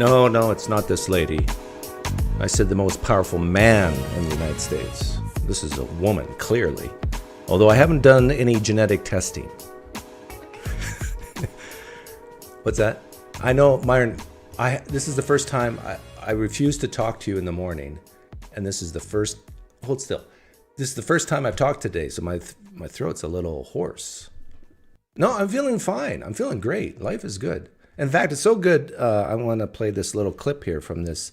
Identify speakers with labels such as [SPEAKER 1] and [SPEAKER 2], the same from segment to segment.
[SPEAKER 1] No, it's not this lady. I said the most powerful man in the United States. This is a woman, clearly. Although I haven't done any genetic testing. What's that? I know, Myron, this is the first time I refused to talk to you in the morning. And this is the first, hold still. This is the first time I've talked today, so my throat's a little hoarse. No, I'm feeling fine. I'm feeling great. Life is good. In fact, it's so good, I want to play this little clip here from this,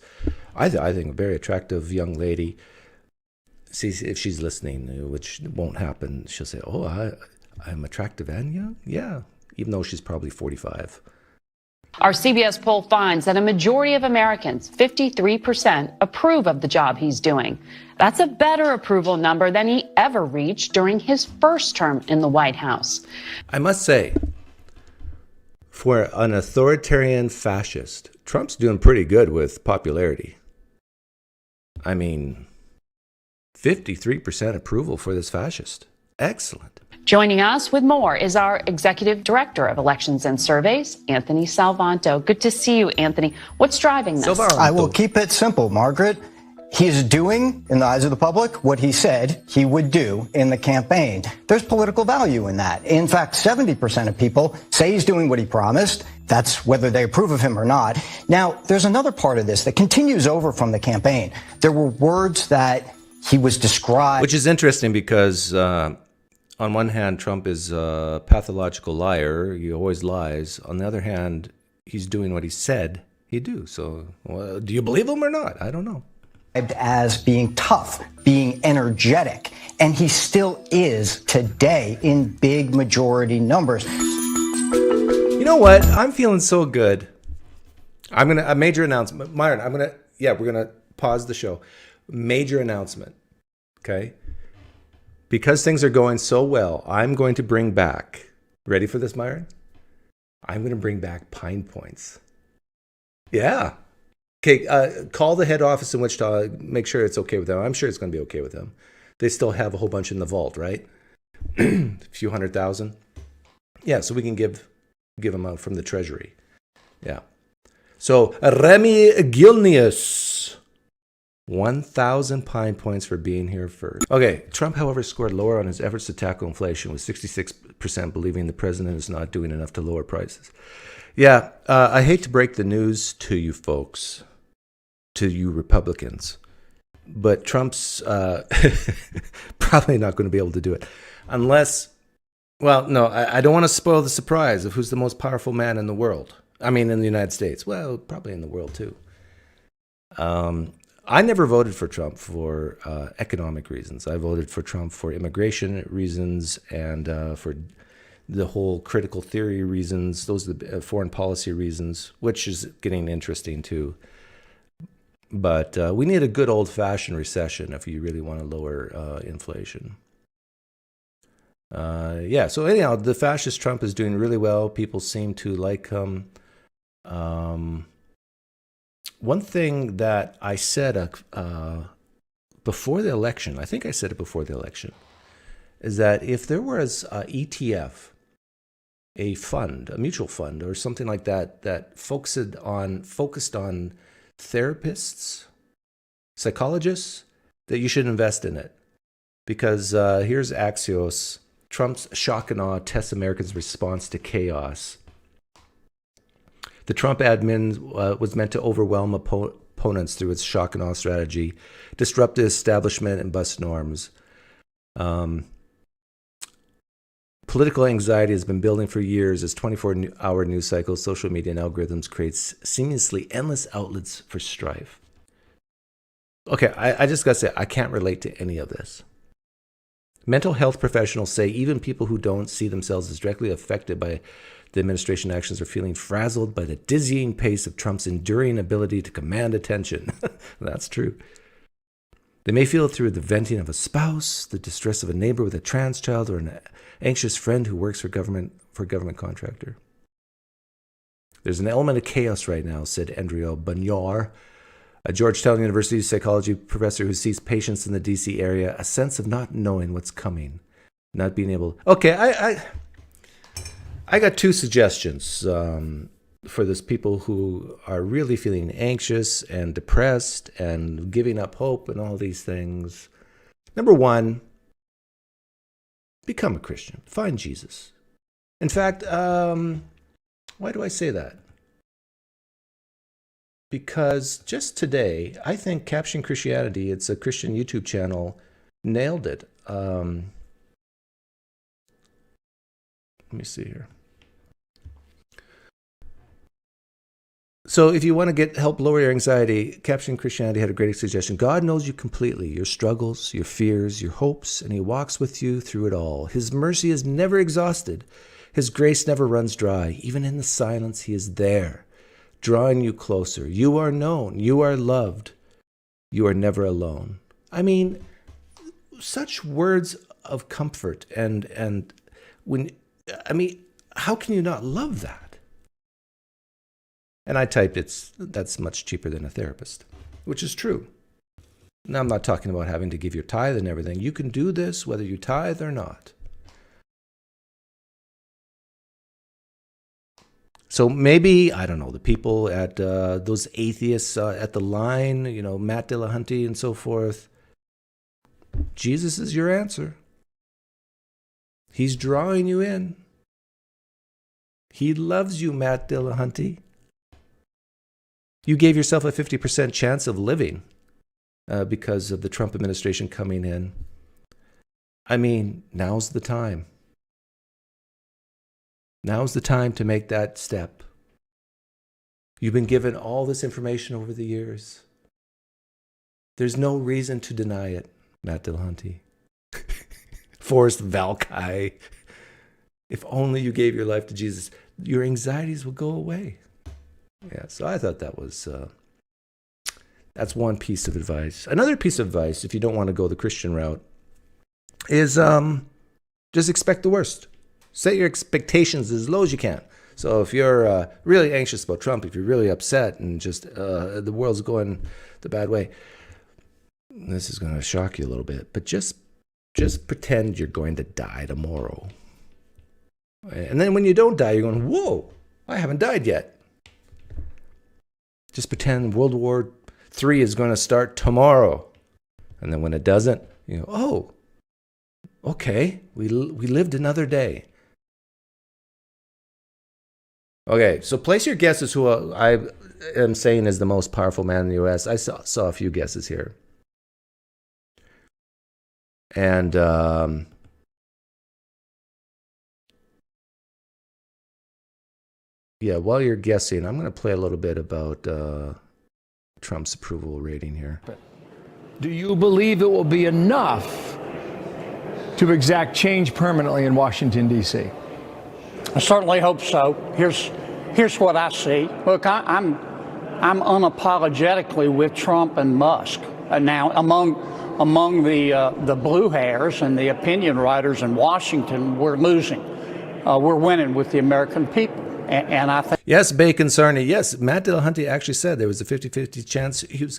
[SPEAKER 1] I think, a very attractive young lady. See if she's listening, which won't happen. She'll say, oh, I'm attractive and young? Yeah, even though she's probably 45.
[SPEAKER 2] Our CBS poll finds that a majority of Americans, 53%, approve of the job he's doing. That's a better approval number than he ever reached during his first term in the White House.
[SPEAKER 1] I must say, for an authoritarian fascist, Trump's doing pretty good with popularity. I mean, 53% approval for this fascist. Excellent.
[SPEAKER 2] Joining us with more is our Executive Director of Elections and Surveys, Anthony Salvanto. Good to see you, Anthony. What's driving this?
[SPEAKER 3] I will keep it simple, Margaret. He is doing, in the eyes of the public, what he said he would do in the campaign. There's political value in that. In fact, 70% of people say he's doing what he promised. That's whether they approve of him or not. Now, there's another part of this that continues over from the campaign. There were words that he was described.
[SPEAKER 1] Which is interesting because on one hand, Trump is a pathological liar. He always lies. On the other hand, he's doing what he said he'd do. So do you believe him or not? I don't know.
[SPEAKER 3] As being tough, being energetic, and he still is today in big majority numbers.
[SPEAKER 1] You know what? I'm feeling so good. A major announcement. Myron, we're gonna pause the show. Major announcement. Okay? Because things are going so well, I'm going to bring back, ready for this, Myron? I'm going to bring back Pine Points. Yeah. Okay, call the head office in Wichita, make sure it's okay with them. I'm sure it's going to be okay with them. They still have a whole bunch in the vault, right? A few 100,000. Yeah, so we can give them out from the treasury. Yeah. So, Remy Gilnius. 1,000 Pine Points for being here first. Okay, Trump, however, scored lower on his efforts to tackle inflation, with 66% believing the president is not doing enough to lower prices. Yeah, I hate to break the news to you folks, to you Republicans, but Trump's probably not going to be able to do it unless, well, no, I don't want to spoil the surprise of who's the most powerful man in the world. I mean, in the United States. Well, probably in the world, too. I never voted for Trump for economic reasons. I voted for Trump for immigration reasons and for the whole critical theory reasons. Those are the foreign policy reasons, which is getting interesting too. But we need a good old-fashioned recession if you really want to lower inflation. So anyhow, the fascist Trump is doing really well. People seem to like him. One thing that I said before the election, I think I said it before the election, is that if there was an ETF, a fund, a mutual fund or something like that, that focused on therapists, psychologists, that you should invest in it. Because here's Axios. Trump's shock and awe tests Americans' response to chaos. The Trump admin was meant to overwhelm opponents through its shock and awe strategy, disrupt the establishment, and bust norms. Political anxiety has been building for years as 24-hour news cycles, social media, and algorithms create seamlessly endless outlets for strife. Okay, I just got to say, I can't relate to any of this. Mental health professionals say even people who don't see themselves as directly affected by the administration actions are feeling frazzled by the dizzying pace of Trump's enduring ability to command attention. That's true. They may feel it through the venting of a spouse, the distress of a neighbor with a trans child, or an anxious friend who works for a government contractor. There's an element of chaos right now, said Andrea Banyar, a Georgetown University psychology professor who sees patients in the D.C. area, a sense of not knowing what's coming, not being able... Okay, I got two suggestions. for those people who are really feeling anxious and depressed and giving up hope and all these things. Number one, become a Christian. Find Jesus. In fact, why do I say that? Because just today, I think Caption Christianity, it's a Christian YouTube channel, nailed it. Let me see here. So if you want to get help lower your anxiety, Caption Christianity had a great suggestion. God knows you completely, your struggles, your fears, your hopes, and he walks with you through it all. His mercy is never exhausted. His grace never runs dry. Even in the silence, he is there, drawing you closer. You are known. You are loved. You are never alone. I mean, such words of comfort and when, I mean, how can you not love that? And I typed that's much cheaper than a therapist, which is true. Now, I'm not talking about having to give your tithe and everything. You can do this whether you tithe or not. So maybe, I don't know, the people at those atheists at the line, you know, Matt Dillahunty and so forth, Jesus is your answer. He's drawing you in. He loves you, Matt Dillahunty. You gave yourself a 50% chance of living because of the Trump administration coming in. I mean, now's the time. Now's the time to make that step. You've been given all this information over the years. There's no reason to deny it, Matt Dillahunty. Forrest Valkai. If only you gave your life to Jesus, your anxieties will go away. Yeah, so I thought that was, that's one piece of advice. Another piece of advice, if you don't want to go the Christian route, is just expect the worst. Set your expectations as low as you can. So if you're really anxious about Trump, if you're really upset and just the world's going the bad way, this is going to shock you a little bit, but just pretend you're going to die tomorrow. And then when you don't die, you're going, whoa, I haven't died yet. Just pretend World War III is going to start tomorrow. And then when it doesn't, you go, oh, okay, we lived another day. Okay, so place your guesses who I am saying is the most powerful man in the U.S. I saw a few guesses here. And yeah, while you're guessing, I'm going to play a little bit about Trump's approval rating here.
[SPEAKER 4] Do you believe it will be enough to exact change permanently in Washington, D.C.?
[SPEAKER 5] I certainly hope so. Here's what I see. Look, I'm unapologetically with Trump and Musk. Now, among the blue hairs and the opinion writers in Washington, we're losing. We're winning with the American people. And I think...
[SPEAKER 1] Yes, Bacon Sarney. Yes, Matt Dillahunty actually said there was a 50-50 chance he was...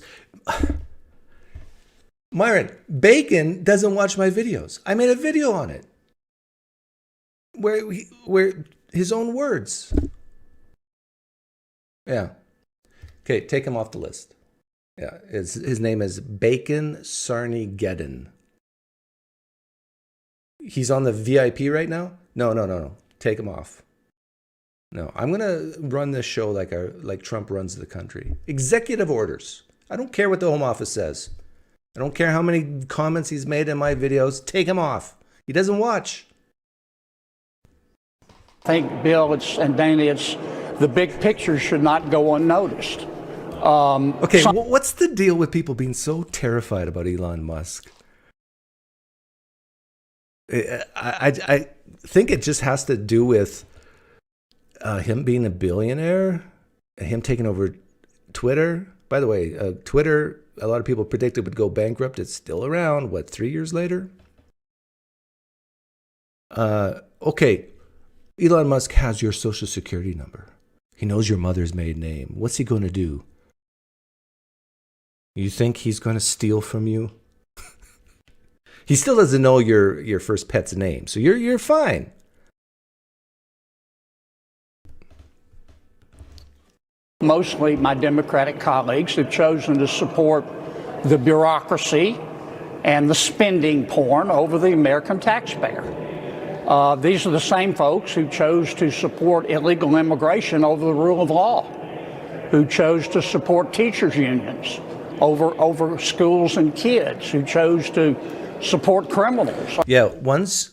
[SPEAKER 1] Myron, Bacon doesn't watch my videos. I made a video on it. Where his own words. Yeah. Okay, take him off the list. Yeah, his name is Bacon Sarney Geddon. He's on the VIP right now? No. Take him off. No, I'm going to run this show like Trump runs the country. Executive orders. I don't care what the Home Office says. I don't care how many comments he's made in my videos. Take him off. He doesn't watch.
[SPEAKER 5] I think, Bill and Dana, the big picture should not go unnoticed.
[SPEAKER 1] Okay, what's the deal with people being so terrified about Elon Musk? I think it just has to do with him being a billionaire, him taking over Twitter. By the way, Twitter, a lot of people predicted would go bankrupt. It's still around, 3 years later? Okay, Elon Musk has your social security number. He knows your mother's maiden name. What's he going to do? You think he's going to steal from you? He still doesn't know your first pet's name, so you're fine.
[SPEAKER 5] Mostly my Democratic colleagues have chosen to support the bureaucracy and the spending porn over the American taxpayer. These are the same folks who chose to support illegal immigration over the rule of law, who chose to support teachers' unions over schools and kids, who chose to support criminals.
[SPEAKER 1] Yeah, once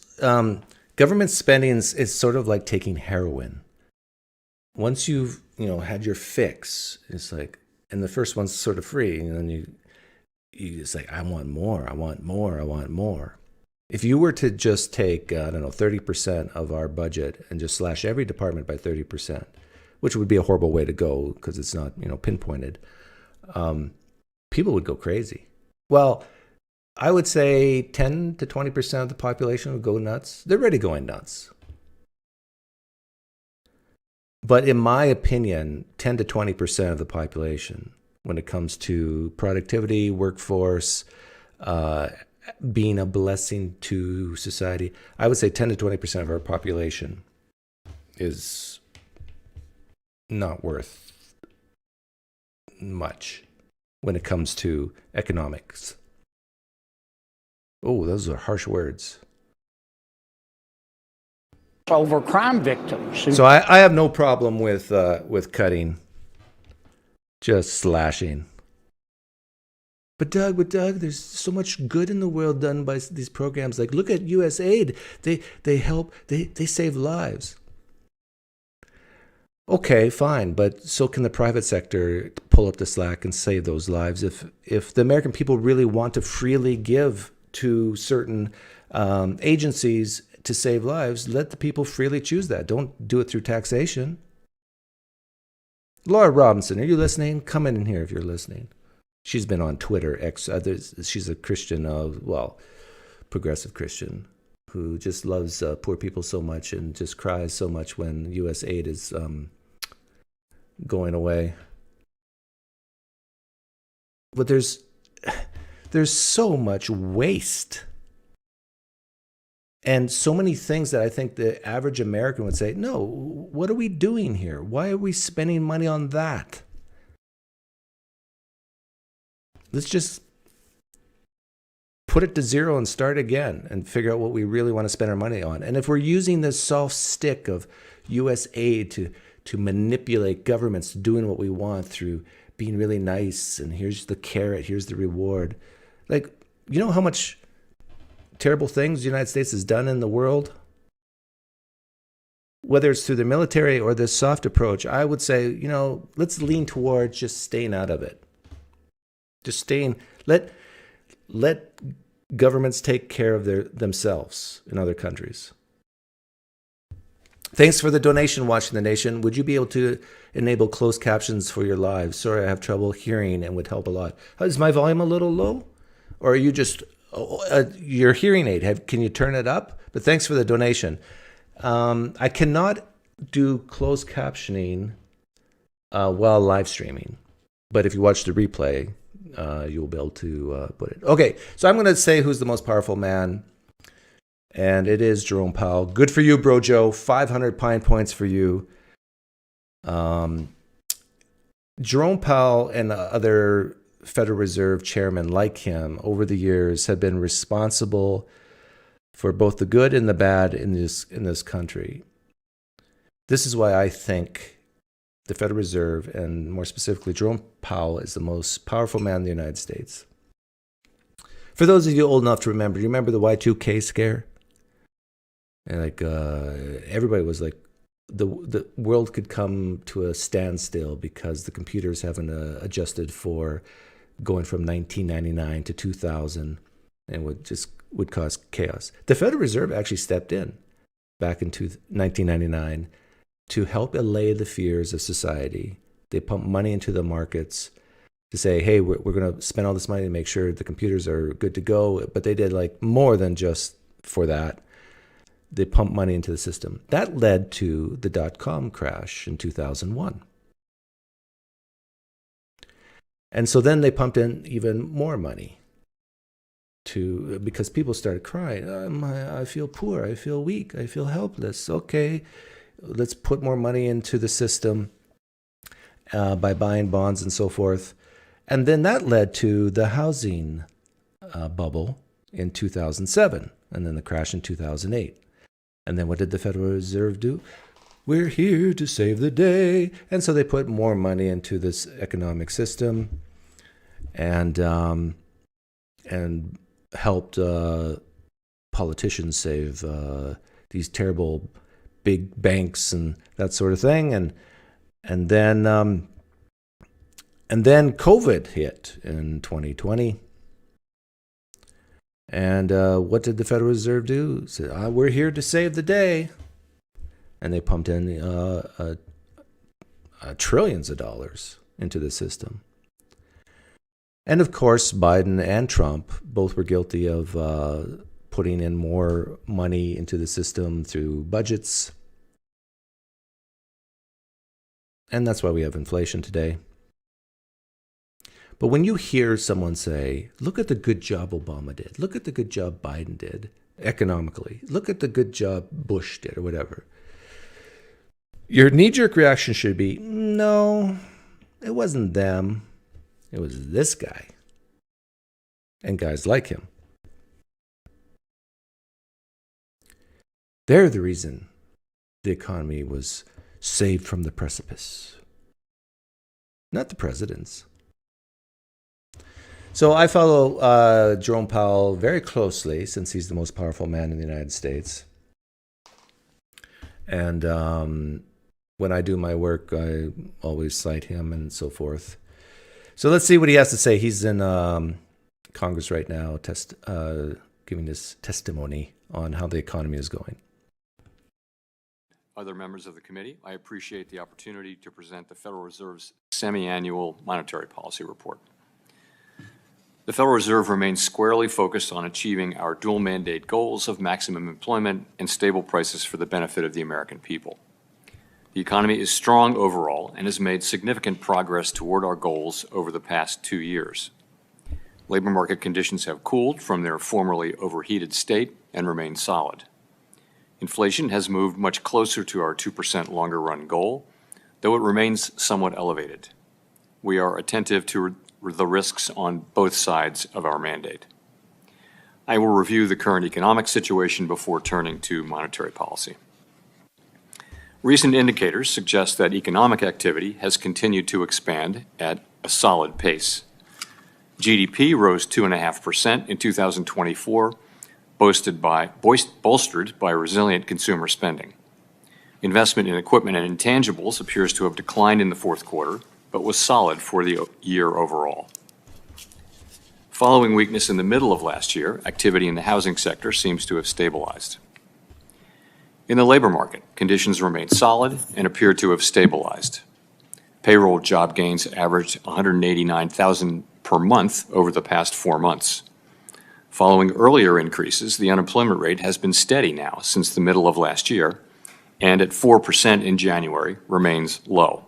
[SPEAKER 1] government spending is sort of like taking heroin. Once you've had your fix, it's like, and the first one's sort of free, and then you it's like, I want more, I want more, I want more. If you were to just take 30% of our budget and just slash every department by 30%, which would be a horrible way to go because it's not pinpointed, people would go crazy. Well, I would say 10 to 20% of the population would go nuts. They're already going nuts. But in my opinion, 10 to 20% of the population, when it comes to productivity, workforce, being a blessing to society, I would say 10 to 20% of our population is not worth much when it comes to economics. Oh, those are harsh words.
[SPEAKER 5] Over crime victims.
[SPEAKER 1] So I have no problem with cutting, just slashing. But Doug, there's so much good in the world done by these programs. Like, look at USAID. They help, they save lives. Okay, fine, but so can the private sector pull up the slack and save those lives. If the American people really want to freely give to certain agencies to save lives, let the people freely choose that. Don't do it through taxation. Laura Robinson, are you listening? Come in here if you're listening. She's been on Twitter. She's a Christian, progressive Christian, who just loves poor people so much and just cries so much when U.S. aid is going away. But there's so much waste. And so many things that I think the average American would say, no, what are we doing here? Why are we spending money on that? Let's just put it to zero and start again and figure out what we really want to spend our money on. And if we're using this soft stick of U.S. aid to manipulate governments doing what we want through being really nice, and here's the carrot, here's the reward. Like, you know how much terrible things the United States has done in the world? Whether it's through the military or this soft approach, I would say, let's lean towards just staying out of it. Just staying, let governments take care of themselves in other countries. Thanks for the donation, Watching the Nation. Would you be able to enable closed captions for your live? Sorry, I have trouble hearing and would help a lot. Is my volume a little low? Or are you just, your hearing aid, can you turn it up? But thanks for the donation. I cannot do closed captioning while live streaming. But if you watch the replay, you'll be able to put it. Okay, so I'm going to say who's the most powerful man. And it is Jerome Powell. Good for you, Bro Joe. 500 Pine Points for you. Jerome Powell and other Federal Reserve chairmen like him over the years have been responsible for both the good and the bad in this country. This is why I think the Federal Reserve, and more specifically Jerome Powell, is the most powerful man in the United States. For those of you old enough to remember, you remember the Y2K scare? And everybody was like, the world could come to a standstill because the computers haven't adjusted for going from 1999 to 2000 and would cause chaos. The Federal Reserve actually stepped in back in 1999 to help allay the fears of society. They pumped money into the markets to say, hey, we're going to spend all this money to make sure the computers are good to go. But they did more than just for that. They pumped money into the system. That led to the dot-com crash in 2001. And so then they pumped in even more money because people started crying. I feel poor. I feel weak. I feel helpless. Okay, let's put more money into the system. by buying bonds and so forth. And then that led to the housing bubble in 2007, and then the crash in 2008. And then what did the Federal Reserve do? We're here to save the day. And so they put more money into this economic system and helped politicians save these terrible big banks and that sort of thing. And then COVID hit in 2020. And what did the Federal Reserve do? Said, we're here to save the day. And they pumped in trillions of dollars into the system. And of course, Biden and Trump both were guilty of putting in more money into the system through budgets. And that's why we have inflation today. But when you hear someone say, look at the good job Obama did, look at the good job Biden did economically, look at the good job Bush did, or whatever, your knee-jerk reaction should be, no, it wasn't them. It was this guy and guys like him. They're the reason the economy was saved from the precipice, not the presidents. So I follow Jerome Powell very closely since he's the most powerful man in the United States. And when I do my work, I always cite him and so forth. So let's see what he has to say. He's in Congress right now, giving his testimony on how the economy is going.
[SPEAKER 6] Other members of the committee, I appreciate the opportunity to present the Federal Reserve's semi-annual monetary policy report. The Federal Reserve remains squarely focused on achieving our dual mandate goals of maximum employment and stable prices for the benefit of the American people. The economy is strong overall and has made significant progress toward our goals over the past 2 years. Labor market conditions have cooled from their formerly overheated state and remain solid. Inflation has moved much closer to our 2% longer-run goal, though it remains somewhat elevated. We are attentive to the risks on both sides of our mandate. I will review the current economic situation before turning to monetary policy. Recent indicators suggest that economic activity has continued to expand at a solid pace. GDP rose 2.5% in 2024, bolstered by resilient consumer spending. Investment in equipment and intangibles appears to have declined in the fourth quarter, but was solid for the year overall. Following weakness in the middle of last year, activity in the housing sector seems to have stabilized. In the labor market, conditions remain solid and appear to have stabilized. Payroll job gains averaged 189,000 per month over the past 4 months. Following earlier increases, the unemployment rate has been steady now since the middle of last year, and at 4% in January remains low.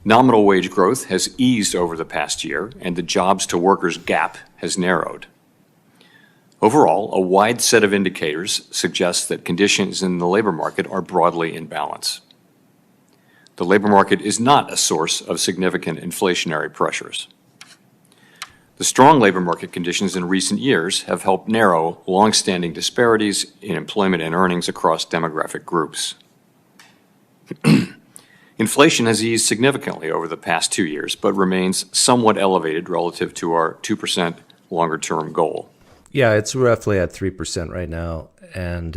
[SPEAKER 6] Nominal wage growth has eased over the past year, and the jobs-to-workers gap has narrowed. Overall, a wide set of indicators suggests that conditions in the labor market are broadly in balance. The labor market is not a source of significant inflationary pressures. The strong labor market conditions in recent years have helped narrow long-standing disparities in employment and earnings across demographic groups. Inflation has eased significantly over the past 2 years, but remains somewhat elevated relative to our 2% longer-term goal.
[SPEAKER 1] Yeah, it's roughly at 3% right now. And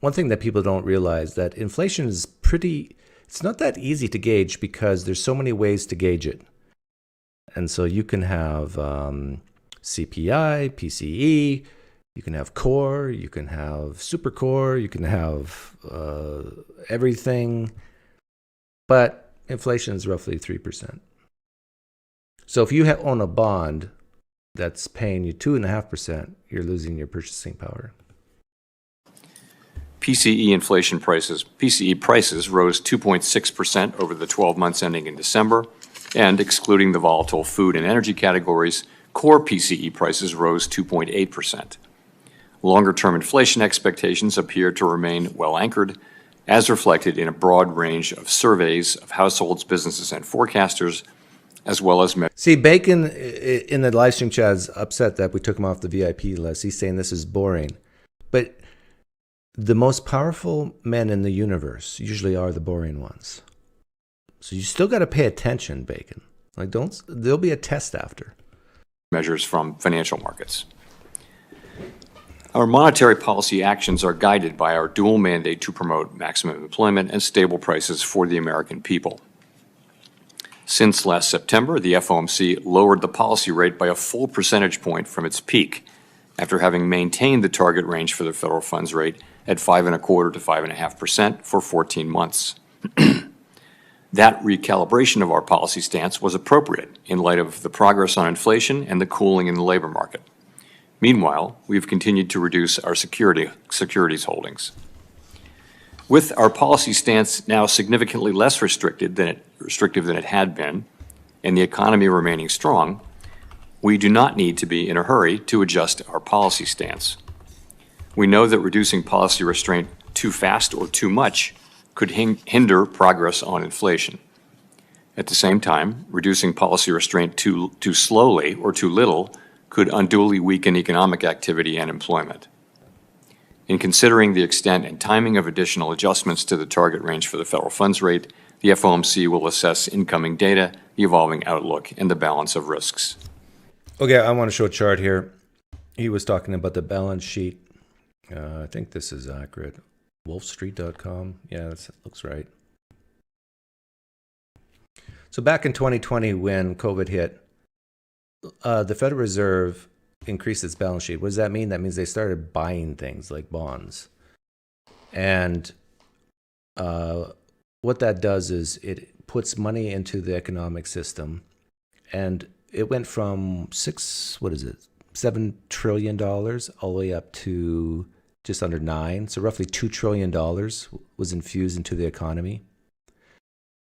[SPEAKER 1] one thing that people don't realize that inflation is it's not that easy to gauge because there's so many ways to gauge it. And so you can have CPI, PCE, you can have core, you can have super core, you can have everything. But inflation is roughly 3%. So if you own a bond that's paying you 2.5%, you're losing your purchasing power.
[SPEAKER 6] PCE prices rose 2.6% over the 12 months ending in December, and excluding the volatile food and energy categories, core PCE prices rose 2.8%. Longer-term inflation expectations appear to remain well anchored, as reflected in a broad range of surveys of households, businesses, and forecasters, as well as
[SPEAKER 1] See, Bacon in the live stream chat is upset that we took him off the VIP list. He's saying this is boring. But the most powerful men in the universe usually are the boring ones. So you still got to pay attention, Bacon. Like, there'll be a test after.
[SPEAKER 6] Measures from financial markets. Our monetary policy actions are guided by our dual mandate to promote maximum employment and stable prices for the American people. Since last September, the FOMC lowered the policy rate by a full percentage point from its peak, after having maintained the target range for the federal funds rate at 5.25% to 5.5% for 14 months. That recalibration of our policy stance was appropriate in light of the progress on inflation and the cooling in the labor market. Meanwhile, we've continued to reduce our securities holdings. With our policy stance now significantly less restrictive than it had been, and the economy remaining strong, we do not need to be in a hurry to adjust our policy stance. We know that reducing policy restraint too fast or too much could hinder progress on inflation. At the same time, reducing policy restraint too slowly or too little could unduly weaken economic activity and employment. In considering the extent and timing of additional adjustments to the target range for the federal funds rate, the FOMC will assess incoming data, the evolving outlook, and the balance of risks.
[SPEAKER 1] Okay, I want to show a chart here. He was talking about the balance sheet. I think this is accurate. wolfstreet.com. Yeah, that looks right. So back in 2020, when COVID hit, the Federal Reserve increased its balance sheet. What does that mean? That means they started buying things like bonds. And what that does is it puts money into the economic system. And it went from $7 trillion all the way up to just under 9. So roughly $2 trillion was infused into the economy.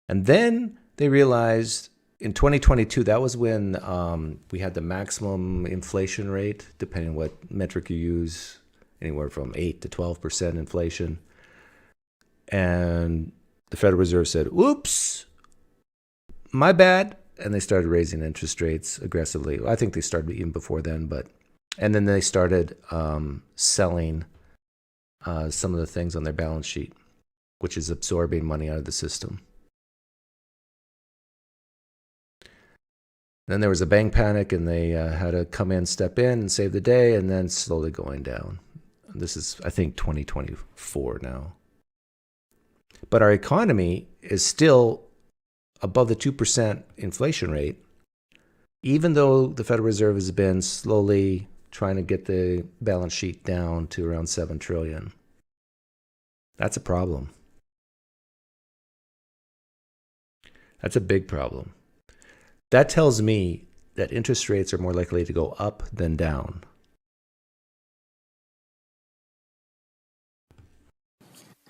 [SPEAKER 1] And then they realized in 2022, that was when we had the maximum inflation rate, depending on what metric you use, anywhere from 8 to 12% inflation. And the Federal Reserve said, "Oops, my bad." And they started raising interest rates aggressively. I think they started even before then, and then they started selling some of the things on their balance sheet, which is absorbing money out of the system. Then there was a bank panic, and they had to come in, step in, and save the day, and then slowly going down. This is, I think, 2024 now. But our economy is still above the 2% inflation rate, even though the Federal Reserve has been slowly trying to get the balance sheet down to around $7 trillion. That's a problem. That's a big problem. That tells me that interest rates are more likely to go up than down.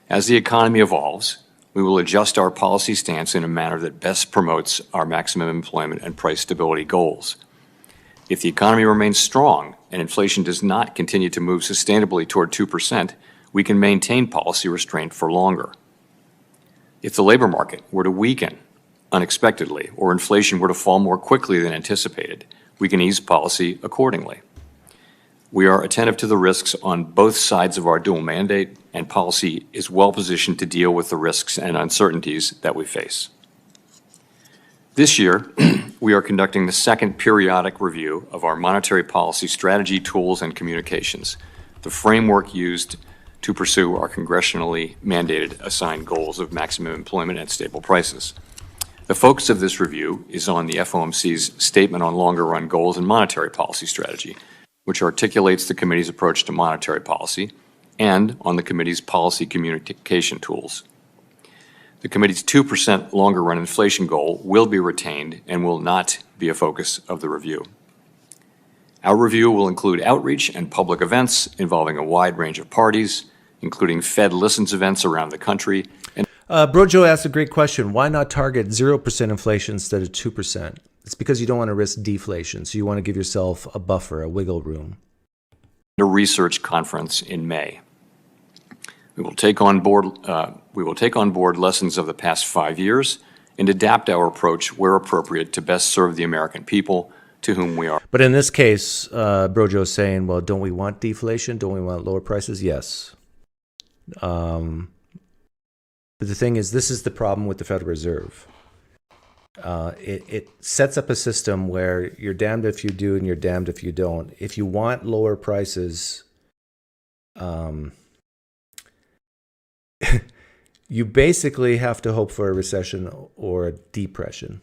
[SPEAKER 6] As the economy evolves, we will adjust our policy stance in a manner that best promotes our maximum employment and price stability goals. If the economy remains strong and inflation does not continue to move sustainably toward 2%, we can maintain policy restraint for longer. If the labor market were to weaken unexpectedly or inflation were to fall more quickly than anticipated, we can ease policy accordingly. We are attentive to the risks on both sides of our dual mandate, and policy is well positioned to deal with the risks and uncertainties that we face. This year, we are conducting the second periodic review of our monetary policy strategy, tools, and communications, the framework used to pursue our congressionally mandated assigned goals of maximum employment and stable prices. The focus of this review is on the FOMC's Statement on Longer-Run Goals and Monetary Policy Strategy, which articulates the committee's approach to monetary policy, and on the committee's policy communication tools. The committee's 2% longer-run inflation goal will be retained and will not be a focus of the review. Our review will include outreach and public events involving a wide range of parties, including Fed Listens events around the country. And
[SPEAKER 1] Brojo asked a great question. Why not target 0% inflation instead of 2%? It's because you don't want to risk deflation, so you want to give yourself a buffer, a wiggle room.
[SPEAKER 6] A research conference in May. We will take on board lessons of the past 5 years and adapt our approach where appropriate to best serve the American people to whom we are.
[SPEAKER 1] But in this case, Brojo's saying, well, don't we want deflation? Don't we want lower prices? Yes. But the thing is, this is the problem with the Federal Reserve. It sets up a system where you're damned if you do and you're damned if you don't. If you want lower prices, you basically have to hope for a recession or a depression.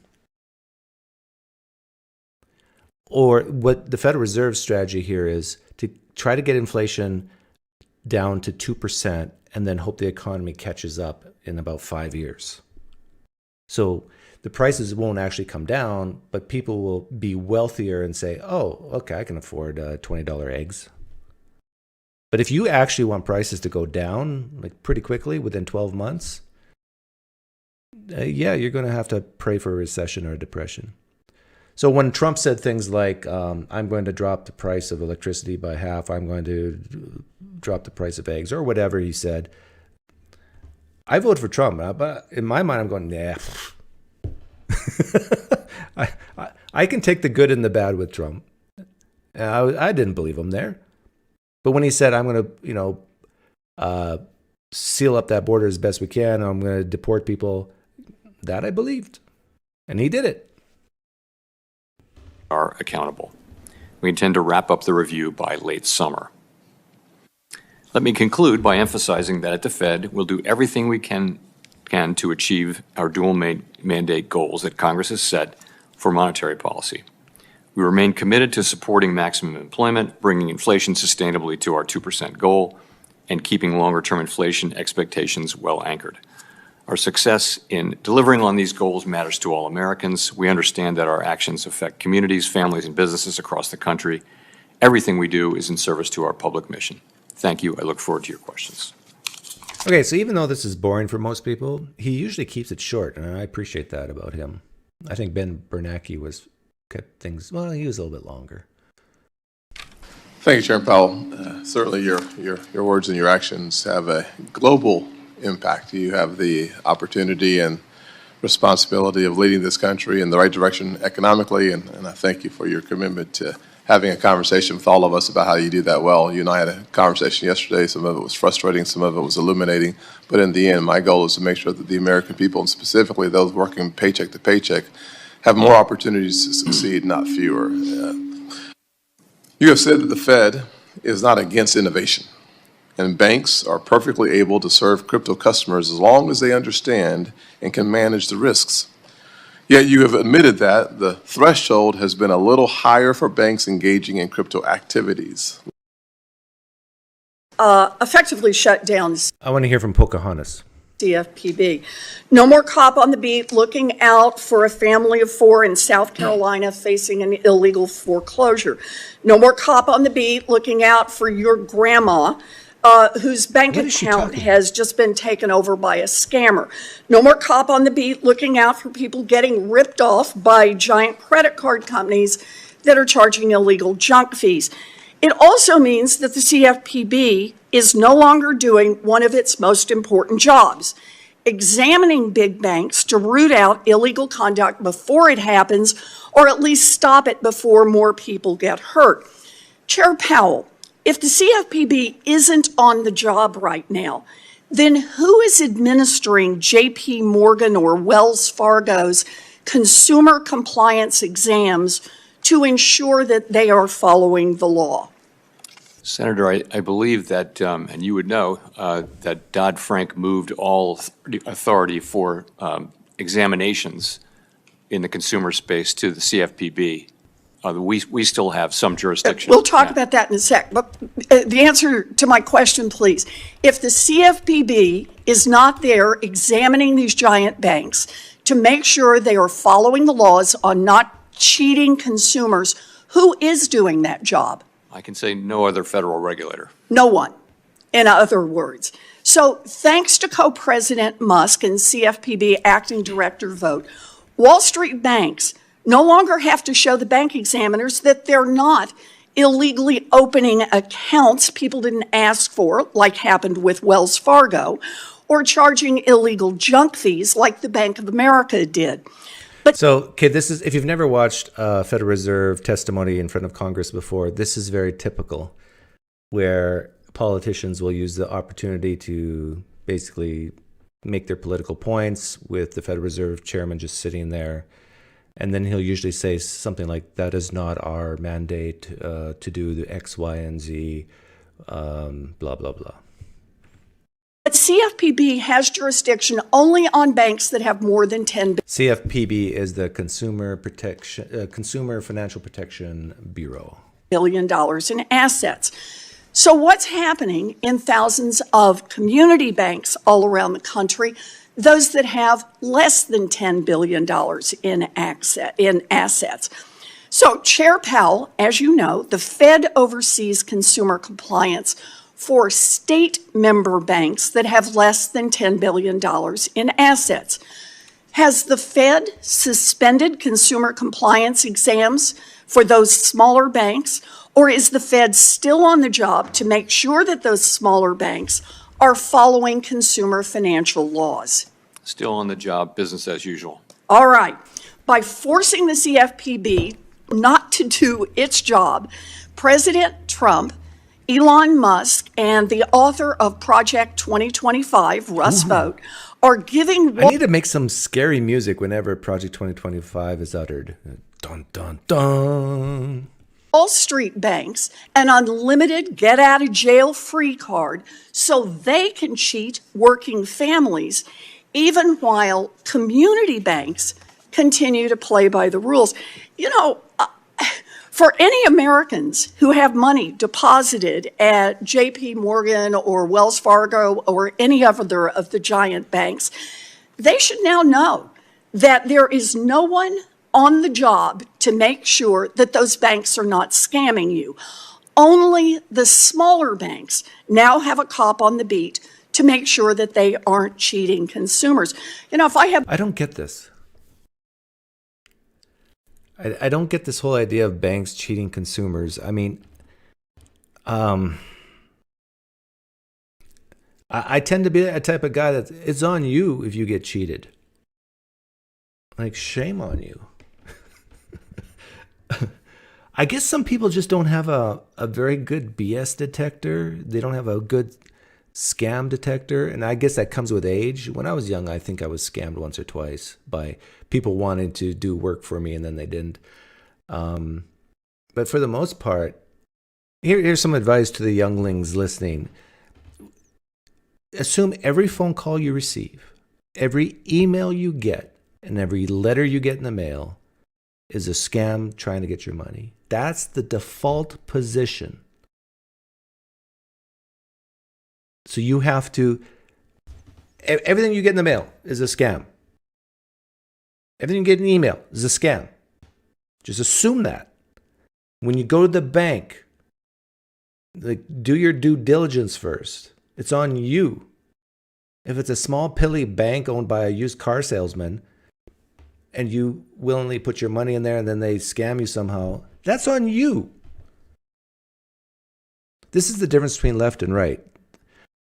[SPEAKER 1] Or what the Federal Reserve strategy here is to try to get inflation down to 2% and then hope the economy catches up in about 5 years. So the prices won't actually come down, but people will be wealthier and say, oh, okay, I can afford $20 eggs. But if you actually want prices to go down like pretty quickly within 12 months, yeah, you're going to have to pray for a recession or a depression. So when Trump said things like, I'm going to drop the price of electricity by half, I'm going to drop the price of eggs, or whatever he said, I voted for Trump, but in my mind, I'm going, nah. I can take the good and the bad with Trump. I didn't believe him there. But when he said, I'm going to, seal up that border as best we can, I'm going to deport people, that I believed. And he did it.
[SPEAKER 6] Are accountable. We intend to wrap up the review by late summer. Let me conclude by emphasizing that at the Fed, we'll do everything we can to achieve our dual mandate goals that Congress has set for monetary policy. We remain committed to supporting maximum employment, bringing inflation sustainably to our 2% goal, and keeping longer-term inflation expectations well anchored. Our success in delivering on these goals matters to all Americans. We understand that our actions affect communities, families, and businesses across the country. Everything we do is in service to our public mission. Thank you. I look forward to your questions.
[SPEAKER 1] Okay, so even though this is boring for most people, he usually keeps it short, and I appreciate that about him. I think Ben Bernanke kept things, well, he was a little bit longer.
[SPEAKER 7] Thank you, Chairman Powell. Certainly your words and your actions have a global impact. You have the opportunity and responsibility of leading this country in the right direction economically, and I thank you for your commitment to having a conversation with all of us about how you do that well. You and I had a conversation yesterday. Some of it was frustrating, some of it was illuminating, but in the end, my goal is to make sure that the American people, and specifically those working paycheck to paycheck, have more opportunities to succeed, not fewer. You have said that the Fed is not against innovation, and banks are perfectly able to serve crypto customers as long as they understand and can manage the risks. Yet you have admitted that the threshold has been a little higher for banks engaging in crypto activities.
[SPEAKER 8] Effectively shut down
[SPEAKER 1] I want to hear from Pocahontas.
[SPEAKER 8] CFPB. No more cop on the beat looking out for a family of 4 in South Carolina facing an illegal foreclosure. No more cop on the beat looking out for your grandma whose bank account has just been taken over by a scammer. No more cop on the beat looking out for people getting ripped off by giant credit card companies that are charging illegal junk fees. It also means that the CFPB is no longer doing one of its most important jobs, examining big banks to root out illegal conduct before it happens, or at least stop it before more people get hurt. Chair Powell, if the CFPB isn't on the job right now, then who is administering JP Morgan or Wells Fargo's consumer compliance exams to ensure that they are following the law?
[SPEAKER 6] Senator, I believe that, and you would know, that Dodd-Frank moved all authority for examinations in the consumer space to the CFPB. We still have some jurisdiction.
[SPEAKER 8] We'll talk about that in a sec. But the answer to my question, please. If the CFPB is not there examining these giant banks to make sure they are following the laws on not cheating consumers, who is doing that job?
[SPEAKER 6] I can say no other federal regulator.
[SPEAKER 8] No one, in other words. So thanks to co-president Musk and CFPB acting director vote, Wall Street banks no longer have to show the bank examiners that they're not illegally opening accounts people didn't ask for, like happened with Wells Fargo, or charging illegal junk fees like the Bank of America did.
[SPEAKER 1] So, okay, this is, if you've never watched Federal Reserve testimony in front of Congress before, this is very typical, where politicians will use the opportunity to basically make their political points with the Federal Reserve chairman just sitting there. And then he'll usually say something like, that is not our mandate to do the X, Y, and Z, blah, blah, blah.
[SPEAKER 8] But CFPB has jurisdiction only on banks that have more than 10
[SPEAKER 1] CFPB is the Consumer Financial Protection Bureau.
[SPEAKER 8] billion in assets. So what's happening in thousands of community banks all around the country, those that have less than $10 billion in assets? So Chair Powell, as you know, the Fed oversees consumer compliance for state member banks that have less than $10 billion in assets. Has the Fed suspended consumer compliance exams for those smaller banks, or is the Fed still on the job to make sure that those smaller banks are following consumer financial laws?
[SPEAKER 6] Still on the job, business as usual.
[SPEAKER 8] All right. By forcing the CFPB not to do its job, President Trump, Elon Musk, and the author of Project 2025, Russ Vought, are giving...
[SPEAKER 1] I need to make some scary music whenever Project 2025 is uttered. Dun, dun, dun.
[SPEAKER 8] Wall Street banks an unlimited get-out-of-jail-free card so they can cheat working families, even while community banks continue to play by the rules. You know, for any Americans who have money deposited at JP Morgan or Wells Fargo or any other of the giant banks, they should now know that there is no one on the job to make sure that those banks are not scamming you. Only the smaller banks now have a cop on the beat to make sure that they aren't cheating consumers. You know, if I
[SPEAKER 1] don't get this. I don't get this whole idea of banks cheating consumers. I mean, I tend to be a type of guy that it's on you if you get cheated. Like, shame on you. I guess some people just don't have a very good BS detector. They don't have a good scam detector. And I guess that comes with age. When I was young, I think I was scammed once or twice by people wanting to do work for me and then they didn't. But for the most part, here's some advice to the younglings listening. Assume every phone call you receive, every email you get, and every letter you get in the mail is a scam trying to get your money. That's the default position. So you have to, everything you get in the mail is a scam. Everything you get in an email is a scam. Just assume that. When you go to the bank, like, do your due diligence first. It's on you. If it's a small pilly bank owned by a used car salesman and you willingly put your money in there and then they scam you somehow, that's on you. This is the difference between left and right.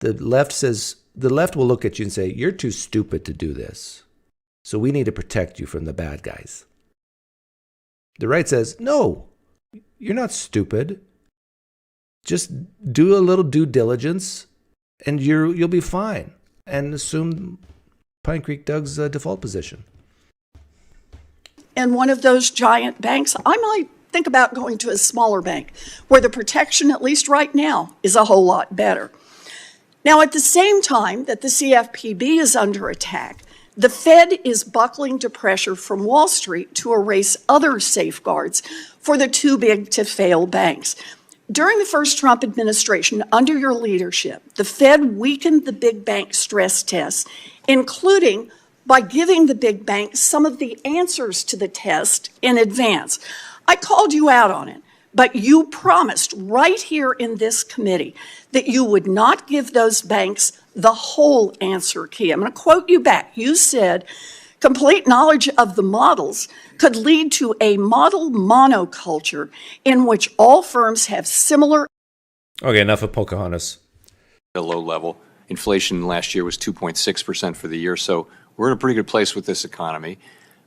[SPEAKER 1] The left will look at you and say, you're too stupid to do this. So we need to protect you from the bad guys. The right says, no, you're not stupid. Just do a little due diligence and you'll be fine. And assume PineCreek Doug's default position.
[SPEAKER 8] In one of those giant banks, I might think about going to a smaller bank where the protection, at least right now, is a whole lot better. Now, at the same time that the CFPB is under attack, the Fed is buckling to pressure from Wall Street to erase other safeguards for the too big to fail banks. During the first Trump administration, under your leadership, the Fed weakened the big bank stress tests, including by giving the big banks some of the answers to the test in advance. I called you out on it, but you promised right here in this committee that you would not give those banks the whole answer key. I'm going to quote you back. You said, Complete knowledge of the models could lead to a model monoculture in which all firms have similar.
[SPEAKER 1] Okay, enough of Pocahontas.
[SPEAKER 6] A low level. Inflation last year was 2.6% for the year, so we're in a pretty good place with this economy.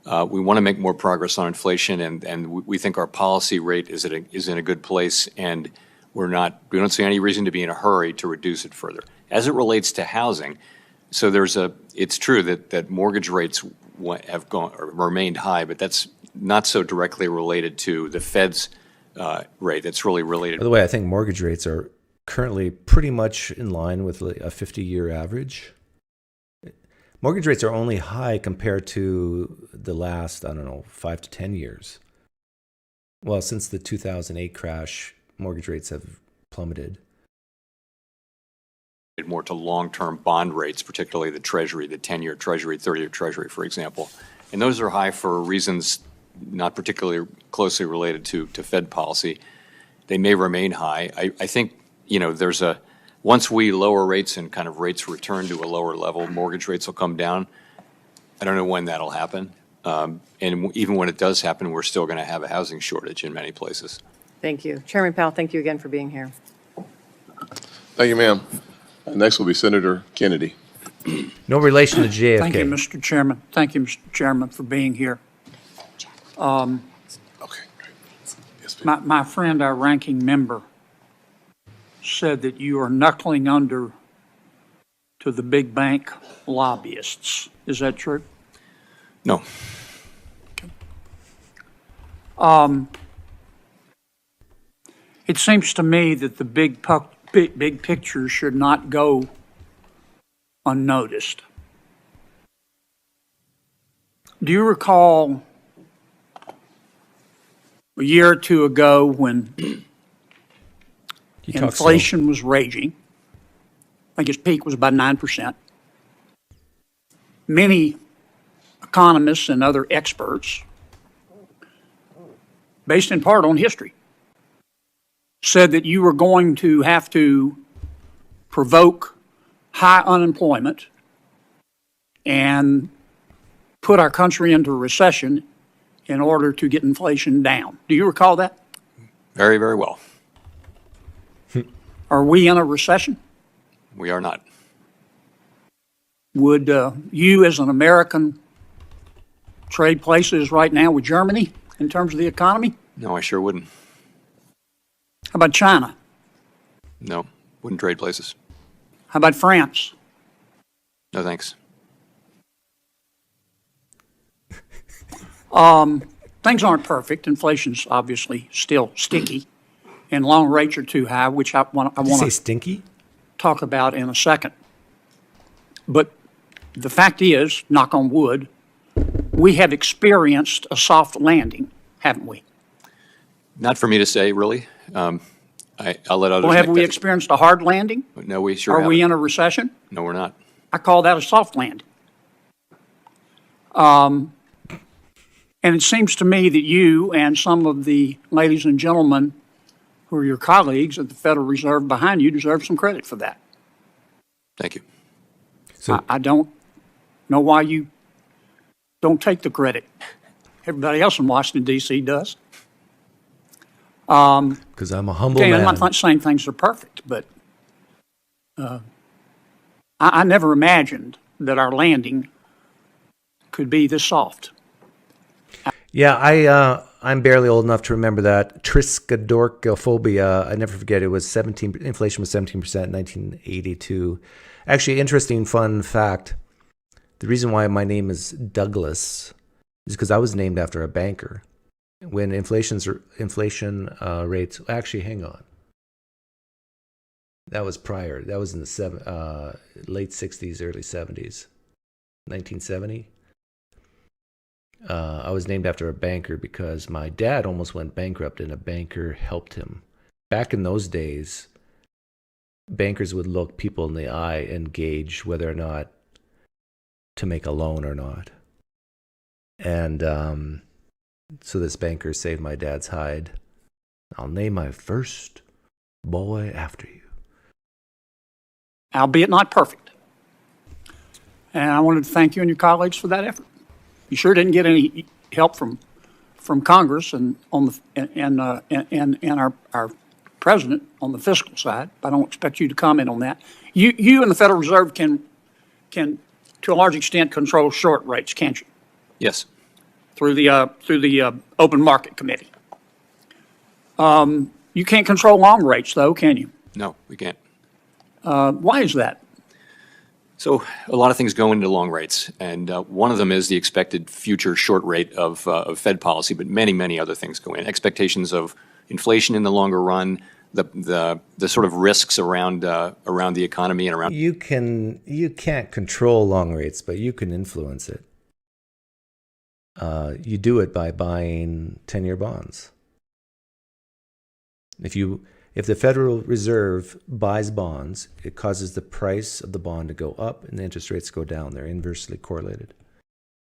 [SPEAKER 6] We want to make more progress on inflation, and we think our policy rate is in a good place, and we don't see any reason to be in a hurry to reduce it further. As it relates to housing, so it's true that mortgage rates have remained high, but that's not so directly related to the Fed's rate. It's really related.
[SPEAKER 1] By the way, I think mortgage rates are currently pretty much in line with a 50-year average. Mortgage rates are only high compared to the last, 5 to 10 years. Well, since the 2008 crash, mortgage rates have plummeted.
[SPEAKER 6] More to long-term bond rates, particularly the Treasury, the 10-year Treasury, 30-year Treasury, for example. And those are high for reasons not particularly closely related to Fed policy. They may remain high. I think, once we lower rates and kind of rates return to a lower level, mortgage rates will come down. I don't know when that'll happen. And even when it does happen, we're still going to have a housing shortage in many places.
[SPEAKER 9] Thank you. Chairman Powell, thank you again for being here.
[SPEAKER 7] Thank you, ma'am. Next will be Senator Kennedy.
[SPEAKER 1] No relation to JFK.
[SPEAKER 5] Thank you, Mr. Chairman. Thank you, Mr. Chairman, for being here.
[SPEAKER 7] Okay, great. Yes, ma'am.
[SPEAKER 5] My friend, our ranking member, said that you are knuckling under to the big bank lobbyists. Is that true?
[SPEAKER 6] No.
[SPEAKER 5] It seems to me that the big picture should not go unnoticed. Do you recall a year or two ago when inflation was raging? I think its peak was about 9%. Many economists and other experts, based in part on history, said that you were going to have to provoke high unemployment and put our country into a recession in order to get inflation down. Do you recall that?
[SPEAKER 6] Very, very well.
[SPEAKER 5] Are we in a recession?
[SPEAKER 6] We are not.
[SPEAKER 5] Would you, as an American, trade places right now with Germany in terms of the economy?
[SPEAKER 6] No, I sure wouldn't.
[SPEAKER 5] How about China?
[SPEAKER 6] No, wouldn't trade places.
[SPEAKER 5] How about France?
[SPEAKER 6] No, thanks.
[SPEAKER 5] Things aren't perfect. Inflation's obviously still sticky, and long rates are too high, which I want
[SPEAKER 1] to stinky?
[SPEAKER 5] Talk about in a second. But the fact is, knock on wood, we have experienced a soft landing, haven't we?
[SPEAKER 6] Not for me to say, really. I'll let others.
[SPEAKER 5] Well, have we experienced a hard landing?
[SPEAKER 6] No, we sure
[SPEAKER 5] haven't. Are we in a recession?
[SPEAKER 6] No, we're not.
[SPEAKER 5] I call that a soft landing. And it seems to me that you and some of the ladies and gentlemen who are your colleagues at the Federal Reserve behind you deserve some credit for that.
[SPEAKER 6] Thank you.
[SPEAKER 5] So I don't know why you don't take the credit. Everybody else in Washington, D.C. does.
[SPEAKER 1] Because I'm a humble man.
[SPEAKER 5] I'm not saying things are perfect, but I never imagined that our landing could be this soft.
[SPEAKER 1] Yeah, I'm barely old enough to remember that. Triskaidekaphobia, I never forget, inflation was 17% in 1982. Actually, interesting fun fact, the reason why my name is Douglas is because I was named after a banker. When inflation rates, actually, hang on. That was prior. That was in the late 60s, early 70s. 1970. I was named after a banker because my dad almost went bankrupt and a banker helped him. Back in those days, bankers would look people in the eye and gauge whether or not to make a loan or not. And so this banker saved my dad's hide. I'll name my first boy after you.
[SPEAKER 5] Albeit not perfect. And I wanted to thank you and your colleagues for that effort. You sure didn't get any help from Congress and our president on the fiscal side. I don't expect you to comment on that. You and the Federal Reserve can to a large extent control short rates, can't you?
[SPEAKER 6] Yes.
[SPEAKER 5] Through the Open Market Committee. You can't control long rates, though, can you?
[SPEAKER 6] No, we can't.
[SPEAKER 5] Why is that?
[SPEAKER 6] So a lot of things go into long rates, and one of them is the expected future short rate of Fed policy, but many, many other things go in. Expectations of inflation in the longer run, the sort of risks around the economy and around.
[SPEAKER 1] You can't control long rates, but you can influence it. You do it by buying 10-year bonds. If the Federal Reserve buys bonds, it causes the price of the bond to go up and the interest rates go down. They're inversely correlated.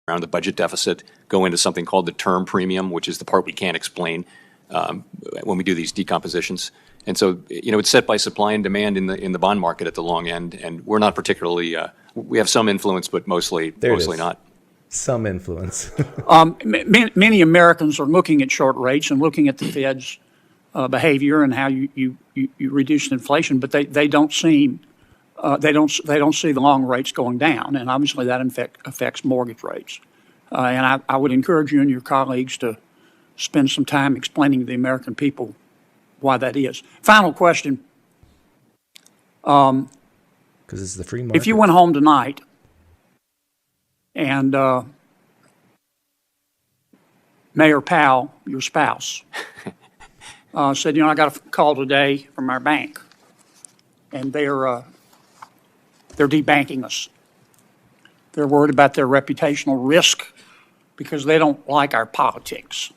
[SPEAKER 6] Around the budget deficit, go into something called the term premium, which is the part we can't explain when we do these decompositions. And so, it's set by supply and demand in the bond market at the long end, and we're not particularly. We have some influence, but mostly not.
[SPEAKER 1] Some influence.
[SPEAKER 5] Many Americans are looking at short rates and looking at the Fed's behavior and how you reduce inflation, but they don't see the long rates going down, and obviously that affects mortgage rates. And I would encourage you and your colleagues to spend some time explaining to the American people why that is. Final question.
[SPEAKER 1] Because it's the free market.
[SPEAKER 5] If you went home tonight and Mayor Powell, your spouse, said, I got a call today from our bank, and they're debanking us. They're worried about their reputational risk because they don't like our politics.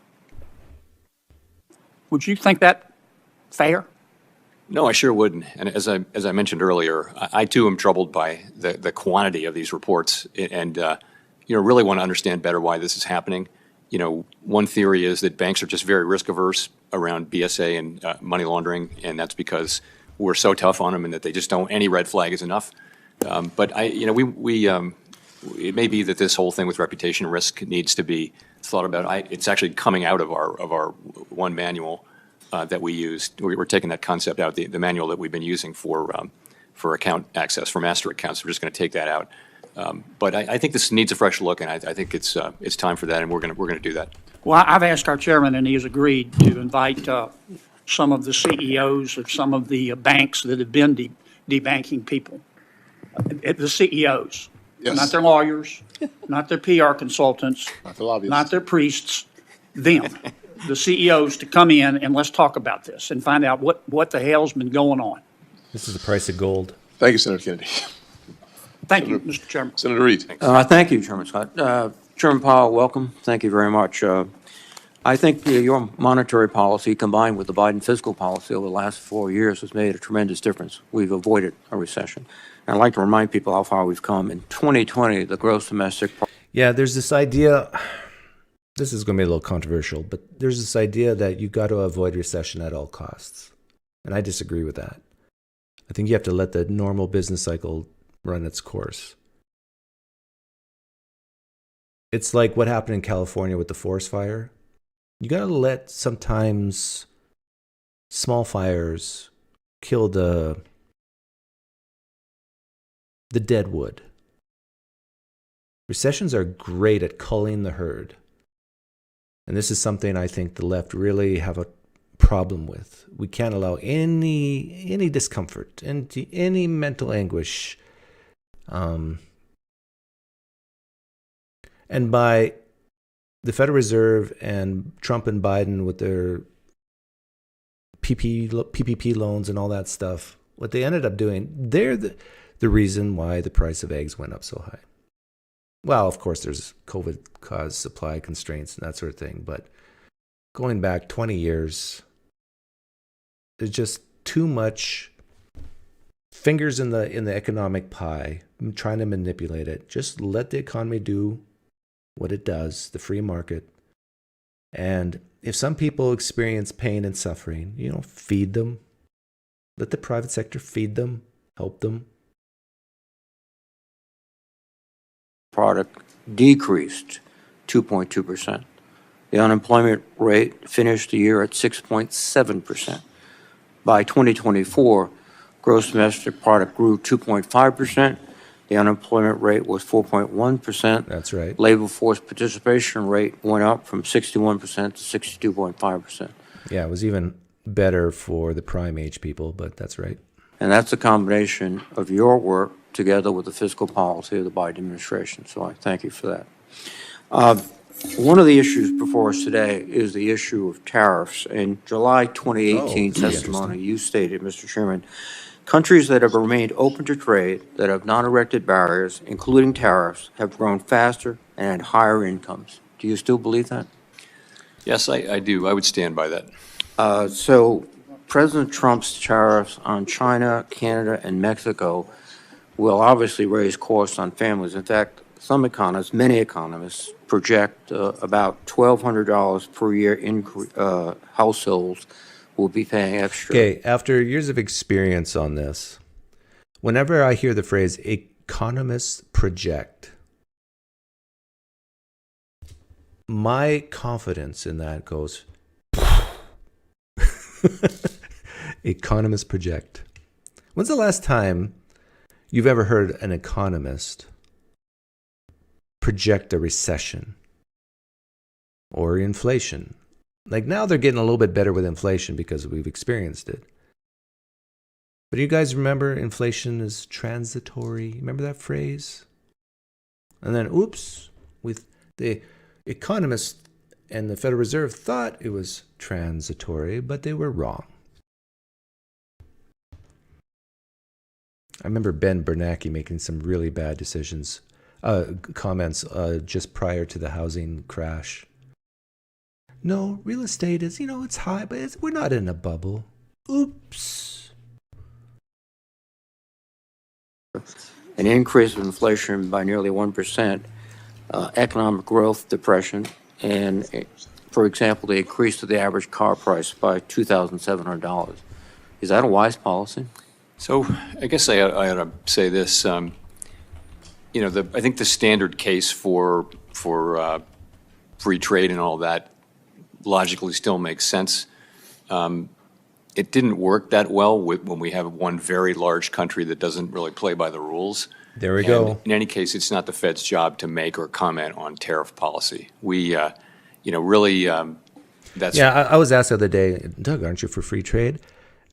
[SPEAKER 5] Would you think that fair?
[SPEAKER 6] No, I sure wouldn't. And as I mentioned earlier, I too am troubled by the quantity of these reports, and really want to understand better why this is happening. One theory is that banks are just very risk averse around BSA and money laundering, and that's because we're so tough on them, and that they just don't. Any red flag is enough. But it may be that this whole thing with reputation risk needs to be thought about. It's actually coming out of our one manual that we used. We're taking that concept out, the manual that we've been using for account access for master accounts. We're just going to take that out. But I think this needs a fresh look, and I think it's time for that, and we're going to do that.
[SPEAKER 5] Well, I've asked our chairman, and he has agreed to invite some of the CEOs of some of the banks that have been debanking people. The CEOs,
[SPEAKER 7] Yes.
[SPEAKER 5] Not their lawyers, not their PR consultants,
[SPEAKER 7] Not the lobbyists.
[SPEAKER 5] not their priests, them, the CEOs to come in and let's talk about this and find out what the hell's been going on.
[SPEAKER 1] This is the price of gold.
[SPEAKER 7] Thank you, Senator Kennedy.
[SPEAKER 5] Thank you, Mr. Chairman.
[SPEAKER 7] Senator Reid.
[SPEAKER 10] Thank you, Chairman Scott. Chairman Powell, welcome. Thank you very much. I think your monetary policy combined with the Biden fiscal policy over the last 4 years has made a tremendous difference. We've avoided a recession. And I'd like to remind people how far we've come. In 2020, the gross domestic product.
[SPEAKER 1] Yeah, there's this idea, this is going to be a little controversial, but there's this idea that you got to avoid recession at all costs. And I disagree with that. I think you have to let the normal business cycle run its course. It's like what happened in California with the forest fire. You got to let sometimes small fires kill the dead wood. Recessions are great at culling the herd. And this is something I think the left really have a problem with. We can't allow any discomfort, any mental anguish. And by the Federal Reserve and Trump and Biden with their PPP loans and all that stuff, what they ended up doing, they're the reason why the price of eggs went up so high. Well, of course, there's COVID-caused supply constraints and that sort of thing, but going back 20 years, there's just too much fingers in the economic pie, trying to manipulate it. Just let the economy do what it does, the free market. And if some people experience pain and suffering, feed them. Let the private sector feed them, help them.
[SPEAKER 10] Product decreased 2.2%. The unemployment rate finished the year at 6.7%. By 2024, gross domestic product grew 2.5%. The unemployment rate was 4.1%.
[SPEAKER 1] That's right.
[SPEAKER 10] Labor force participation rate went up from 61% to 62.5%.
[SPEAKER 1] Yeah, it was even better for the prime age people, but that's right.
[SPEAKER 10] And that's a combination of your work together with the fiscal policy of the Biden administration. So I thank you for that. One of the issues before us today is the issue of tariffs. In July 2018 testimony, you stated, Mr. Chairman, countries that have remained open to trade, that have not erected barriers, including tariffs, have grown faster and had higher incomes. Do you still believe that?
[SPEAKER 6] Yes, I do. I would stand by that.
[SPEAKER 10] So President Trump's tariffs on China, Canada, and Mexico will obviously raise costs on families. In fact, some economists, many economists, project about $1,200 per year households will be paying extra.
[SPEAKER 1] Okay, after years of experience on this, whenever I hear the phrase economists project, my confidence in that goes, economists project. When's the last time you've ever heard an economist project a recession or inflation? Like now they're getting a little bit better with inflation because we've experienced it. But you guys remember inflation is transitory? Remember that phrase? And then, oops, with the economists and the Federal Reserve thought it was transitory, but they were wrong. I remember Ben Bernanke making some really bad comments just prior to the housing crash. No, real estate is, it's high, but we're not in a bubble. Oops.
[SPEAKER 10] An increase of inflation by nearly 1%, economic growth, depression, and, for example, the increase of the average car price by $2,700. Is that a wise policy?
[SPEAKER 6] So I guess I ought to say this. I think the standard case for free trade and all that logically still makes sense. It didn't work that well when we have one very large country that doesn't really play by the rules.
[SPEAKER 1] There we go.
[SPEAKER 6] In any case, it's not the Fed's job to make or comment on tariff policy. We, really, that's...
[SPEAKER 1] Yeah, I was asked the other day, Doug, aren't you for free trade?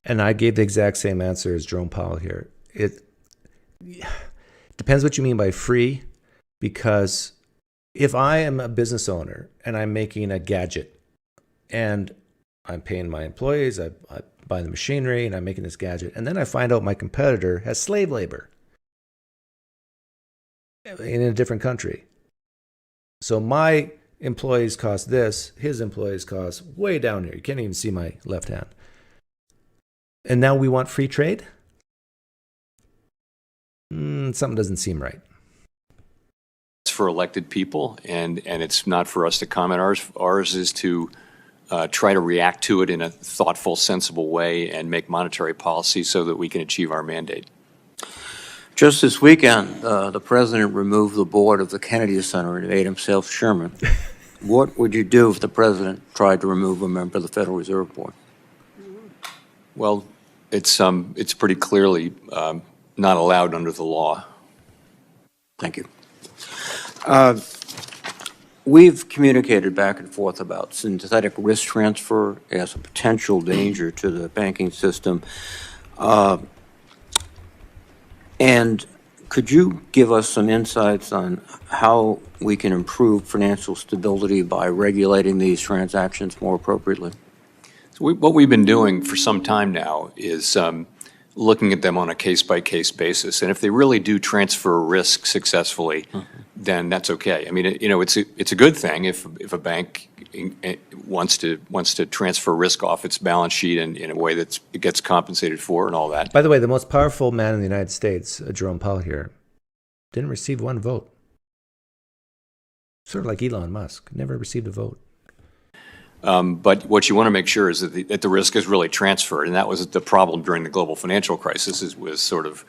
[SPEAKER 1] And I gave the exact same answer as Jerome Powell here. It depends what you mean by free, because if I am a business owner and I'm making a gadget and I'm paying my employees, I buy the machinery and I'm making this gadget, and then I find out my competitor has slave labor in a different country. So my employees cost this, his employees cost way down here. You can't even see my left hand. And now we want free trade? Something doesn't seem right.
[SPEAKER 6] It's for elected people, and it's not for us to comment. Ours is to try to react to it in a thoughtful, sensible way and make monetary policy so that we can achieve our mandate.
[SPEAKER 10] Just this weekend, the president removed the board of the Kennedy Center and made himself chairman. What would you do if the president tried to remove a member of the Federal Reserve Board?
[SPEAKER 6] Well, it's pretty clearly not allowed under the law.
[SPEAKER 10] Thank you. We've communicated back and forth about synthetic risk transfer as a potential danger to the banking system. And could you give us some insights on how we can improve financial stability by regulating these transactions more appropriately?
[SPEAKER 6] So what we've been doing for some time now is looking at them on a case-by-case basis. And if they really do transfer risk successfully, then that's okay. I mean, it's a good thing if a bank wants to transfer risk off its balance sheet in a way that it gets compensated for and all that.
[SPEAKER 1] By the way, the most powerful man in the United States, Jerome Powell here, didn't receive one vote. Sort of like Elon Musk, never received a vote.
[SPEAKER 6] But what you want to make sure is that the risk is really transferred, and that was the problem during the global financial crisis, was sort of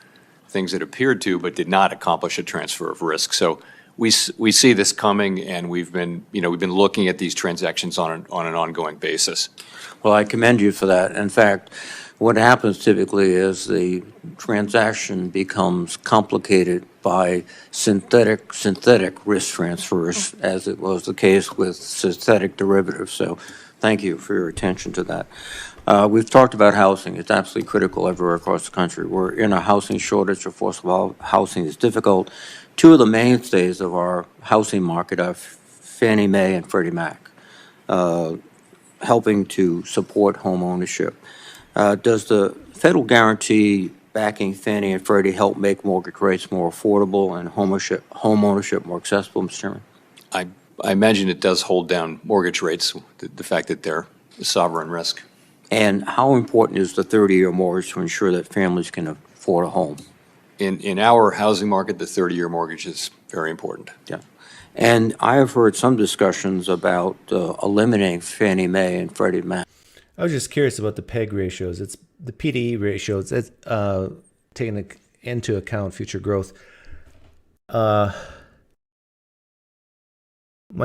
[SPEAKER 6] things that appeared to but did not accomplish a transfer of risk. So we see this coming, and we've been looking at these transactions on an ongoing basis.
[SPEAKER 10] Well, I commend you for that. In fact, what happens typically is the transaction becomes complicated by synthetic risk transfers, as it was the case with synthetic derivatives. So thank you for your attention to that. We've talked about housing. It's absolutely critical everywhere across the country. We're in a housing shortage. Of course, housing is difficult. Two of the mainstays of our housing market are Fannie Mae and Freddie Mac, helping to support home ownership. Does the federal guarantee backing Fannie and Freddie help make mortgage rates more affordable and home ownership more accessible, Mr. Chairman?
[SPEAKER 6] I imagine it does hold down mortgage rates, the fact that they're sovereign risk.
[SPEAKER 10] And how important is the 30-year mortgage to ensure that families can afford a home?
[SPEAKER 6] In our housing market, the 30-year mortgage is very important.
[SPEAKER 10] Yeah. And I have heard some discussions about eliminating Fannie Mae and Freddie Mac.
[SPEAKER 1] I was just curious about the PEG ratios. It's the PDE ratios. It's taking into account future growth. My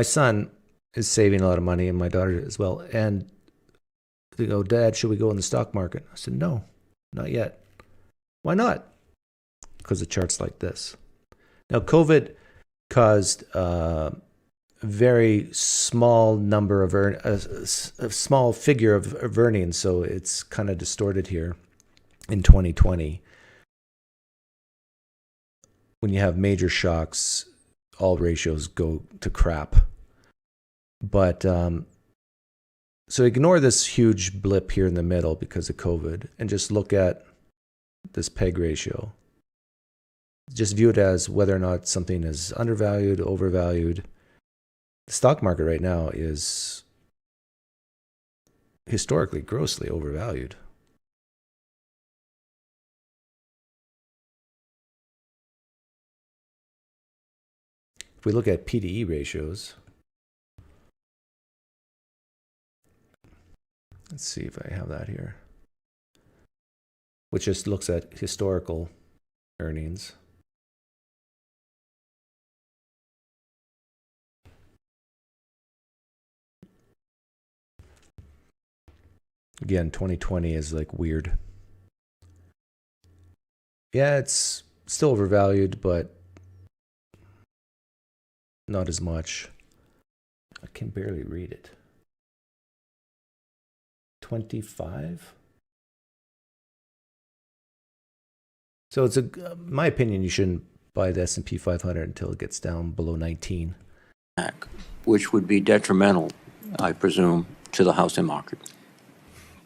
[SPEAKER 1] son is saving a lot of money, and my daughter as well. And they go, "Dad, should we go in the stock market?" I said, "No, not yet." Why not? Because the chart's like this. Now, COVID caused a very small number of a small figure of earnings, so it's kind of distorted here in 2020. When you have major shocks, all ratios go to crap. But so ignore this huge blip here in the middle because of COVID and just look at this PEG ratio. Just view it as whether or not something is undervalued, overvalued. The stock market right now is historically grossly overvalued. If we look at PDE ratios, let's see if I have that here, which just looks at historical earnings. Again, 2020 is like weird. Yeah, it's still overvalued, but not as much. I can barely read it. 25? So it's in my opinion, you shouldn't buy the S&P 500 until it gets down below 19.
[SPEAKER 10] Which would be detrimental, I presume, to the housing market.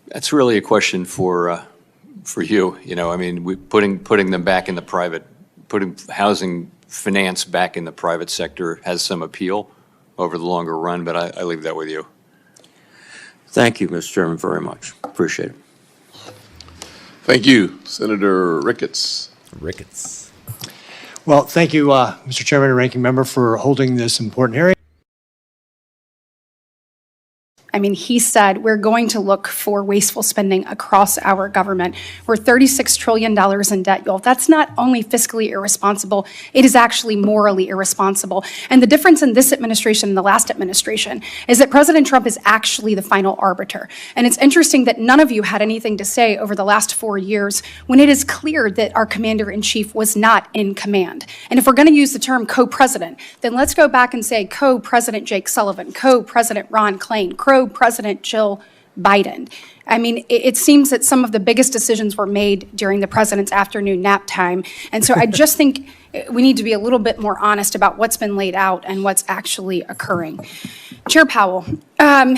[SPEAKER 6] That's really a question for you. You know, I mean, putting them back in the private, putting housing finance back in the private sector has some appeal over the longer run, but I leave that with you.
[SPEAKER 10] Thank you, Mr. Chairman, very much. Appreciate it.
[SPEAKER 7] Thank you. Senator Ricketts.
[SPEAKER 11] Well, thank you, Mr. Chairman and Ranking Member, for holding this important hearing.
[SPEAKER 12] I mean, he said we're going to look for wasteful spending across our government. We're $36 trillion in debt, y'all. That's not only fiscally irresponsible, it is actually morally irresponsible. And the difference in this administration and the last administration is that President Trump is actually the final arbiter. And it's interesting that none of you had anything to say over the last 4 years when it is clear that our commander-in-chief was not in command. And if we're going to use the term co-president, then let's go back and say co-president Jake Sullivan, co-president Ron Klain, co-president Jill Biden. I mean, it seems that some of the biggest decisions were made during the president's afternoon nap time. And so I just think we need to be a little bit more honest about what's been laid out and what's actually occurring. Chair Powell, I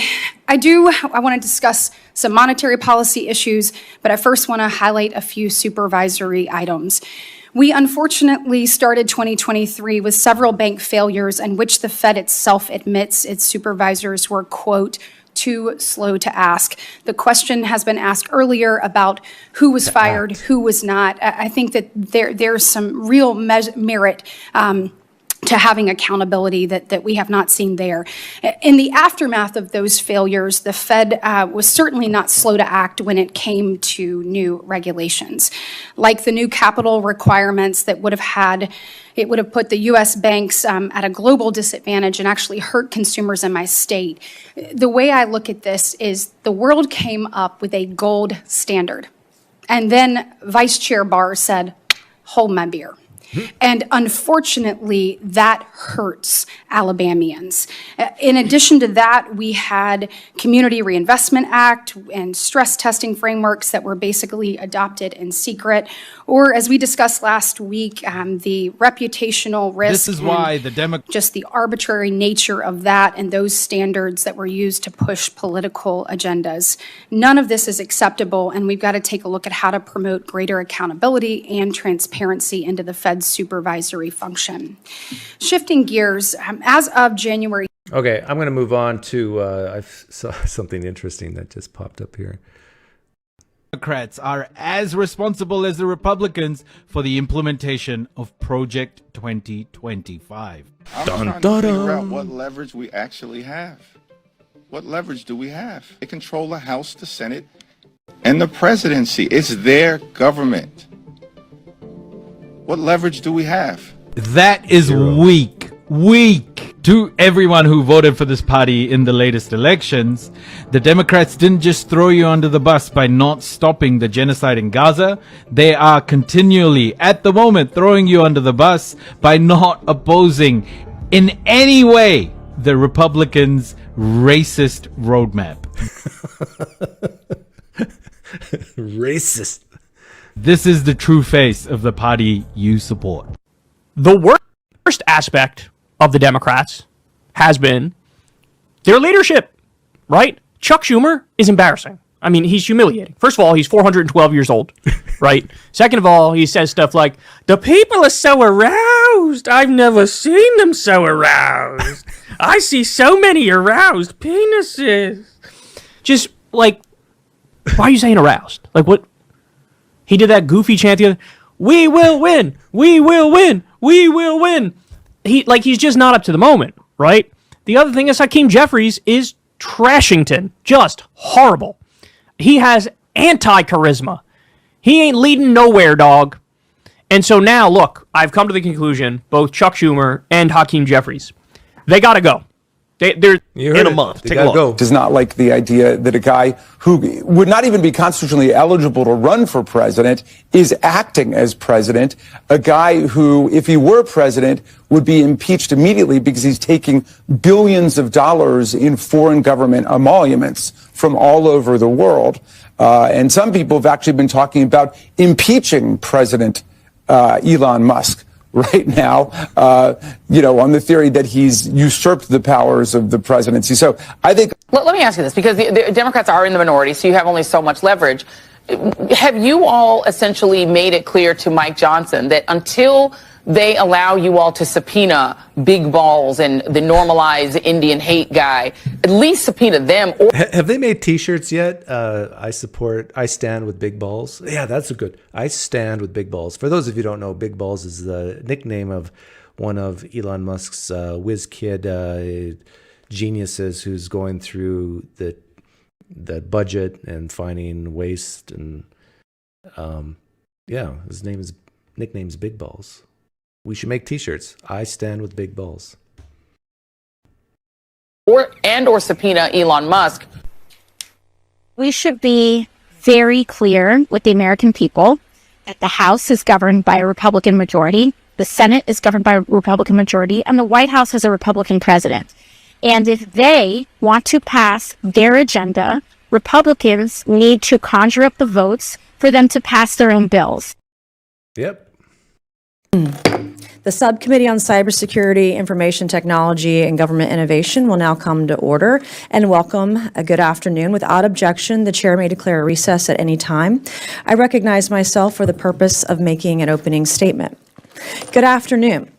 [SPEAKER 12] want to discuss some monetary policy issues, but I first want to highlight a few supervisory items. We unfortunately started 2023 with several bank failures in which the Fed itself admits its supervisors were, quote, too slow to ask. The question has been asked earlier about who was fired, who was not. I think that there's some real merit to having accountability that we have not seen there. In the aftermath of those failures, the Fed was certainly not slow to act when it came to new regulations, like the new capital requirements that would have put the U.S. banks at a global disadvantage and actually hurt consumers in my state. The way I look at this is the world came up with a gold standard, and then Vice Chair Barr said, hold my beer. And unfortunately, that hurts Alabamians. In addition to that, we had Community Reinvestment Act and stress testing frameworks that were basically adopted in secret. Or, as we discussed last week, the reputational risk.
[SPEAKER 13] This is why
[SPEAKER 12] just the arbitrary nature of that and those standards that were used to push political agendas. None of this is acceptable, and we've got to take a look at how to promote greater accountability and transparency into the Fed's supervisory function. Shifting gears, as of January.
[SPEAKER 1] Okay, I'm going to move on to, I saw something interesting that just popped up here.
[SPEAKER 13] Democrats are as responsible as the Republicans for the implementation of Project 2025.
[SPEAKER 14] I'm trying to figure out what leverage we actually have. What leverage do we have? They control the House, the Senate, and the presidency. It's their government. What leverage do we have?
[SPEAKER 13] That is weak. To everyone who voted for this party in the latest elections, the Democrats didn't just throw you under the bus by not stopping the genocide in Gaza. They are continually, at the moment, throwing you under the bus by not opposing in any way the Republicans' racist roadmap.
[SPEAKER 1] Racist.
[SPEAKER 13] This is the true face of the party you support.
[SPEAKER 15] The worst aspect of the Democrats has been their leadership, right? Chuck Schumer is embarrassing. I mean, he's humiliating. First of all, he's 412 years old, right? Second of all, he says stuff like, the people are so aroused. I've never seen them so aroused. I see so many aroused penises. Just, like, why are you saying aroused? Like, what? He did that goofy chant the other, we will win, we will win, we will win. He's just not up to the moment, right? The other thing is Hakeem Jeffries is Trashington, just horrible. He has anti-charisma. He ain't leading nowhere, dog. And so now, look, I've come to the conclusion, both Chuck Schumer and Hakeem Jeffries, they got to go. They're in a month. Take a look.
[SPEAKER 16] Does not like the idea that a guy who would not even be constitutionally eligible to run for president is acting as president. A guy who, if he were president, would be impeached immediately because he's taking billions of dollars in foreign government emoluments from all over the world. And some people have actually been talking about impeaching President Elon Musk right now, on the theory that he's usurped the powers of the presidency. So I think...
[SPEAKER 17] Let me ask you this, because the Democrats are in the minority, so you have only so much leverage. Have you all essentially made it clear to Mike Johnson that until they allow you all to subpoena Big Balls and the normalized Indian hate guy, at least subpoena them?
[SPEAKER 1] Have they made T-shirts yet? I stand with Big Balls. Yeah, that's a good. I stand with Big Balls. For those of you who don't know, Big Balls is the nickname of one of Elon Musk's whiz kid geniuses who's going through the budget and finding waste and his nickname's Big Balls. We should make T-shirts. I stand with Big Balls.
[SPEAKER 17] Or subpoena Elon Musk.
[SPEAKER 18] We should be very clear with the American people that the House is governed by a Republican majority, the Senate is governed by a Republican majority, and the White House has a Republican president. And if they want to pass their agenda, Republicans need to conjure up the votes for them to pass their own bills.
[SPEAKER 1] Yep.
[SPEAKER 19] The Subcommittee on Cybersecurity, Information Technology, and Government Innovation will now come to order. And welcome, a good afternoon. Without objection, the chair may declare a recess at any time. I recognize myself for the purpose of making an opening statement. Good afternoon.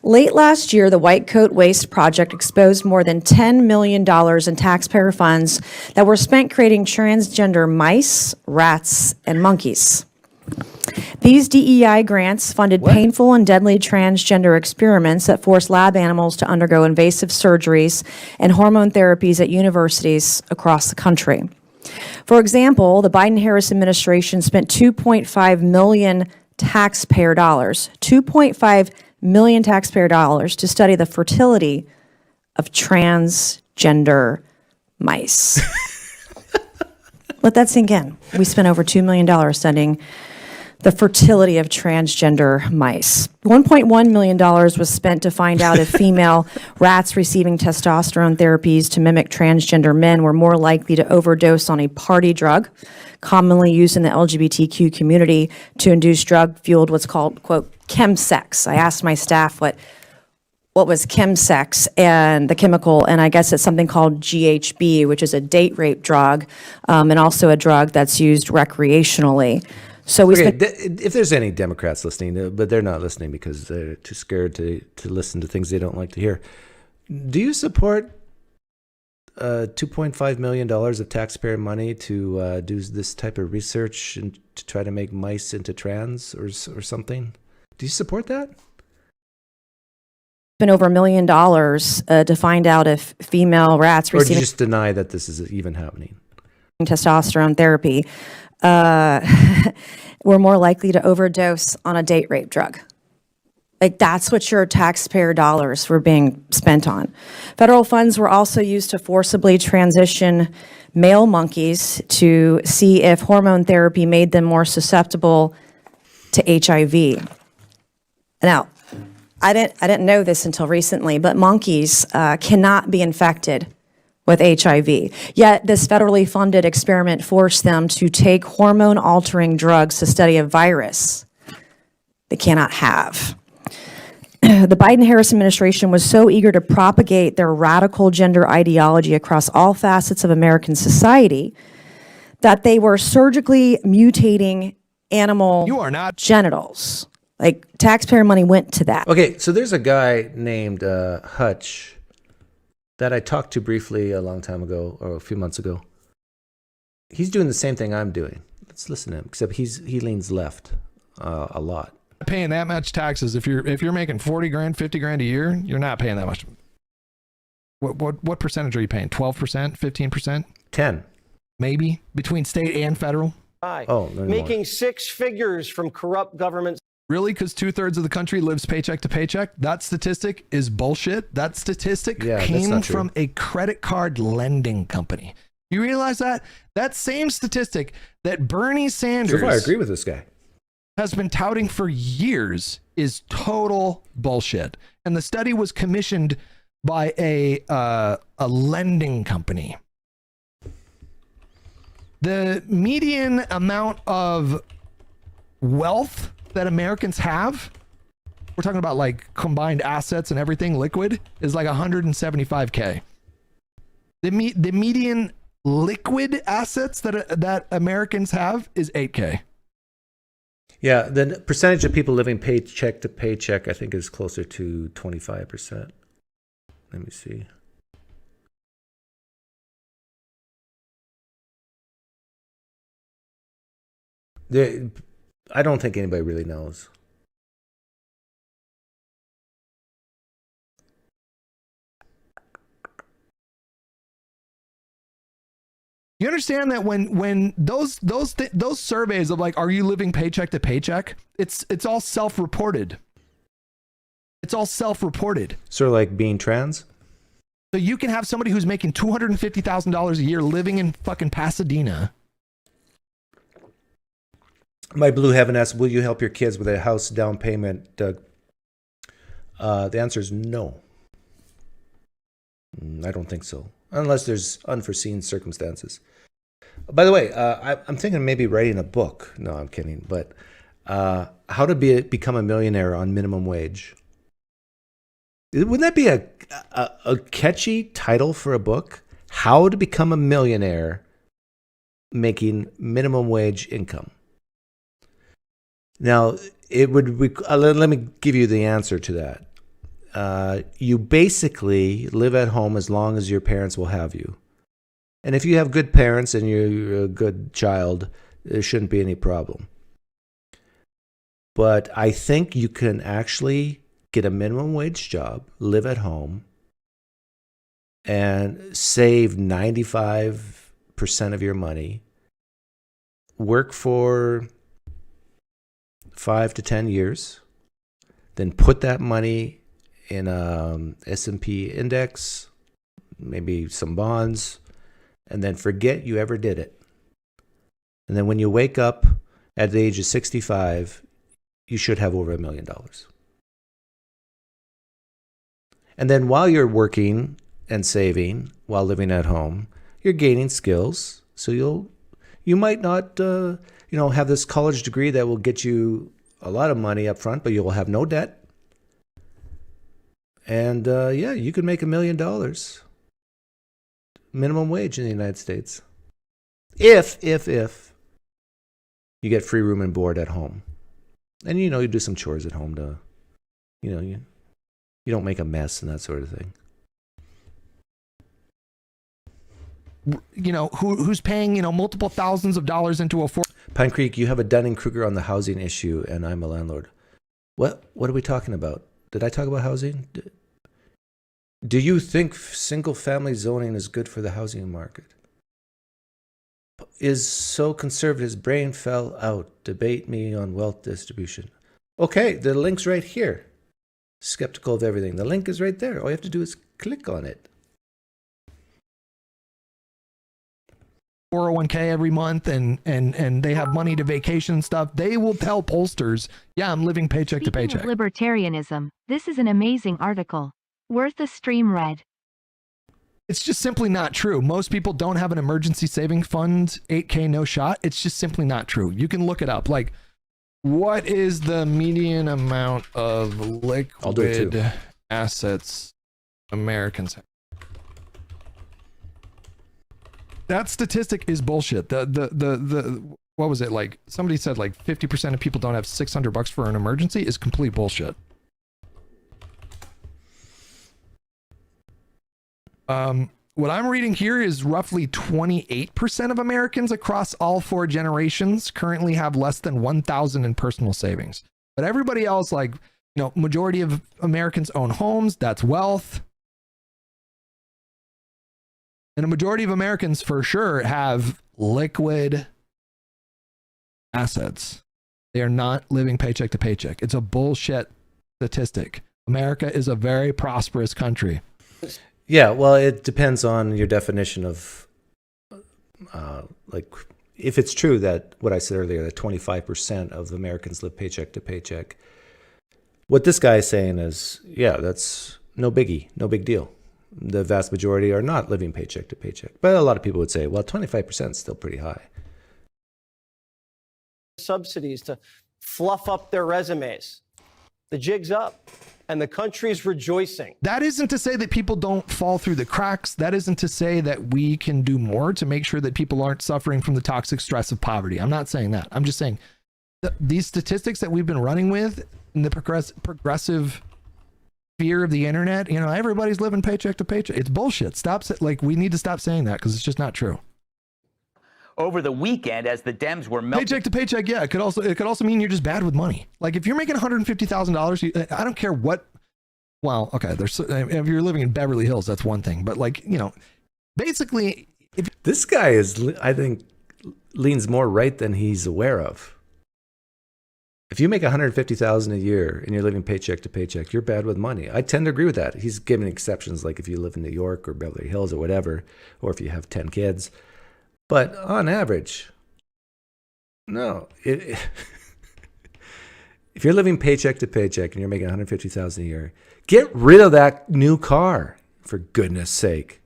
[SPEAKER 19] Late last year, the White Coat Waste Project exposed more than $10 million in taxpayer funds that were spent creating transgender mice, rats, and monkeys. These DEI grants funded painful and deadly transgender experiments that forced lab animals to undergo invasive surgeries and hormone therapies at universities across the country. For example, the Biden-Harris administration spent $2.5 million taxpayer dollars, $2.5 million taxpayer dollars to study the fertility of transgender mice. Let that sink in. We spent over $2 million studying the fertility of transgender mice. $1.1 million was spent to find out if female rats receiving testosterone therapies to mimic transgender men were more likely to overdose on a party drug, commonly used in the LGBTQ community to induce drug-fueled what's called, quote, chemsex. I asked my staff what was chemsex and the chemical, and I guess it's something called GHB, which is a date rape drug, and also a drug that's used recreationally. So we
[SPEAKER 1] if there's any Democrats listening, but they're not listening because they're too scared to listen to things they don't like to hear. Do you support $2.5 million of taxpayer money to do this type of research and to try to make mice into trans or something? Do you support that?
[SPEAKER 19] Spent over $1 million to find out if female rats
[SPEAKER 1] Or do you
[SPEAKER 19] receiving
[SPEAKER 1] just deny that this is even happening?
[SPEAKER 19] testosterone therapy were more likely to overdose on a date rape drug. Like, that's what your taxpayer dollars were being spent on. Federal funds were also used to forcibly transition male monkeys to see if hormone therapy made them more susceptible to HIV. Now, I didn't know this until recently, but monkeys cannot be infected with HIV. Yet this federally funded experiment forced them to take hormone-altering drugs to study a virus they cannot have. The Biden-Harris administration was so eager to propagate their radical gender ideology across all facets of American society that they were surgically mutating animal genitals. Like, taxpayer money went to that.
[SPEAKER 1] Okay, so there's a guy named Hutch that I talked to briefly a long time ago, or a few months ago. He's doing the same thing I'm doing. Let's listen to him, except he leans left a lot.
[SPEAKER 20] Paying that much taxes, if you're making 40 grand, 50 grand a year, you're not paying that much. What percentage are you paying? 12%, 15%?
[SPEAKER 1] 10.
[SPEAKER 20] Maybe between state and federal?
[SPEAKER 1] Oh, no,
[SPEAKER 21] making six figures from corrupt governments.
[SPEAKER 20] Really? Because 2/3 of the country lives paycheck to paycheck? That statistic is bullshit. That statistic came from a credit card lending company. You realize that? That same statistic that Bernie Sanders...
[SPEAKER 1] So far, I agree with this guy.
[SPEAKER 20] ...has been touting for years is total bullshit. And the study was commissioned by a lending company. The median amount of wealth that Americans have, we're talking about like combined assets and everything liquid, is like 175K. The median liquid assets that Americans have is 8K.
[SPEAKER 1] Yeah, the percentage of people living paycheck to paycheck, I think, is closer to 25%. Let me see. I don't think anybody really knows.
[SPEAKER 20] You understand that when those surveys of like, are you living paycheck to paycheck? It's all self-reported. It's all self-reported.
[SPEAKER 1] Sort of like being trans?
[SPEAKER 20] So you can have somebody who's making $250,000 a year living in fucking Pasadena.
[SPEAKER 1] My Blue Heaven asks, will you help your kids with a house down payment, Doug? The answer is no. I don't think so. Unless there's unforeseen circumstances. By the way, I'm thinking maybe writing a book. No, I'm kidding. But how to become a millionaire on minimum wage. Wouldn't that be a catchy title for a book? How to become a millionaire making minimum wage income. Now, it would. Let me give you the answer to that. You basically live at home as long as your parents will have you. And if you have good parents and you're a good child, there shouldn't be any problem. But I think you can actually get a minimum wage job, live at home, and save 95% of your money, work for 5 to 10 years, then put that money in a S&P index, maybe some bonds, and then forget you ever did it. And then when you wake up at the age of 65, you should have over $1 million. And then while you're working and saving, while living at home, you're gaining skills. So you might not have this college degree that will get you a lot of money up front, but you will have no debt. And you could make $1 million minimum wage in the United States. If you get free room and board at home. And you do some chores at home to, you don't make a mess and that sort of thing.
[SPEAKER 20] Who's paying, multiple thousands of dollars into a
[SPEAKER 1] PineCreek, you have a Dunning-Kruger on the housing issue, and I'm a landlord. What are we talking about? Did I talk about housing? Do you think single-family zoning is good for the housing market? Is so conservative his brain fell out. Debate me on wealth distribution. Okay, the link's right here. Skeptical of everything. The link is right there. All you have to do is click on it.
[SPEAKER 20] 401k every month and they have money to vacation and stuff, they will tell pollsters, yeah, I'm living paycheck to paycheck.
[SPEAKER 2] Speaking of libertarianism, this is an amazing article. Worth a stream read.
[SPEAKER 20] It's just simply not true. Most people don't have an emergency saving fund, 8K no shot. It's just simply not true. You can look it up. Like, what is the median amount of liquid assets Americans have? That statistic is bullshit. The what was it, like somebody said like 50% of people don't have $600 for an emergency is complete bullshit. What I'm reading here is roughly 28% of Americans across all 4 generations currently have less than 1,000 in personal savings. But everybody else, like, majority of Americans own homes. That's wealth. And a majority of Americans for sure have liquid assets. They are not living paycheck to paycheck. It's a bullshit statistic. America is a very prosperous country.
[SPEAKER 1] Yeah, well, it depends on your definition of, if it's true that what I said earlier, that 25% of Americans live paycheck to paycheck. What this guy is saying is, yeah, that's no biggie, no big deal. The vast majority are not living paycheck to paycheck. But a lot of people would say, well, 25% is still pretty high.
[SPEAKER 21] Subsidies to fluff up their resumes. The jig's up. And the country's rejoicing.
[SPEAKER 20] That isn't to say that people don't fall through the cracks. That isn't to say that we can do more to make sure that people aren't suffering from the toxic stress of poverty. I'm not saying that. I'm just saying these statistics that we've been running with in the progressive fear of the internet, everybody's living paycheck to paycheck. It's bullshit. We need to stop saying that because it's just not true.
[SPEAKER 22] Over the weekend, as the Dems were melting.
[SPEAKER 20] Paycheck to paycheck, yeah. It could also mean you're just bad with money. Like if you're making $150,000, I don't care what. Well, okay. If you're living in Beverly Hills, that's one thing. But basically, if
[SPEAKER 1] this guy I think, leans more right than he's aware of. If you make $150,000 a year and you're living paycheck to paycheck, you're bad with money. I tend to agree with that. He's giving exceptions, like if you live in New York or Beverly Hills or whatever, or if you have 10 kids. But on average, no. If you're living paycheck to paycheck and you're making $150,000 a year, get rid of that new car, for goodness sake.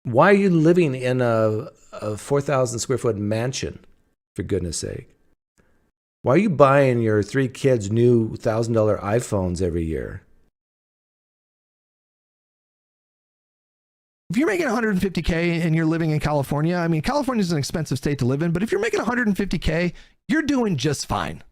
[SPEAKER 1] Why are you living in a 4,000 square foot mansion, for goodness sake? Why are you buying your 3 kids new $1,000 iPhones every year?
[SPEAKER 20] If you're making $150K and you're living in California, I mean, California is an expensive state to live in, but if you're making $150K, you're doing just fine.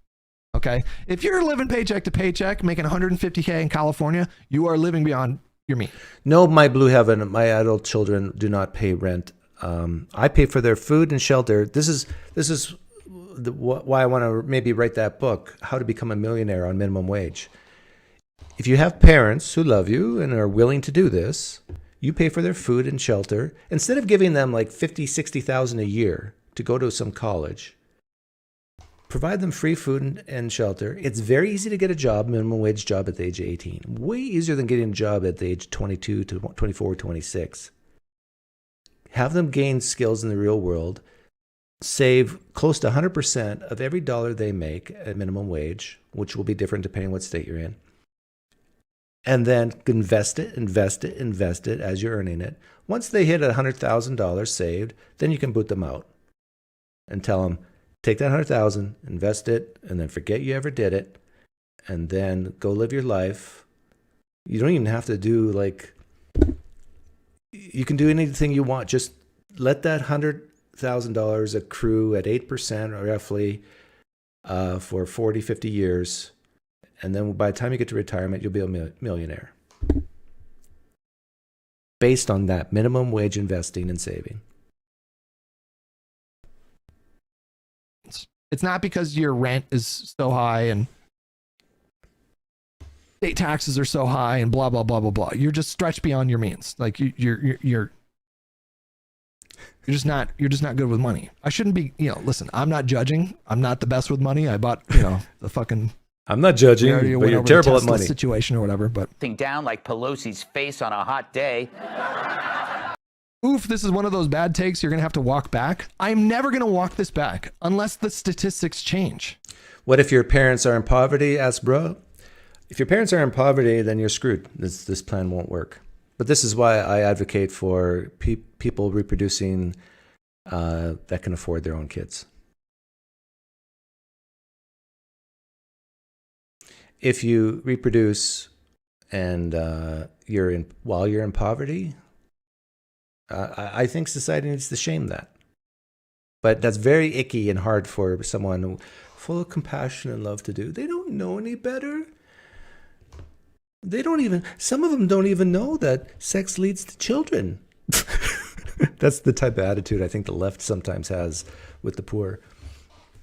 [SPEAKER 20] Okay? If you're living paycheck to paycheck, making $150K in California, you are living beyond your means.
[SPEAKER 1] No, my blue heaven, my adult children do not pay rent. I pay for their food and shelter. This is why I want to maybe write that book, How to Become a Millionaire on Minimum Wage. If you have parents who love you and are willing to do this, you pay for their food and shelter. Instead of giving them like $50,000, $60,000 a year to go to some college, provide them free food and shelter. It's very easy to get a job, minimum wage job at the age of 18. Way easier than getting a job at the age of 22 to 24, 26. Have them gain skills in the real world. Save close to 100% of every dollar they make at minimum wage, which will be different depending what state you're in. And then invest it as you're earning it. Once they hit $100,000 saved, then you can boot them out and tell them, take that $100,000, invest it, and then forget you ever did it, and then go live your life. You don't even have to do you can do anything you want. Just let that $100,000 accrue at 8% or roughly for 40, 50 years. And then by the time you get to retirement, you'll be a millionaire. Based on that minimum wage investing and saving.
[SPEAKER 20] It's not because your rent is so high and state taxes are so high and blah, blah, blah, blah, blah. You're just stretched beyond your means. Like you're just not good with money. I shouldn't be, listen, I'm not judging. I'm not the best with money. I bought, the fucking...
[SPEAKER 1] I'm not judging, but you're terrible at money.
[SPEAKER 20] Situation or whatever, but
[SPEAKER 22] Down like Pelosi's face on a hot day.
[SPEAKER 20] Oof, this is one of those bad takes you're going to have to walk back. I'm never going to walk this back unless the statistics change.
[SPEAKER 1] What if your parents are in poverty? Ask bro. If your parents are in poverty, then you're screwed. This plan won't work. But this is why I advocate for people reproducing that can afford their own kids. If you reproduce and while you're in poverty, I think society needs to shame that. But that's very icky and hard for someone full of compassion and love to do. They don't know any better. Some of them don't even know that sex leads to children. That's the type of attitude I think the left sometimes has with the poor.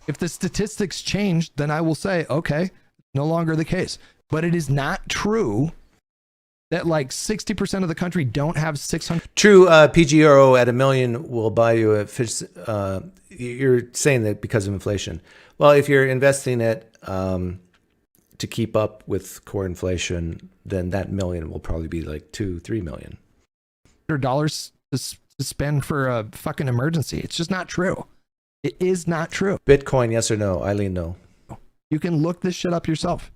[SPEAKER 20] If the statistics change, then I will say, okay, no longer the case. But it is not true that like 60% of the country don't have 600.
[SPEAKER 1] True, PGRO at $1 million will buy you a fish. You're saying that because of inflation. Well, if you're investing it to keep up with core inflation, then that $1 million will probably be like $2-3 million.
[SPEAKER 20] $100 to spend for a fucking emergency. It's just not true. It is not true.
[SPEAKER 1] Bitcoin, yes or no? Eileen, no.
[SPEAKER 20] You can look this shit up yourself.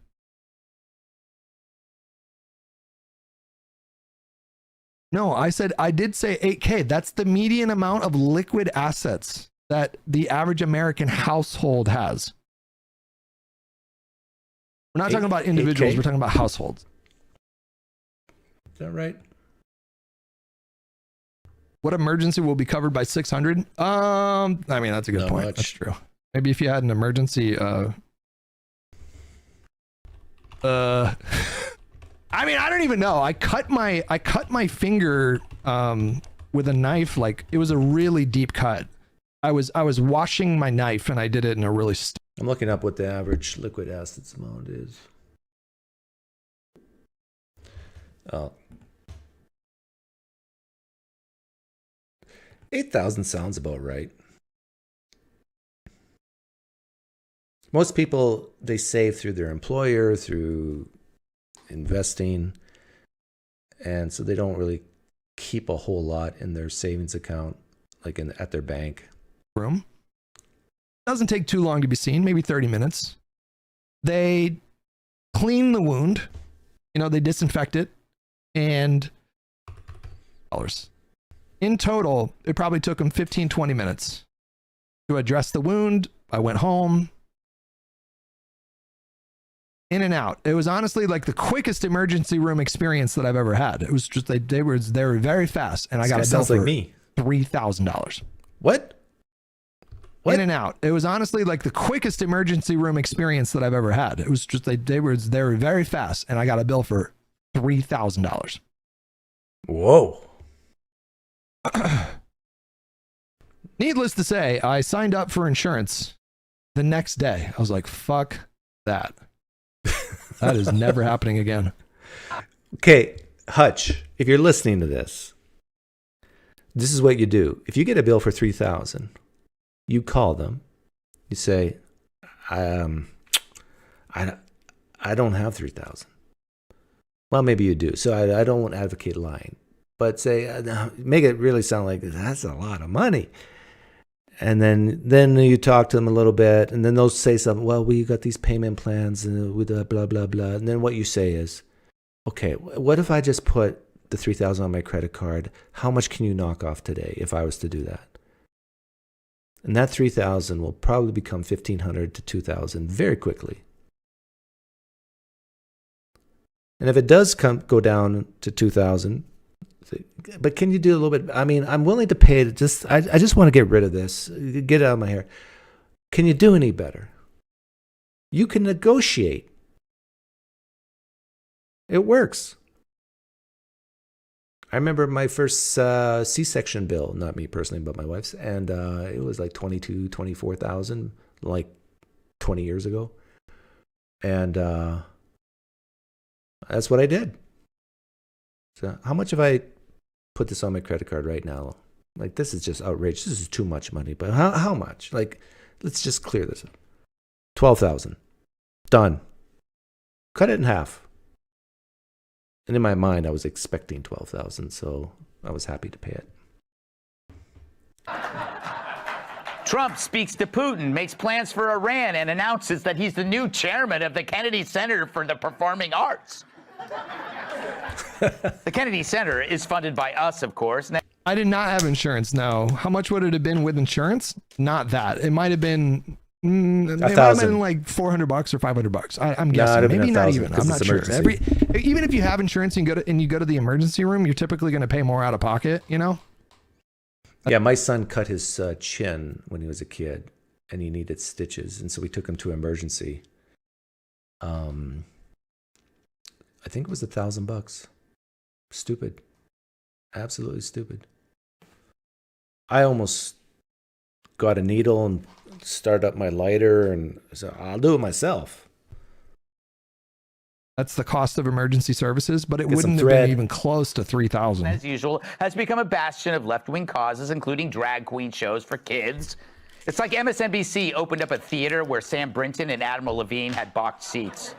[SPEAKER 20] No, I did say 8K. That's the median amount of liquid assets that the average American household has. We're not talking about individuals,
[SPEAKER 1] 8K?
[SPEAKER 20] We're talking about households.
[SPEAKER 1] Is that right?
[SPEAKER 20] What emergency will be covered by 600? I mean, that's a good point. That's true. Maybe if you had an emergency, I mean, I don't even know. I cut my finger with a knife. Like, it was a really deep cut. I was washing my knife and I did it in a really
[SPEAKER 1] I'm looking up what the average liquid assets amount is. Oh. 8,000 sounds about right. Most people, they save through their employer, through investing, and so they don't really keep a whole lot in their savings account, like at their bank.
[SPEAKER 20] Room. Doesn't take too long to be seen, maybe 30 minutes. They clean the wound, they disinfect it, and dollars. In total, it probably took them 15, 20 minutes to address the wound. I went home. In and out. It was honestly like the quickest emergency room experience that I've ever had. It was just they were very fast, and I got a bill for $3,000.
[SPEAKER 1] What?
[SPEAKER 20] In and out. It was honestly like the quickest emergency room experience that I've ever had. It was just they were very fast, and I got a bill for $3,000.
[SPEAKER 1] Whoa.
[SPEAKER 20] Needless to say, I signed up for insurance the next day. I was like, fuck that. That is never happening again.
[SPEAKER 1] Okay, Hutch, if you're listening to this, this is what you do. If you get a bill for $3,000, you call them. You say, I don't have $3,000. Well, maybe you do. So I don't advocate lying. But say, make it really sound like that's a lot of money. And then you talk to them a little bit, and then they'll say something, well, we got these payment plans with blah, blah, blah. And then what you say is, okay, what if I just put the $3,000 on my credit card? How much can you knock off today if I was to do that? And that $3,000 will probably become $1,500 to $2,000 very quickly. And if it does go down to $2,000, but can you do a little bit? I mean, I'm willing to pay it. I just want to get rid of this. Get it out of my hair. Can you do any better? You can negotiate. It works. I remember my first C-section bill, not me personally, but my wife's, and it was like $22,000, $24,000, like 20 years ago. And that's what I did. So how much have I put this on my credit card right now? Like, this is just outrageous. This is too much money. But how much? Like, let's just clear this up. $12,000. Done. Cut it in half. And in my mind, I was expecting $12,000, so I was happy to pay it.
[SPEAKER 22] Trump speaks to Putin, makes plans for Iran, and announces that he's the new chairman of the Kennedy Center for the Performing Arts. The Kennedy Center is funded by us, of course.
[SPEAKER 20] I did not have insurance, no. How much would it have been with insurance? Not that. It might have been... it might have been like $400 or $500. I'm guessing. Maybe not even. I'm not sure. Even if you have insurance and you go to the emergency room, you're typically going to pay more out of pocket, you know?
[SPEAKER 1] Yeah, my son cut his chin when he was a kid, and he needed stitches, and so we took him to emergency. I think it was $1,000. Stupid. Absolutely stupid. I almost got a needle and started up my lighter, and so I'll do it myself.
[SPEAKER 20] That's the cost of emergency services, but it wouldn't have been even close to $3,000.
[SPEAKER 22] As usual, has become a bastion of left-wing causes, including drag queen shows for kids. It's like MSNBC opened up a theater where Sam Brinton and Admiral Levine had boxed seats.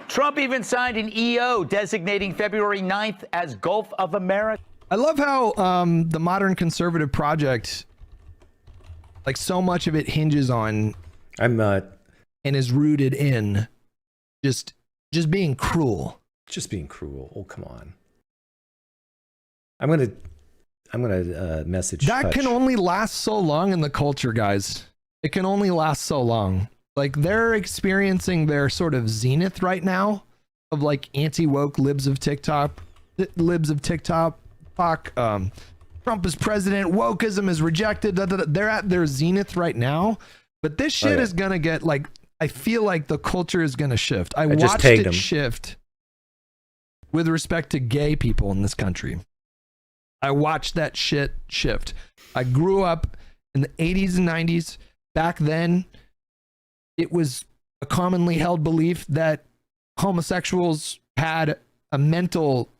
[SPEAKER 22] Trump even signed an EO designating February 9th as Gulf of America.
[SPEAKER 20] I love how the modern conservative project, like, so much of it hinges on
[SPEAKER 1] and
[SPEAKER 20] is rooted in just being cruel.
[SPEAKER 1] Just being cruel. Oh, come on. I'm gonna message
[SPEAKER 20] that
[SPEAKER 1] Hutch.
[SPEAKER 20] can only last so long in the culture, guys. It can only last so long. Like, they're experiencing their sort of zenith right now of like anti-woke libs of TikTok. Fuck, Trump is president. Wokeism is rejected. They're at their zenith right now. But this shit is gonna get, like, I feel like the culture is gonna shift. I watched it shift with respect to gay people in this country. I watched that shit shift. I grew up in the 80s and 90s. Back then, it was a commonly held belief that homosexuals had a mental...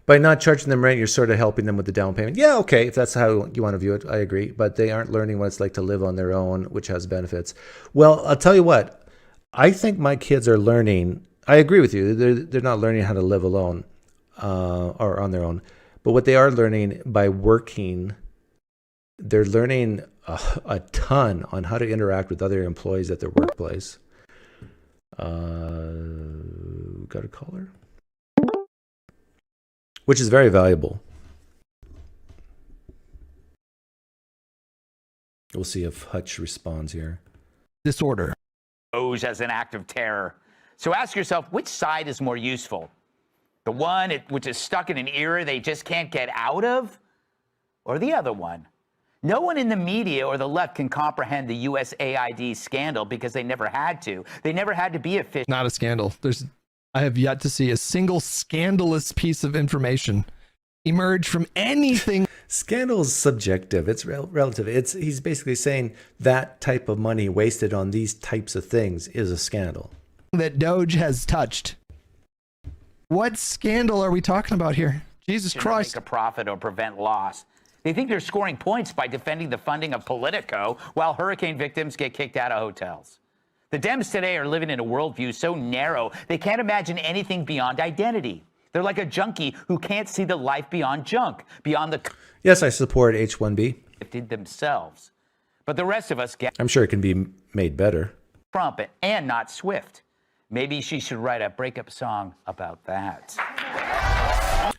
[SPEAKER 1] By not charging them rent, you're sort of helping them with the down payment. Yeah, okay, if that's how you want to view it, I agree. But they aren't learning what it's like to live on their own, which has benefits. Well, I'll tell you what. I think my kids are learning... I agree with you. They're not learning how to live alone or on their own. But what they are learning by working, they're learning a ton on how to interact with other employees at their workplace. Got a caller? Which is very valuable. We'll see if Hutch responds here.
[SPEAKER 20] Disorder.
[SPEAKER 22] As an act of terror. So ask yourself, which side is more useful? The one which is stuck in an era they just can't get out of? Or the other one? No one in the media or the left can comprehend the USAID scandal because they never had to. They never had to be official.
[SPEAKER 20] Not a scandal. I have yet to see a single scandalous piece of information emerge from anything.
[SPEAKER 1] Scandal is subjective. It's relative. He's basically saying that type of money wasted on these types of things is a scandal.
[SPEAKER 20] That Doge has touched. What scandal are we talking about here? Jesus Christ.
[SPEAKER 22] Make a profit or prevent loss. They think they're scoring points by defending the funding of Politico while hurricane victims get kicked out of hotels. The Dems today are living in a worldview so narrow they can't imagine anything beyond identity. They're like a junkie who can't see the life beyond junk, beyond the
[SPEAKER 1] Yes, I support H-1B.
[SPEAKER 22] gifted themselves. But the rest of us get
[SPEAKER 1] I'm sure it can be made better.
[SPEAKER 22] Trump and not Swift. Maybe she should write a breakup song about that.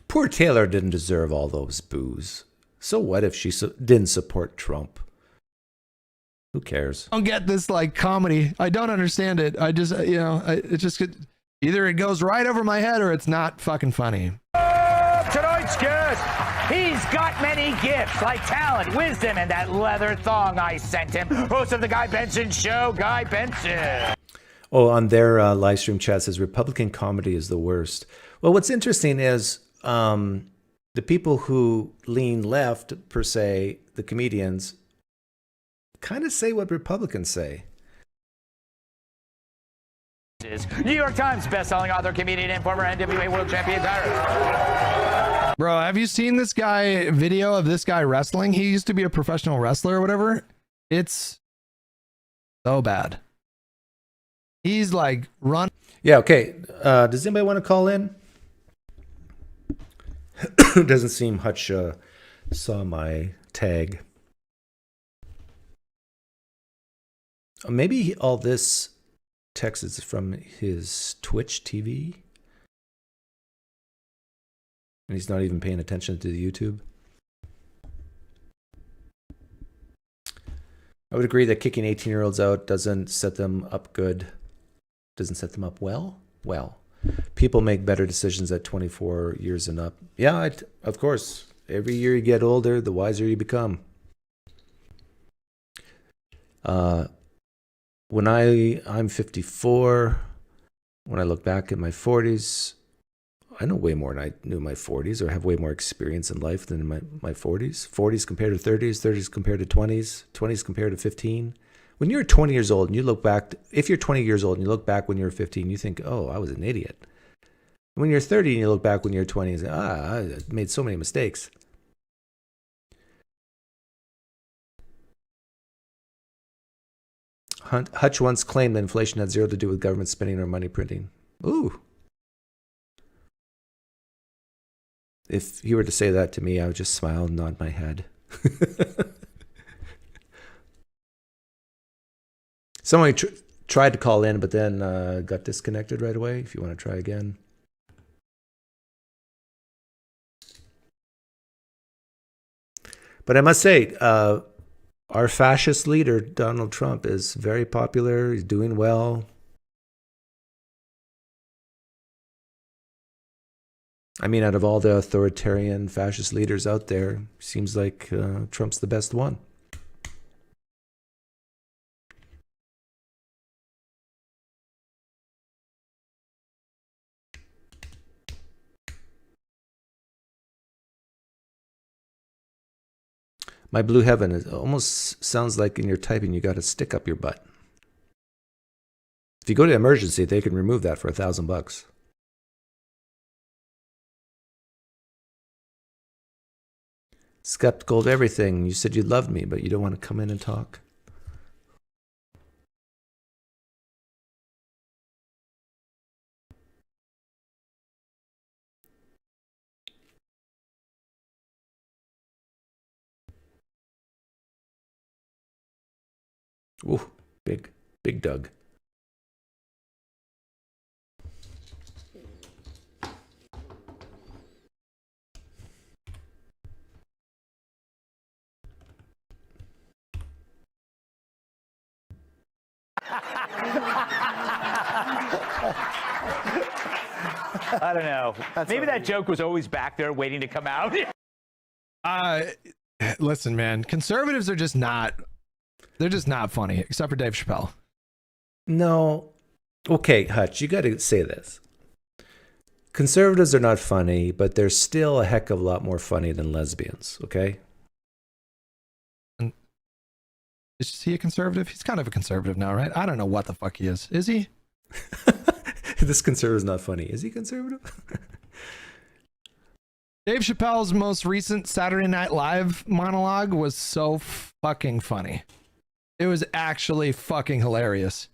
[SPEAKER 1] Poor Taylor didn't deserve all those boos. So what if she didn't support Trump? Who cares?
[SPEAKER 20] I don't get this like comedy. I don't understand it. I just, it just could, either it goes right over my head or it's not fucking funny.
[SPEAKER 22] Tonight's guest, he's got many gifts like talent, wisdom, and that leather thong I sent him. Host of the Guy Benson Show, Guy Benson.
[SPEAKER 1] Oh, on their live stream chat says Republican comedy is the worst. Well, what's interesting is the people who lean left, per se, the comedians, kind of say what Republicans say.
[SPEAKER 22] New York Times bestselling author, comedian, and former NWA world champion.
[SPEAKER 20] Bro, have you seen this guy video of this guy wrestling? He used to be a professional wrestler or whatever. It's so bad. He's like run.
[SPEAKER 1] Yeah, okay. Does anybody want to call in? Doesn't seem Hutch saw my tag. Maybe all this text is from his Twitch TV. And he's not even paying attention to the YouTube. I would agree that kicking 18-year-olds out doesn't set them up good. Doesn't set them up well. Well, people make better decisions at 24 years and up. Yeah, of course. Every year you get older, the wiser you become. When I'm 54, when I look back at my 40s, I know way more than I knew in my 40s, or have way more experience in life than in my 40s. 40s compared to 30s, 30s compared to 20s, 20s compared to 15. When you're 20 years old and you look back, if you're 20 years old and you look back when you were 15, you think, oh, I was an idiot. When you're 30 and you look back when you're 20 and say, I made so many mistakes. Hutch once claimed that inflation had zero to do with government spending or money printing. Ooh. If he were to say that to me, I would just smile and nod my head. Someone tried to call in, but then got disconnected right away. If you want to try again. But I must say, our fascist leader, Donald Trump, is very popular. He's doing well. I mean, out of all the authoritarian fascist leaders out there, seems like Trump's the best one. My blue heaven, it almost sounds like in your typing you got a stick up your butt. If you go to emergency, they can remove that for $1,000. Skeptical of everything. You said you loved me, but you don't want to come in and talk. Ooh, big Doug.
[SPEAKER 22] I don't know. Maybe that joke was always back there waiting to come out.
[SPEAKER 20] Listen, man, conservatives are just not. They're just not funny, except for Dave Chappelle.
[SPEAKER 1] No. Okay, Hutch, you got to say this. Conservatives are not funny, but they're still a heck of a lot more funny than lesbians, okay?
[SPEAKER 20] Is he a conservative? He's kind of a conservative now, right? I don't know what the fuck he is. Is he?
[SPEAKER 1] This conservative's not funny. Is he conservative?
[SPEAKER 20] Dave Chappelle's most recent Saturday Night Live monologue was so fucking funny. It was actually fucking hilarious.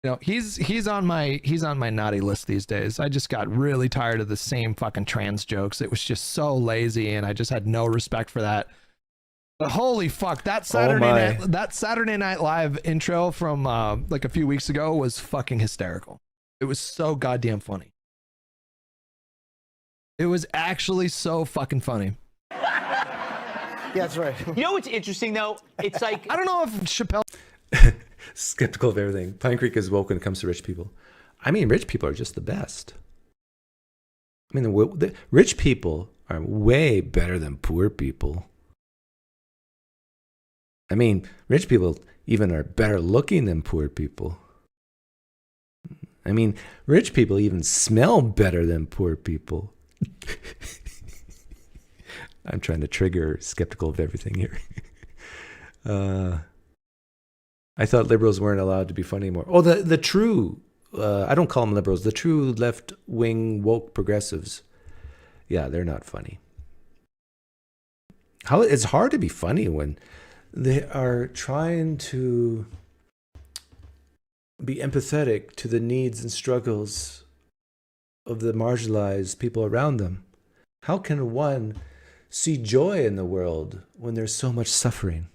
[SPEAKER 20] You know, he's on my naughty list these days. I just got really tired of the same fucking trans jokes. It was just so lazy, and I just had no respect for that. But holy fuck, that Saturday Night Live intro from like a few weeks ago was fucking hysterical. It was so goddamn funny. It was actually so fucking funny.
[SPEAKER 21] Yeah, that's right.
[SPEAKER 22] You know what's interesting though? It's like
[SPEAKER 20] I don't know if Chappelle
[SPEAKER 1] skeptical of everything. PineCreek is woke when it comes to rich people. I mean, rich people are just the best. I mean, the rich people are way better than poor people. I mean, rich people even are better looking than poor people. I mean, rich people even smell better than poor people. I'm trying to trigger skeptical of everything here. I thought liberals weren't allowed to be funny anymore. Oh, the true, I don't call them liberals, the true left-wing woke progressives. Yeah, they're not funny. It's hard to be funny when they are trying to be empathetic to the needs and struggles of the marginalized people around them. How can one see joy in the world when there's so much suffering?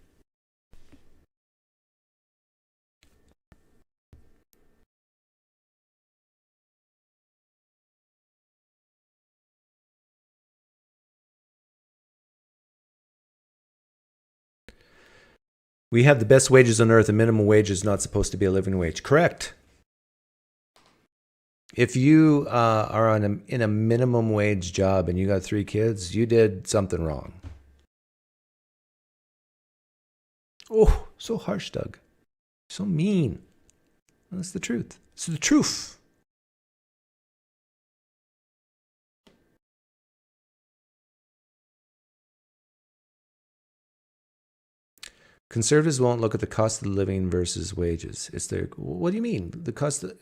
[SPEAKER 1] We have the best wages on earth, and minimum wage is not supposed to be a living wage. Correct. If you are in a minimum wage job and you got 3 kids, you did something wrong. Oh, so harsh, Doug. So mean. That's the truth. It's the truth. Conservatives won't look at the cost of living versus wages. What do you mean? The cost of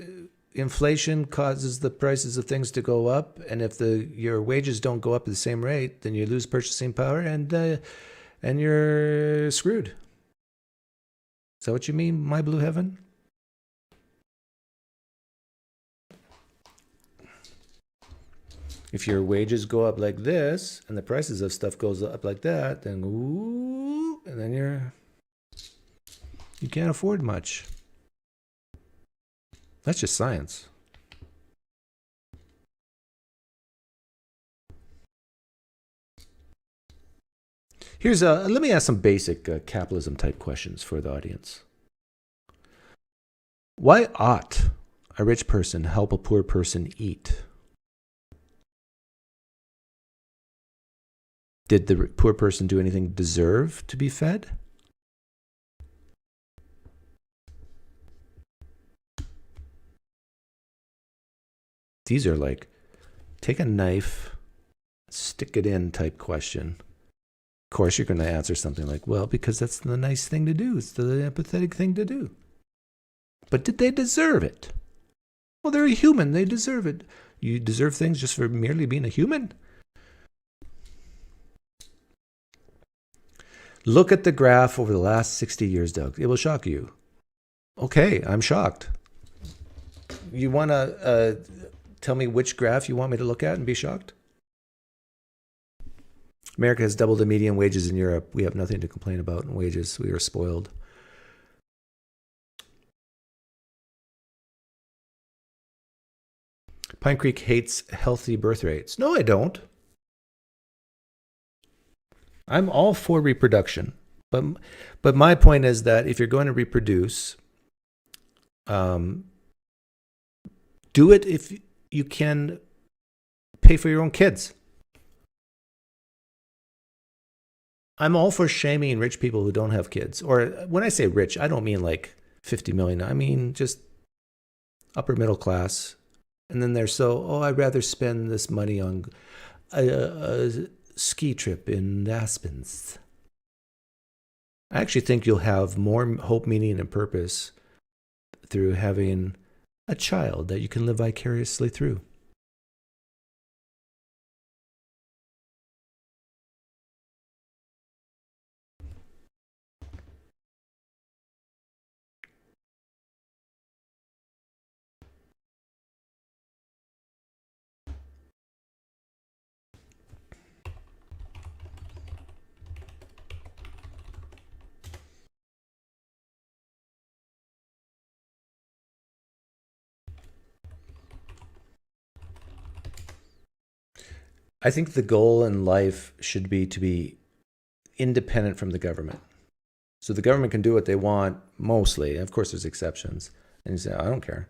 [SPEAKER 1] inflation causes the prices of things to go up, and if your wages don't go up at the same rate, then you lose purchasing power, and you're screwed. Is that what you mean, my blue heaven? If your wages go up like this, and the prices of stuff goes up like that, then ooh, and then you can't afford much. That's just science. Let me ask some basic capitalism type questions for the audience. Why ought a rich person help a poor person eat? Did the poor person do anything to deserve to be fed? These are like, take a knife, stick it in type question. Of course, you're going to answer something like, well, because that's the nice thing to do. It's the empathetic thing to do. But did they deserve it? Well, they're a human. They deserve it. You deserve things just for merely being a human? Look at the graph over the last 60 years, Doug. It will shock you. Okay, I'm shocked. You want to tell me which graph you want me to look at and be shocked? America has doubled the median wages in Europe. We have nothing to complain about in wages. We are spoiled. PineCreek hates healthy birth rates. No, I don't. I'm all for reproduction. But my point is that if you're going to reproduce, do it if you can pay for your own kids. I'm all for shaming rich people who don't have kids. Or when I say rich, I don't mean like 50 million. I mean just upper middle class. And then they're I'd rather spend this money on a ski trip in Aspens. I actually think you'll have more hope, meaning, and purpose through having a child that you can live vicariously through. I think the goal in life should be to be independent from the government. So the government can do what they want mostly. Of course, there's exceptions. And you say, I don't care.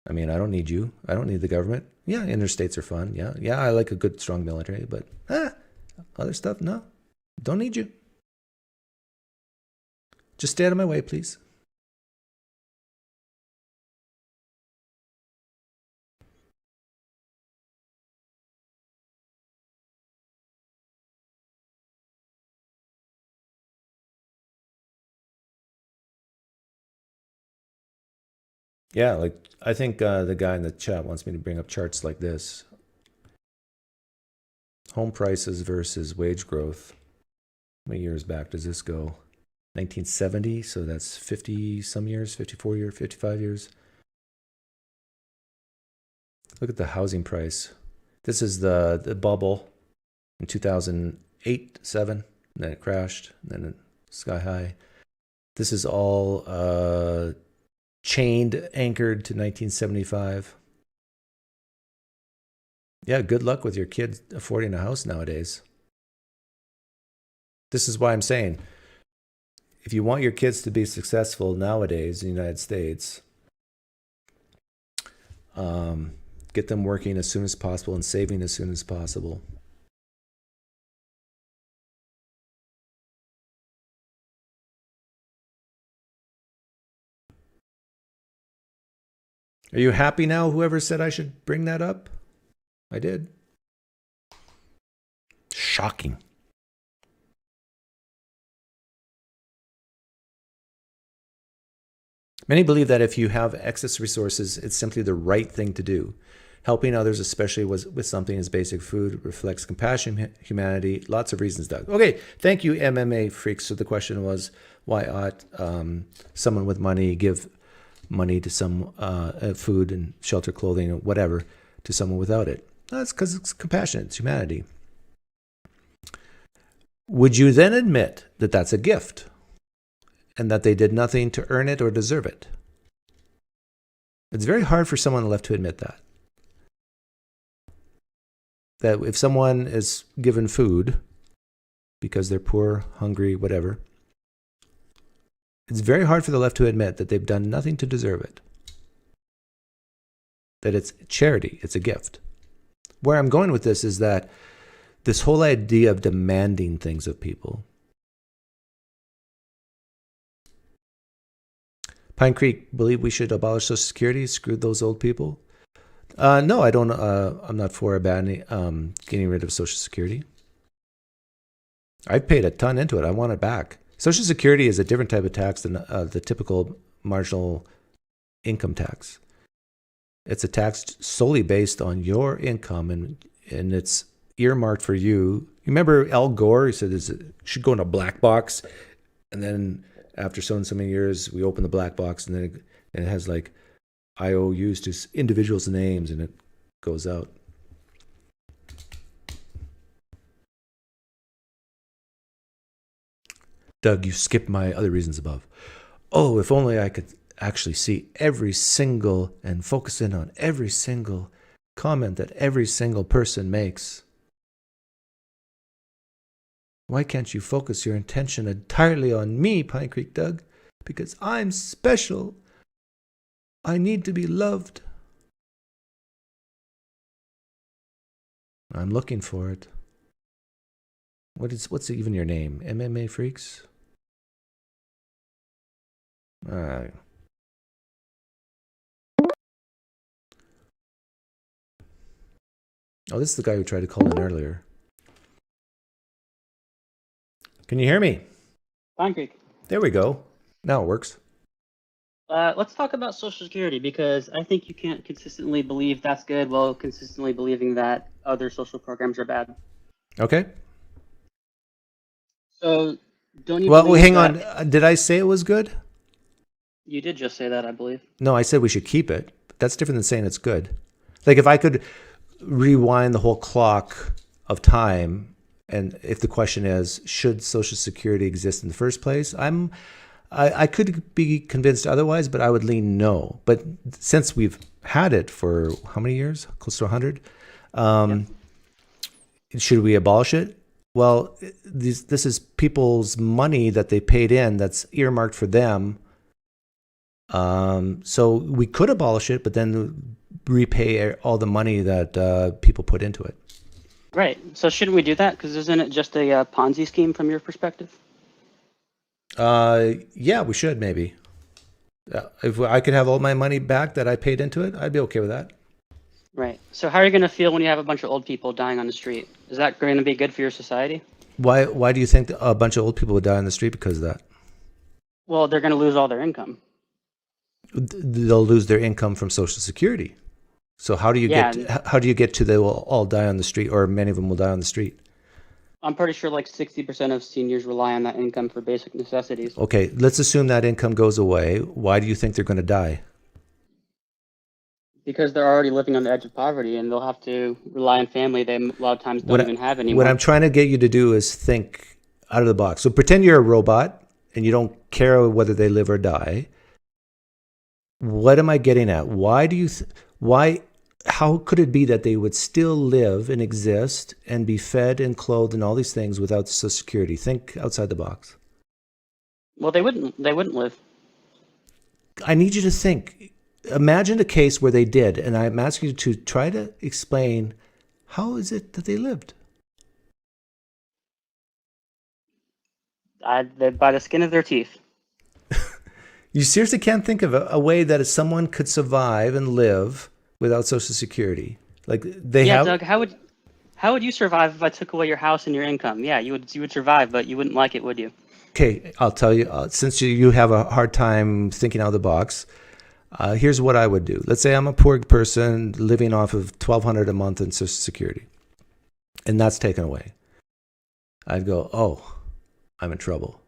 [SPEAKER 1] I mean, I don't need you. I don't need the government. Yeah, interstates are fun. Yeah, I like a good, strong military. But other stuff, no. Don't need you. Just stay out of my way, please. Yeah, like I think the guy in the chat wants me to bring up charts like this. Home prices versus wage growth. How many years back does this go? 1970, so that's 50 some years, 54 years, 55 years. Look at the housing price. This is the bubble in 2008, 7, and then it crashed, and then it sky high. This is all chained, anchored to 1975. Yeah, good luck with your kids affording a house nowadays. This is why I'm saying, if you want your kids to be successful nowadays in the United States, get them working as soon as possible and saving as soon as possible. Are you happy now, whoever said I should bring that up? I did. Shocking. Many believe that if you have excess resources, it's simply the right thing to do. Helping others, especially with something as basic food, reflects compassion, humanity, lots of reasons, Doug. Okay, thank you, MMA freaks. So the question was, why ought someone with money give money to some food and shelter, clothing, or whatever, to someone without it? That's because it's compassion, it's humanity. Would you then admit that that's a gift and that they did nothing to earn it or deserve it? It's very hard for someone left to admit that. That if someone is given food because they're poor, hungry, whatever, it's very hard for the left to admit that they've done nothing to deserve it. That it's charity, it's a gift. Where I'm going with this is that this whole idea of demanding things of people. PineCreek, believe we should abolish Social Security, screw those old people? No, I don't. I'm not for abandoning, getting rid of Social Security. I've paid a ton into it. I want it back. Social Security is a different type of tax than the typical marginal income tax. It's a tax solely based on your income, and it's earmarked for you. You remember Al Gore? He said it should go in a black box, and then after so many years, we open the black box, and then it has like IOUs to individuals' names, and it goes out. Doug, you skipped my other reasons above. Oh, if only I could actually see every single and focus in on every single comment that every single person makes. Why can't you focus your attention entirely on me, PineCreek Doug? Because I'm special. I need to be loved. I'm looking for it. What's even your name? MMA freaks? Oh, this is the guy who tried to call in earlier. Can you hear me?
[SPEAKER 3] PineCreek.
[SPEAKER 1] There we go. Now it works.
[SPEAKER 3] Let's talk about Social Security, because I think you can't consistently believe that's good while consistently believing that other social programs are bad.
[SPEAKER 1] Okay.
[SPEAKER 3] So, don't you
[SPEAKER 1] Well,
[SPEAKER 3] believe
[SPEAKER 1] hang
[SPEAKER 3] that-
[SPEAKER 1] on. Did I say it was good?
[SPEAKER 3] You did just say that, I believe.
[SPEAKER 1] No, I said we should keep it. But that's different than saying it's good. Like if I could rewind the whole clock of time, and if the question is, should Social Security exist in the first place? I could be convinced otherwise, but I would lean no. But since we've had it for how many years? Close to 100. Should we abolish it? Well, this is people's money that they paid in that's earmarked for them. So we could abolish it, but then repay all the money that people put into it.
[SPEAKER 3] Right. So shouldn't we do that? Because isn't it just a Ponzi scheme from your perspective?
[SPEAKER 1] Yeah, we should maybe. If I could have all my money back that I paid into it, I'd be okay with that.
[SPEAKER 3] Right. So how are you going to feel when you have a bunch of old people dying on the street? Is that going to be good for your society?
[SPEAKER 1] Why do you think a bunch of old people would die on the street because of that?
[SPEAKER 3] Well, they're going to lose all their income.
[SPEAKER 1] They'll lose their income from Social Security. So how do you get to they will all die on the street, or many of them will die on the street?
[SPEAKER 3] I'm pretty sure like 60% of seniors rely on that income for basic necessities.
[SPEAKER 1] Okay, let's assume that income goes away. Why do you think they're going to die?
[SPEAKER 3] Because they're already living on the edge of poverty, and they'll have to rely on family they a lot of times don't even have anymore.
[SPEAKER 1] What I'm trying to get you to do is think out of the box. So pretend you're a robot and you don't care whether they live or die. What am I getting at? Why do you how could it be that they would still live and exist and be fed and clothed and all these things without Social Security? Think outside the box.
[SPEAKER 3] Well, they wouldn't live.
[SPEAKER 1] I need you to think. Imagine a case where they did, and I'm asking you to try to explain how is it that they lived?
[SPEAKER 3] By the skin of their teeth.
[SPEAKER 1] You seriously can't think of a way that someone could survive and live without Social Security? Like they have.
[SPEAKER 3] Doug, how would you survive if I took away your house and your income? Yeah, you would survive, but you wouldn't like it, would you?
[SPEAKER 1] Okay, I'll tell you. Since you have a hard time thinking out of the box, here's what I would do. Let's say I'm a poor person living off of $1,200 a month in Social Security, and that's taken away. I'd go, oh, I'm in trouble.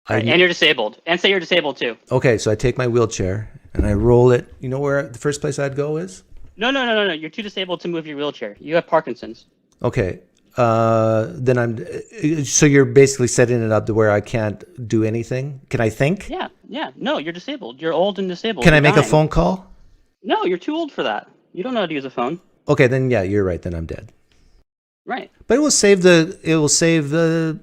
[SPEAKER 3] Right, and you're disabled. And say you're disabled too.
[SPEAKER 1] Okay, so I take my wheelchair and I roll it. You know where the first place I'd go is?
[SPEAKER 3] No. You're too disabled to move your wheelchair. You have Parkinson's.
[SPEAKER 1] Okay. Then so you're basically setting it up to where I can't do anything. Can I think?
[SPEAKER 3] Yeah. No, you're disabled. You're old and disabled.
[SPEAKER 1] Can I
[SPEAKER 3] You're
[SPEAKER 1] make a
[SPEAKER 3] dying.
[SPEAKER 1] phone call?
[SPEAKER 3] No, you're too old for that. You don't know how to use a phone.
[SPEAKER 1] Okay, then yeah, you're right. Then I'm dead.
[SPEAKER 3] Right.
[SPEAKER 1] But it will save the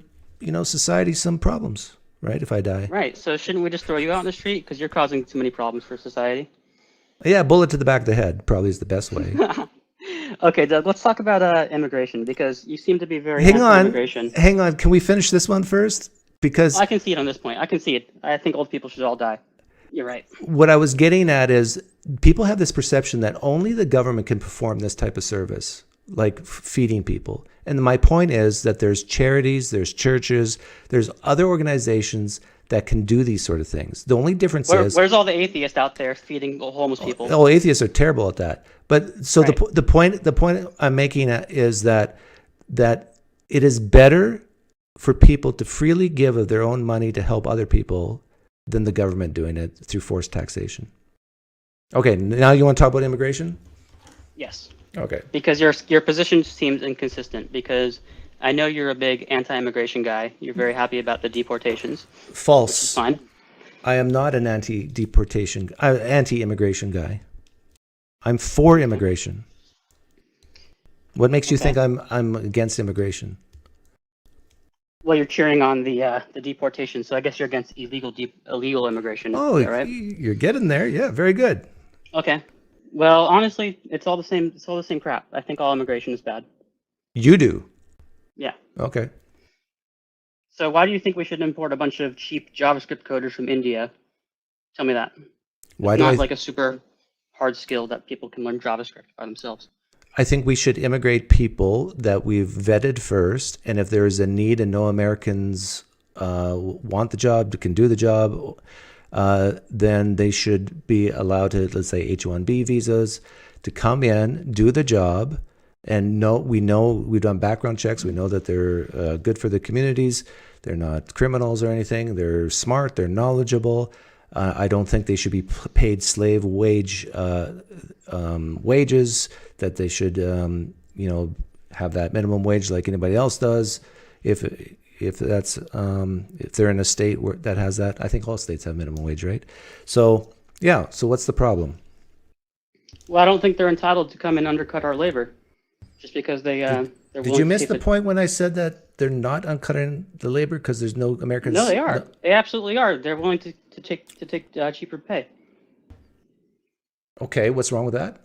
[SPEAKER 1] society some problems, right? If I die.
[SPEAKER 3] Right. So shouldn't we just throw you out in the street because you're causing too many problems for society?
[SPEAKER 1] Yeah, bullet to the back of the head probably is the best way.
[SPEAKER 3] Okay, Doug, let's talk about immigration, because you seem to be very
[SPEAKER 1] Hang
[SPEAKER 3] anti-immigration.
[SPEAKER 1] on. Can we finish this one first? Because
[SPEAKER 3] I can see it on this point. I can see it. I think old people should all die. You're right.
[SPEAKER 1] what I was getting at is people have this perception that only the government can perform this type of service, like feeding people. And my point is that there's charities, there's churches, there's other organizations that can do these sort of things. The only difference is...
[SPEAKER 3] Where's all the atheists out there feeding homeless people?
[SPEAKER 1] Oh, atheists are terrible at that. But so
[SPEAKER 3] Right.
[SPEAKER 1] the point I'm making is that it is better for people to freely give of their own money to help other people than the government doing it through forced taxation. Okay, now you want to talk about immigration?
[SPEAKER 3] Yes.
[SPEAKER 1] Okay.
[SPEAKER 3] Because your position seems inconsistent, because I know you're a big anti-immigration guy. You're very happy about the deportations.
[SPEAKER 1] False.
[SPEAKER 3] Which is fine.
[SPEAKER 1] I am not an anti-immigration guy. I'm for immigration. What makes you think I'm against immigration?
[SPEAKER 3] Well, you're cheering on the deportation, so I guess you're against illegal immigration.
[SPEAKER 1] Oh,
[SPEAKER 3] is that right?
[SPEAKER 1] You're getting there. Yeah, very good.
[SPEAKER 3] Okay. Well, honestly, it's all the same. It's all the same crap. I think all immigration is bad.
[SPEAKER 1] You do.
[SPEAKER 3] Yeah.
[SPEAKER 1] Okay.
[SPEAKER 3] So why do you think we should import a bunch of cheap JavaScript coders from India? Tell me that.
[SPEAKER 1] Why
[SPEAKER 3] It's
[SPEAKER 1] do
[SPEAKER 3] not
[SPEAKER 1] I?
[SPEAKER 3] like a super hard skill that people can learn JavaScript by themselves.
[SPEAKER 1] I think we should immigrate people that we've vetted first, and if there is a need and no Americans want the job, can do the job, then they should be allowed to, let's say, H-1B visas to come in, do the job, and we know we've done background checks. We know that they're good for the communities. They're not criminals or anything. They're smart. They're knowledgeable. I don't think they should be paid slave wages. That they should, have that minimum wage like anybody else does. If they're in a state that has that, I think all states have minimum wage, right? So yeah. So what's the problem?
[SPEAKER 3] Well, I don't think they're entitled to come and undercut our labor, just because they're.
[SPEAKER 1] Did you miss the point when I said that they're not undercutting the labor because there's no Americans?
[SPEAKER 3] No, they are. No. They absolutely are. They're willing to take cheaper pay.
[SPEAKER 1] Okay, what's wrong with that?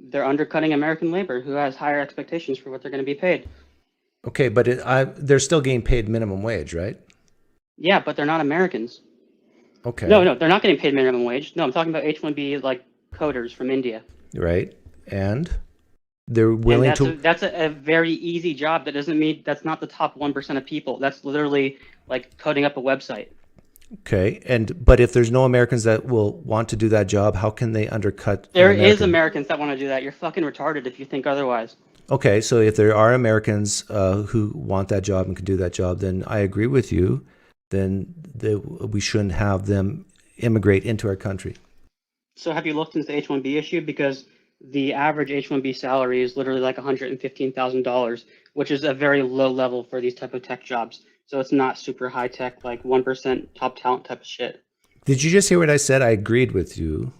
[SPEAKER 3] They're undercutting American labor, who has higher expectations for what they're going to be paid.
[SPEAKER 1] Okay, but they're still getting paid minimum wage, right?
[SPEAKER 3] Yeah, but they're not Americans.
[SPEAKER 1] Okay.
[SPEAKER 3] No, they're not getting paid minimum wage. No, I'm talking about H-1B like coders from India.
[SPEAKER 1] Right, and they're willing to.
[SPEAKER 3] That's a very easy job. That doesn't mean that's not the top 1% of people. That's literally like coding up a website.
[SPEAKER 1] Okay, but if there's no Americans that will want to do that job, how can they undercut?
[SPEAKER 3] There is Americans that want to do that. You're fucking retarded if you think otherwise.
[SPEAKER 1] Okay, so if there are Americans who want that job and can do that job, then I agree with you. Then we shouldn't have them immigrate into our country.
[SPEAKER 3] So have you looked into the H-1B issue? Because the average H-1B salary is literally like $115,000, which is a very low level for these type of tech jobs. So it's not super high tech, like 1% top talent type of shit.
[SPEAKER 1] Did you just hear what I said? I agreed with you.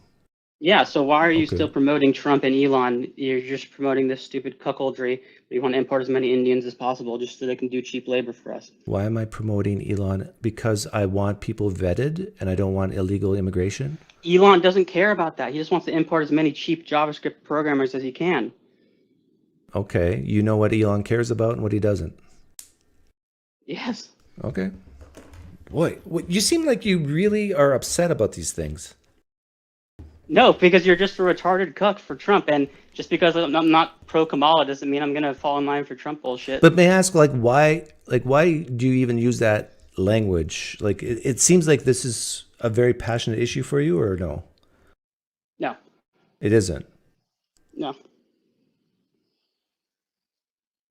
[SPEAKER 3] Yeah, so why are you still promoting Trump and Elon? You're just promoting this stupid cuckoldry. You want to import as many Indians as possible just so they can do cheap labor for us.
[SPEAKER 1] Why am I promoting Elon? Because I want people vetted and I don't want illegal immigration?
[SPEAKER 3] Elon doesn't care about that. He just wants to import as many cheap JavaScript programmers as he can.
[SPEAKER 1] Okay, you know what Elon cares about and what he doesn't?
[SPEAKER 3] Yes.
[SPEAKER 1] Okay. Boy, you seem like you really are upset about these things.
[SPEAKER 3] No, because you're just a retarded cuck for Trump, and just because I'm not pro Kamala doesn't mean I'm gonna fall in line for Trump bullshit.
[SPEAKER 1] But may I ask, why do you even use that language? Like, it seems like this is a very passionate issue for you, or no?
[SPEAKER 3] No.
[SPEAKER 1] It isn't?
[SPEAKER 3] No.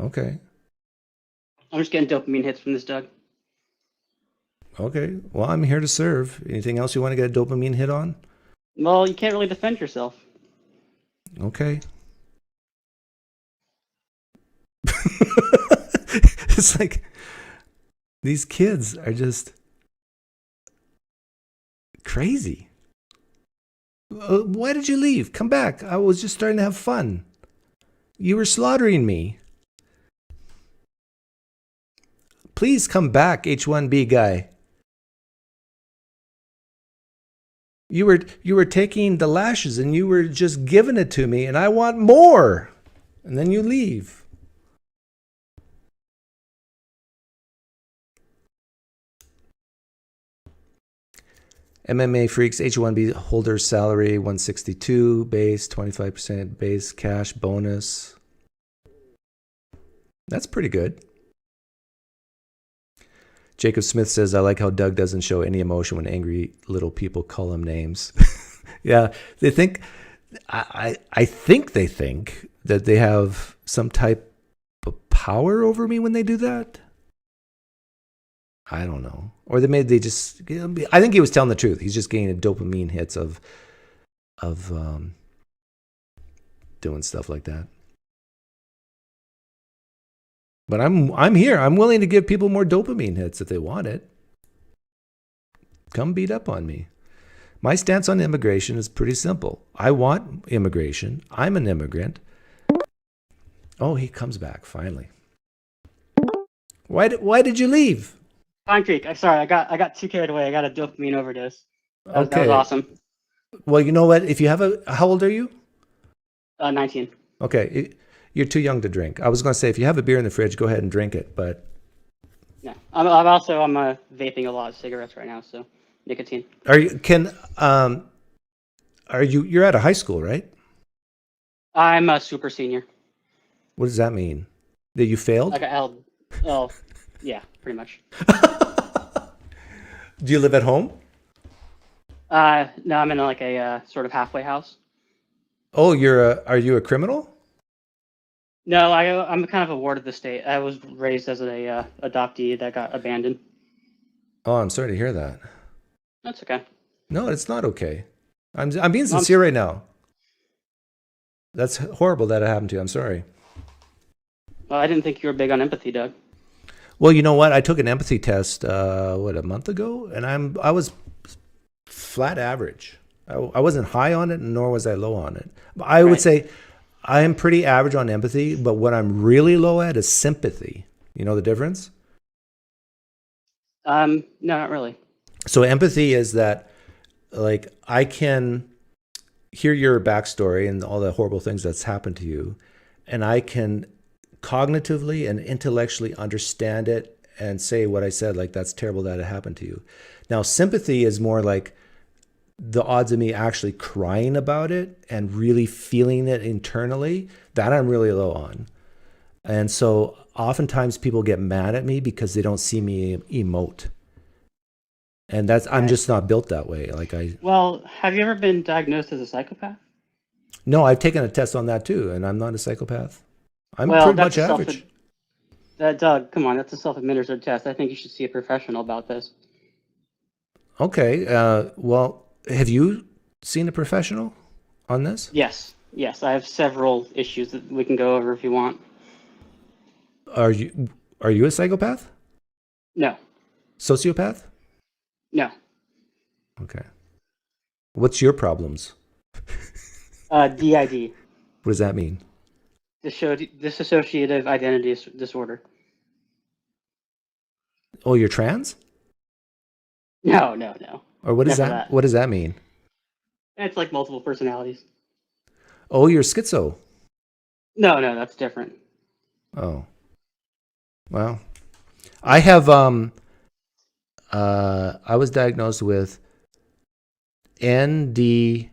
[SPEAKER 1] Okay.
[SPEAKER 3] I'm just getting dopamine hits from this, Doug.
[SPEAKER 1] Okay. Well, I'm here to serve. Anything else you want to get a dopamine hit on?
[SPEAKER 3] Well, you can't really defend yourself.
[SPEAKER 1] Okay. It's like these kids are just crazy. Why did you leave? Come back. I was just starting to have fun. You were slaughtering me. Please come back, H-1B guy. You were taking the lashes and you were just giving it to me and I want more. And then you leave. MMA Freaks, H-1B holder salary, 162 base, 25% base, cash bonus. That's pretty good. Jacob Smith says, I like how Doug doesn't show any emotion when angry little people call him names. Yeah, they think, I think they think that they have some type of power over me when they do that. I don't know. Or they just, I think he was telling the truth. He's just getting dopamine hits of doing stuff like that. But I'm here. I'm willing to give people more dopamine hits if they want it. Come beat up on me. My stance on immigration is pretty simple. I want immigration. I'm an immigrant. Oh, he comes back finally. Why did you leave?
[SPEAKER 3] PineCreek. I'm sorry. I got too carried away. I got a dopamine overdose. That was awesome.
[SPEAKER 1] Well, you know what? If you have how old are you?
[SPEAKER 3] 19.
[SPEAKER 1] Okay. You're too young to drink. I was going to say, if you have a beer in the fridge, go ahead and drink it, but...
[SPEAKER 3] Yeah. I'm vaping a lot of cigarettes right now, so nicotine.
[SPEAKER 1] You're out of high school, right?
[SPEAKER 3] I'm a super senior.
[SPEAKER 1] What does that mean? That you failed?
[SPEAKER 3] Like oh, yeah, pretty much.
[SPEAKER 1] Do you live at home?
[SPEAKER 3] No, I'm in like a sort of halfway house.
[SPEAKER 1] Oh, are you a criminal?
[SPEAKER 3] No, I'm kind of a ward of the state. I was raised as a adoptee that got abandoned.
[SPEAKER 1] Oh, I'm sorry to hear that.
[SPEAKER 3] That's okay.
[SPEAKER 1] No, it's not okay. I'm being sincere right now. That's horrible that it happened to you. I'm sorry.
[SPEAKER 3] Well, I didn't think you were big on empathy, Doug.
[SPEAKER 1] Well, you know what? I took an empathy test, a month ago, and I was flat average. I wasn't high on it, nor was I low on it. I would say I am pretty average on empathy, but what I'm really low at is sympathy. You know the difference?
[SPEAKER 3] No, not really.
[SPEAKER 1] So empathy is that, like, I can hear your backstory and all the horrible things that's happened to you, and I can cognitively and intellectually understand it and say what I said, like, that's terrible that it happened to you. Now, sympathy is more like the odds of me actually crying about it and really feeling it internally, that I'm really low on. And so oftentimes people get mad at me because they don't see me emote. And I'm just not built that way.
[SPEAKER 3] Well, have you ever been diagnosed as a psychopath?
[SPEAKER 1] No, I've taken a test on that too, and I'm not a psychopath. I'm
[SPEAKER 3] Well,
[SPEAKER 1] pretty
[SPEAKER 3] that's
[SPEAKER 1] much average.
[SPEAKER 3] Doug, come on, that's a self-administered test. I think you should see a professional about this.
[SPEAKER 1] Okay. Well, have you seen a professional on this?
[SPEAKER 3] Yes, I have several issues that we can go over if you want.
[SPEAKER 1] Are you a psychopath?
[SPEAKER 3] No.
[SPEAKER 1] Sociopath?
[SPEAKER 3] No.
[SPEAKER 1] Okay. What's your problems?
[SPEAKER 3] DID.
[SPEAKER 1] What does that mean?
[SPEAKER 3] Dissociative identity disorder.
[SPEAKER 1] Oh, you're trans?
[SPEAKER 3] No.
[SPEAKER 1] Or what is
[SPEAKER 3] Never
[SPEAKER 1] that? What does that mean?
[SPEAKER 3] It's like multiple personalities.
[SPEAKER 1] Oh, you're schizo.
[SPEAKER 3] No, that's different.
[SPEAKER 1] Oh. Well, I have I was diagnosed with NDD.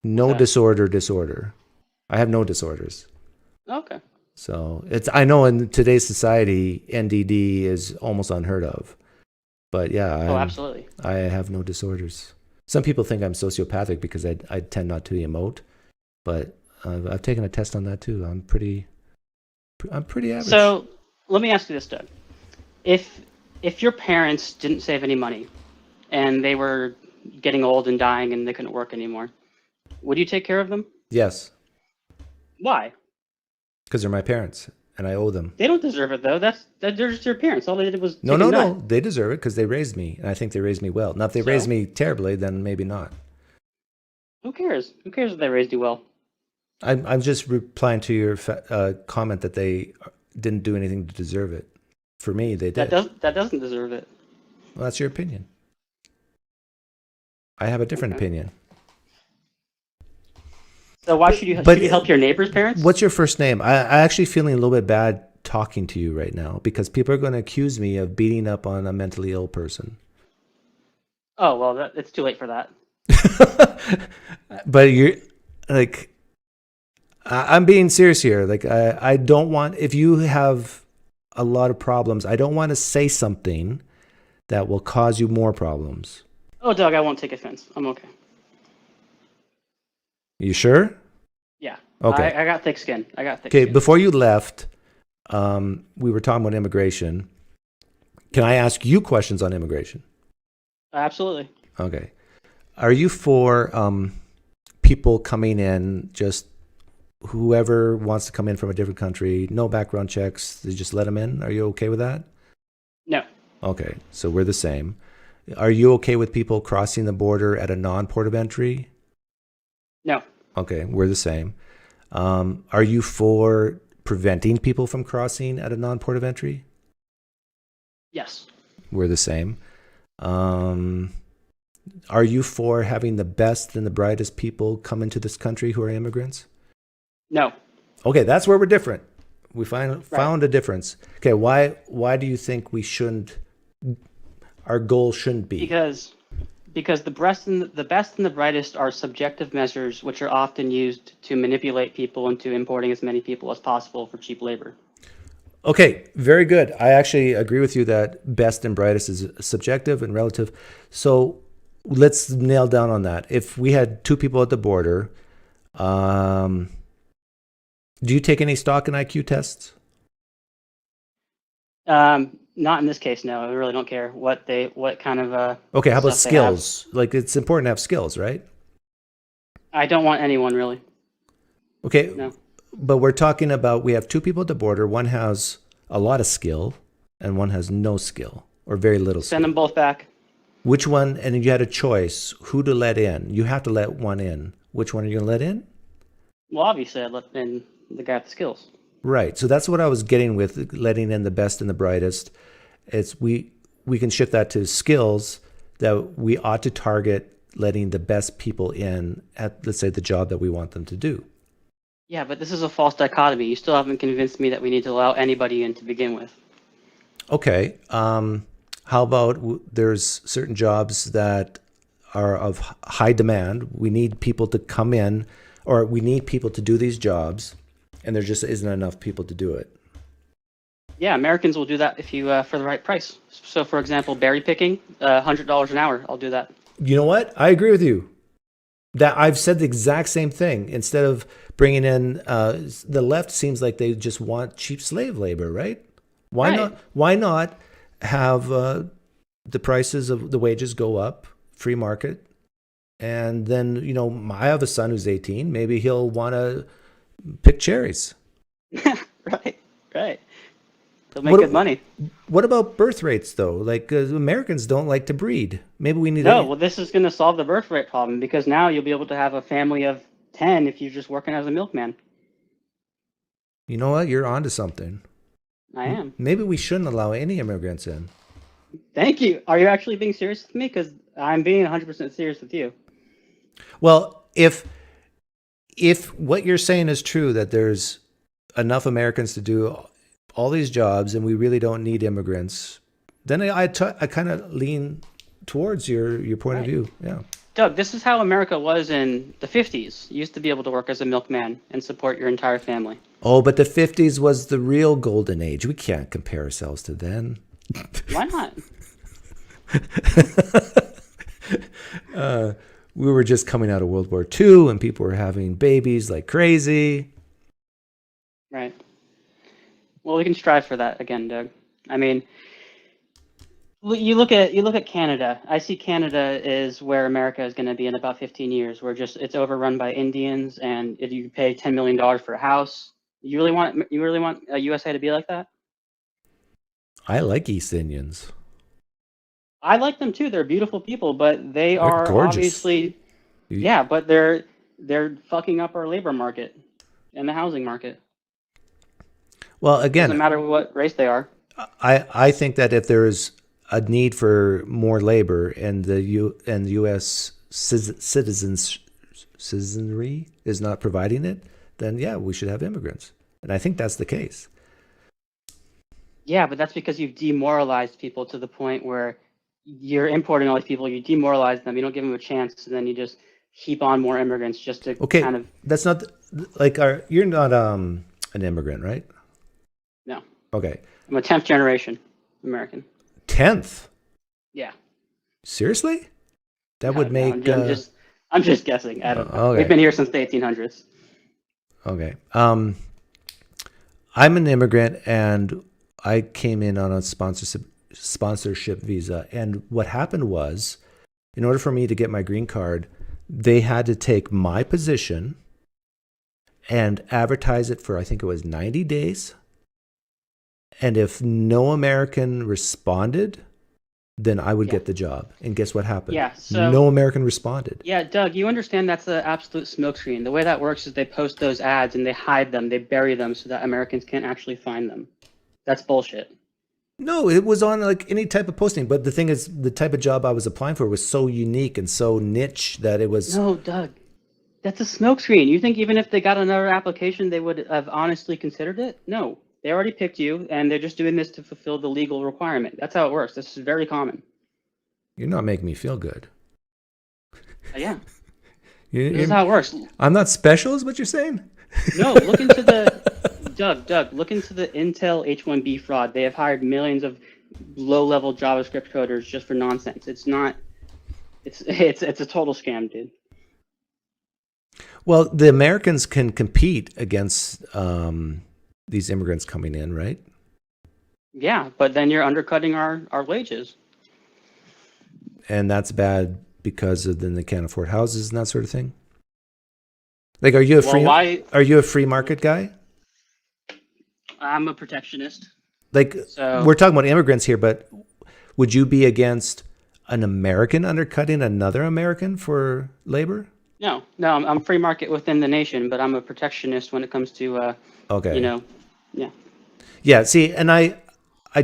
[SPEAKER 1] No disorder. I have no disorders.
[SPEAKER 3] Okay.
[SPEAKER 1] So I know in today's society, NDD is almost unheard of. But yeah.
[SPEAKER 3] Absolutely.
[SPEAKER 1] I have no disorders. Some people think I'm sociopathic because I tend not to emote, but I've taken a test on that too. I'm pretty average.
[SPEAKER 3] So let me ask you this, Doug. If your parents didn't save any money and they were getting old and dying and they couldn't work anymore, would you take care of them?
[SPEAKER 1] Yes.
[SPEAKER 3] Why?
[SPEAKER 1] Because they're my parents and I owe them.
[SPEAKER 3] They don't deserve it though. They're just your parents. All they did was
[SPEAKER 1] No. They deserve it because they raised me, and I think they raised me well. Now, if they raised me terribly, then maybe not.
[SPEAKER 3] Who cares? Who cares if they raised you well?
[SPEAKER 1] I'm just replying to your comment that they didn't do anything to deserve it. For me, they did.
[SPEAKER 3] That doesn't deserve it.
[SPEAKER 1] Well, that's your opinion. I have a different opinion.
[SPEAKER 3] So why should you help your neighbor's parents?
[SPEAKER 1] What's your first name? I actually feeling a little bit bad talking to you right now because people are going to accuse me of beating up on a mentally ill person.
[SPEAKER 3] Oh, well, it's too late for that.
[SPEAKER 1] But you're like, I'm being serious here. Like, I don't want, if you have a lot of problems, I don't want to say something that will cause you more problems.
[SPEAKER 3] Oh, Doug, I won't take offense. I'm okay.
[SPEAKER 1] You sure?
[SPEAKER 3] Yeah.
[SPEAKER 1] Okay.
[SPEAKER 3] I got thick skin.
[SPEAKER 1] Okay, before you left, we were talking about immigration. Can I ask you questions on immigration?
[SPEAKER 3] Absolutely.
[SPEAKER 1] Okay. Are you for people coming in, just whoever wants to come in from a different country, no background checks, they just let them in? Are you okay with that?
[SPEAKER 3] No.
[SPEAKER 1] Okay, so we're the same. Are you okay with people crossing the border at a non-port of entry?
[SPEAKER 3] No.
[SPEAKER 1] Okay, we're the same. Are you for preventing people from crossing at a non-port of entry?
[SPEAKER 3] Yes.
[SPEAKER 1] We're the same. Are you for having the best and the brightest people come into this country who are immigrants?
[SPEAKER 3] No.
[SPEAKER 1] Okay, that's where we're different. We found a difference. Okay, why do you think we shouldn't? Our goal shouldn't be
[SPEAKER 3] Because the best and the brightest are subjective measures, which are often used to manipulate people into importing as many people as possible for cheap labor.
[SPEAKER 1] Okay, very good. I actually agree with you that best and brightest is subjective and relative. So let's nail down on that. If we had two people at the border, do you take any stock in IQ tests?
[SPEAKER 3] Not in this case, no. I really don't care what kind of
[SPEAKER 1] Okay, how about
[SPEAKER 3] stuff they have.
[SPEAKER 1] skills? Like, it's important to have skills, right?
[SPEAKER 3] I don't want anyone really.
[SPEAKER 1] Okay,
[SPEAKER 3] No.
[SPEAKER 1] but we're talking about, we have two people at the border. One has a lot of skill and one has no skill or very little skill.
[SPEAKER 3] Send them both back.
[SPEAKER 1] Which one, and you had a choice, who to let in. You have to let one in. Which one are you going to let in?
[SPEAKER 3] Well, obviously, I'd let in the guy with the skills.
[SPEAKER 1] Right. So that's what I was getting with letting in the best and the brightest. It's we can shift that to skills, that we ought to target letting the best people in at, let's say, the job that we want them to do.
[SPEAKER 3] Yeah, but this is a false dichotomy. You still haven't convinced me that we need to allow anybody in to begin with.
[SPEAKER 1] Okay. How about there's certain jobs that are of high demand. We need people to come in, or we need people to do these jobs, and there just isn't enough people to do it.
[SPEAKER 3] Yeah, Americans will do that if you for the right price. So, for example, berry picking, $100 an hour. I'll do that.
[SPEAKER 1] You know what? I agree with you. That I've said the exact same thing. Instead of bringing in, the left seems like they just want cheap slave labor, right? Why
[SPEAKER 3] Right.
[SPEAKER 1] not? Why not have the prices of the wages go up, free market, and then I have a son who's 18. Maybe he'll want to pick cherries.
[SPEAKER 3] Right. They'll make good money.
[SPEAKER 1] What about birth rates, though? Like, Americans don't like to breed. Maybe we need.
[SPEAKER 3] No, well, this is going to solve the birth rate problem, because now you'll be able to have a family of 10 if you're just working as a milkman.
[SPEAKER 1] You know what? You're onto something.
[SPEAKER 3] I am.
[SPEAKER 1] Maybe we shouldn't allow any immigrants in.
[SPEAKER 3] Thank you. Are you actually being serious with me? Because I'm being 100% serious with you.
[SPEAKER 1] Well, if what you're saying is true, that there's enough Americans to do all these jobs and we really don't need immigrants, then I kind of lean towards your point of view. Yeah.
[SPEAKER 3] Doug, this is how America was in the 50s. You used to be able to work as a milkman and support your entire family.
[SPEAKER 1] Oh, but the 50s was the real golden age. We can't compare ourselves to then.
[SPEAKER 3] Why not?
[SPEAKER 1] We were just coming out of World War II and people were having babies like crazy.
[SPEAKER 3] Right. Well, we can strive for that again, Doug. I mean, you look at Canada. I see Canada is where America is going to be in about 15 years, where it's overrun by Indians, and if you pay $10 million for a house, you really want USA to be like that?
[SPEAKER 1] I like East Indians.
[SPEAKER 3] I like them too. They're beautiful people, but they are
[SPEAKER 1] gorgeous.
[SPEAKER 3] obviously, yeah, but they're fucking up our labor market and the housing market.
[SPEAKER 1] Well, again,
[SPEAKER 3] Doesn't matter what race they are.
[SPEAKER 1] I think that if there is a need for more labor and the U.S. citizenry is not providing it, then yeah, we should have immigrants, and I think that's the case.
[SPEAKER 3] Yeah, but that's because you've demoralized people to the point where you're importing all these people, you demoralize them, you don't give them a chance, and then you just heap on more immigrants just to kind of.
[SPEAKER 1] That's not like you're not an immigrant, right?
[SPEAKER 3] No.
[SPEAKER 1] Okay.
[SPEAKER 3] I'm a 10th generation American.
[SPEAKER 1] 10th?
[SPEAKER 3] Yeah.
[SPEAKER 1] Seriously? That would make.
[SPEAKER 3] I'm just guessing. I don't know.
[SPEAKER 1] Okay.
[SPEAKER 3] We've been here since the 1800s.
[SPEAKER 1] Okay. I'm an immigrant and I came in on a sponsorship visa. And what happened was, in order for me to get my green card, they had to take my position and advertise it for, I think it was 90 days. And if no American responded, then I would get the job. And guess what happened?
[SPEAKER 3] Yeah, so-
[SPEAKER 1] no American responded.
[SPEAKER 3] Yeah, Doug, you understand that's an absolute smokescreen. The way that works is they post those ads and they hide them, they bury them so that Americans can't actually find them. That's bullshit.
[SPEAKER 1] No, it was on like any type of posting. But the thing is, the type of job I was applying for was so unique and so niche that it was.
[SPEAKER 3] No, Doug, that's a smokescreen. You think even if they got another application, they would have honestly considered it? No, they already picked you, and they're just doing this to fulfill the legal requirement. That's how it works. This is very common.
[SPEAKER 1] You're not making me feel good.
[SPEAKER 3] Yeah.
[SPEAKER 1] You-
[SPEAKER 3] This is how it works.
[SPEAKER 1] I'm not special, is what you're saying?
[SPEAKER 3] No, look into the Doug. Look into the Intel H-1B fraud. They have hired millions of low-level JavaScript coders just for nonsense. It's not. It's a total scam, dude.
[SPEAKER 1] Well, the Americans can compete against these immigrants coming in, right?
[SPEAKER 3] Yeah, but then you're undercutting our wages.
[SPEAKER 1] And that's bad because then they can't afford houses and that sort of thing. Like, are you a free market guy?
[SPEAKER 3] I'm a protectionist.
[SPEAKER 1] Like,
[SPEAKER 3] So-
[SPEAKER 1] we're talking about immigrants here, but would you be against an American undercutting another American for labor?
[SPEAKER 3] No, I'm free market within the nation, but I'm a protectionist when it comes to
[SPEAKER 1] Okay.
[SPEAKER 3] yeah.
[SPEAKER 1] Yeah, see, and I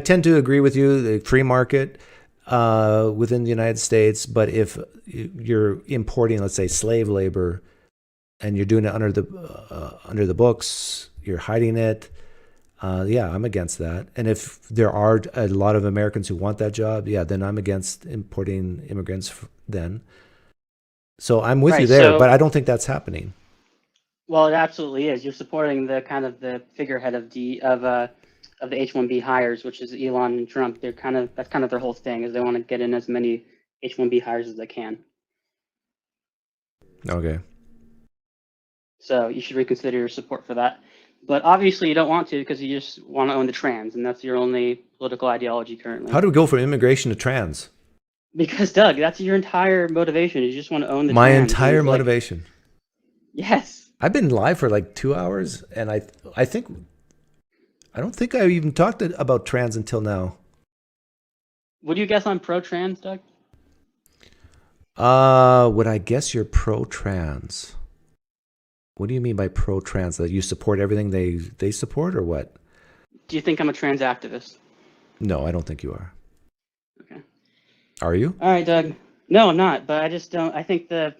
[SPEAKER 1] tend to agree with you, the free market within the United States, but if you're importing, let's say, slave labor, and you're doing it under the books, you're hiding it, yeah, I'm against that. And if there are a lot of Americans who want that job, yeah, then I'm against importing immigrants then. So I'm with you there, but I don't think that's happening.
[SPEAKER 3] Well, it absolutely is. You're supporting the kind of the figurehead of the H-1B hires, which is Elon and Trump. That's kind of their whole thing, is they want to get in as many H-1B hires as they can.
[SPEAKER 1] Okay.
[SPEAKER 3] So you should reconsider your support for that. But obviously you don't want to, because you just want to own the trans, and that's your only political ideology currently.
[SPEAKER 1] How do we go from immigration to trans?
[SPEAKER 3] Because Doug, that's your entire motivation. You just want to own the
[SPEAKER 1] My
[SPEAKER 3] trans.
[SPEAKER 1] entire
[SPEAKER 3] And it's like-
[SPEAKER 1] motivation.
[SPEAKER 3] Yes.
[SPEAKER 1] I've been live for like 2 hours, and I don't think I even talked about trans until now.
[SPEAKER 3] Would you guess I'm pro-trans, Doug?
[SPEAKER 1] Would I guess you're pro-trans? What do you mean by pro-trans? That you support everything they support, or what?
[SPEAKER 3] Do you think I'm a trans activist?
[SPEAKER 1] No, I don't think you are.
[SPEAKER 3] Okay.
[SPEAKER 1] Are you?
[SPEAKER 3] All right, Doug. No, I'm not. But I just don't. I think the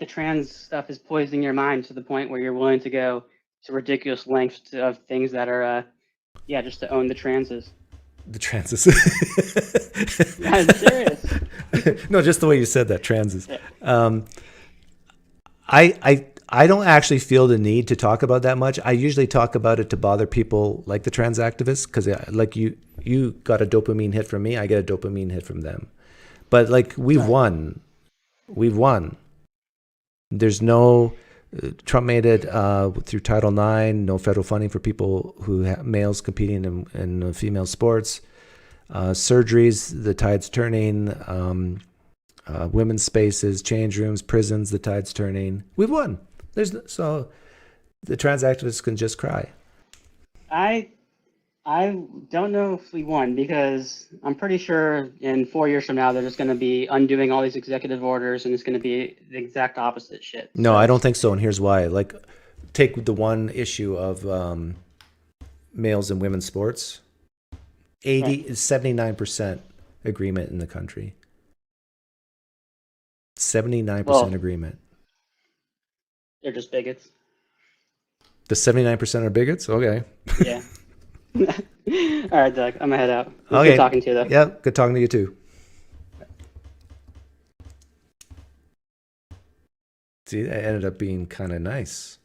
[SPEAKER 3] trans stuff is poisoning your mind to the point where you're willing to go to ridiculous lengths of things that are, just to own the transes.
[SPEAKER 1] The transes.
[SPEAKER 3] Yeah, I'm serious.
[SPEAKER 1] No, just the way you said that, transes. I don't actually feel the need to talk about that much. I usually talk about it to bother people like the trans activists, because like you got a dopamine hit from me, I get a dopamine hit from them. But like we've won. There's no Trump made it through Title IX, no federal funding for people who have males competing in female sports. Surgeries, the tide's turning. Women's spaces, change rooms, prisons, the tide's turning. We've won. So the trans activists can just cry.
[SPEAKER 3] I don't know if we won, because I'm pretty sure in 4 years from now they're just going to be undoing all these executive orders, and it's going to be the exact opposite shit.
[SPEAKER 1] No, I don't think so, and here's why. Like, take the one issue of males and women's sports. 79% agreement in the country. 79% agreement.
[SPEAKER 3] They're just bigots.
[SPEAKER 1] The 79% are bigots? Okay.
[SPEAKER 3] Yeah. All right, Doug. I'm gonna head out. It was
[SPEAKER 1] Okay.
[SPEAKER 3] Good talking to you, though.
[SPEAKER 1] Yeah, good talking to you too. See, that ended up being kind of nice.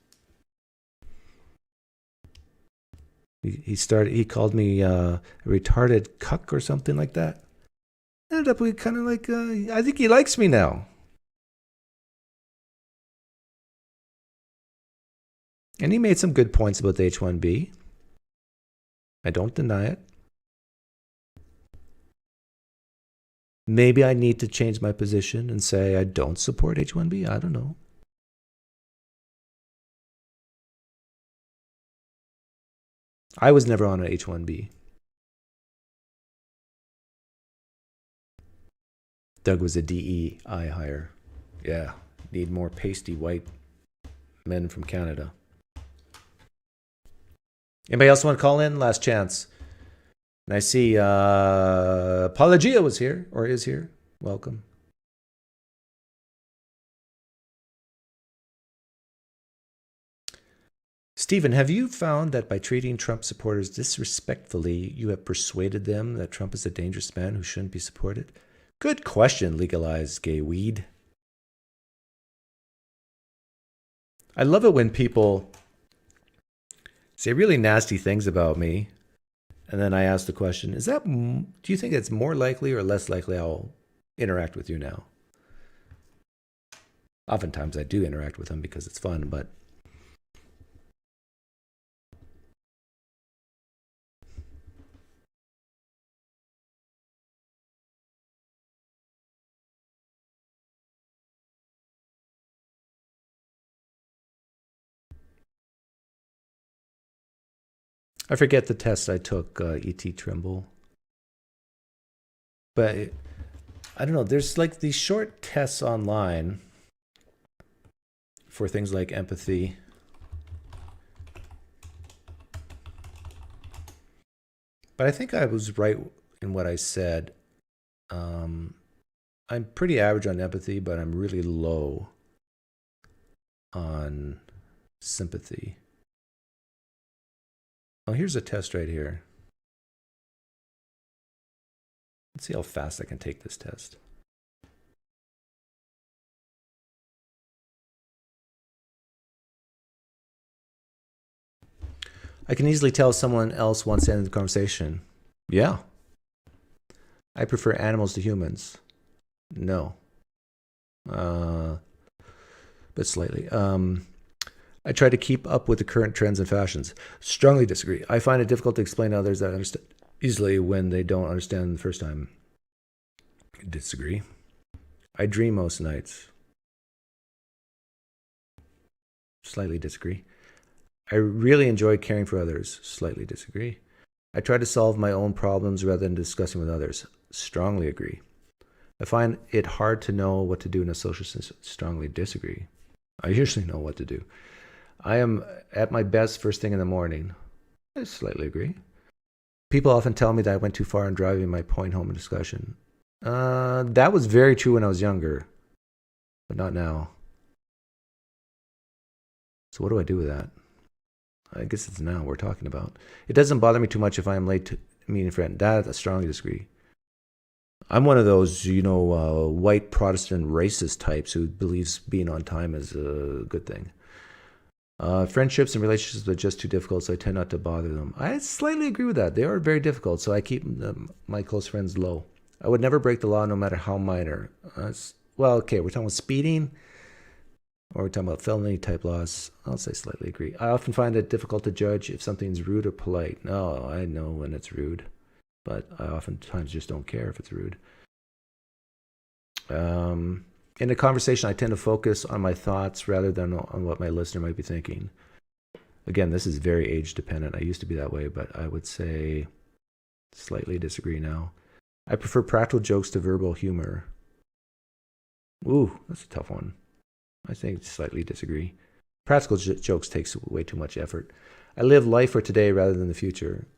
[SPEAKER 1] He called me a retarded cuck or something like that. Ended up being kind of like, I think he likes me now. And he made some good points about the H-1B. I don't deny it. Maybe I need to change my position and say I don't support H-1B. I don't know. I was never on an H-1B. Doug was a DEI hire. Yeah, need more pasty white men from Canada. Anybody else want to call in? Last chance. And I see Apologia was here, or is here. Welcome. Stephen, have you found that by treating Trump supporters disrespectfully, you have persuaded them that Trump is a dangerous man who shouldn't be supported? Good question, legalized gay weed. I love it when people say really nasty things about me, and then I ask the question, do you think it's more likely or less likely I'll interact with you now? Oftentimes I do interact with them because it's fun, but I forget the test I took, E.T. Trimble. But I don't know, there's like these short tests online for things like empathy. But I think I was right in what I said. I'm pretty average on empathy, but I'm really low on sympathy. Oh, here's a test right here. Let's see how fast I can take this test. I can easily tell someone else wants to end the conversation. Yeah. I prefer animals to humans. No. But slightly. I try to keep up with the current trends and fashions. Strongly disagree. I find it difficult to explain to others that I understand easily when they don't understand the first time. Disagree. I dream most nights. Slightly disagree. I really enjoy caring for others. Slightly disagree. I try to solve my own problems rather than discussing with others. Strongly agree. I find it hard to know what to do in a social system. Strongly disagree. I usually know what to do. I am at my best first thing in the morning. I slightly agree. People often tell me that I went too far in driving my point home in discussion. That was very true when I was younger, but not now. So what do I do with that? I guess it's now we're talking about. It doesn't bother me too much if I am late to meet a friend. That I strongly disagree. I'm one of those, white Protestant racist types who believes being on time is a good thing. Friendships and relationships are just too difficult, so I tend not to bother them. I slightly agree with that. They are very difficult, so I keep my close friends low. I would never break the law no matter how minor. Well, okay, we're talking about speeding, or we're talking about felony type laws. I'll say slightly agree. I often find it difficult to judge if something's rude or polite. No, I know when it's rude, but I oftentimes just don't care if it's rude. In a conversation, I tend to focus on my thoughts rather than on what my listener might be thinking. Again, this is very age dependent. I used to be that way, but I would say slightly disagree now. I prefer practical jokes to verbal humor. Ooh, that's a tough one. I think slightly disagree. Practical jokes takes way too much effort. I live life for today rather than the future.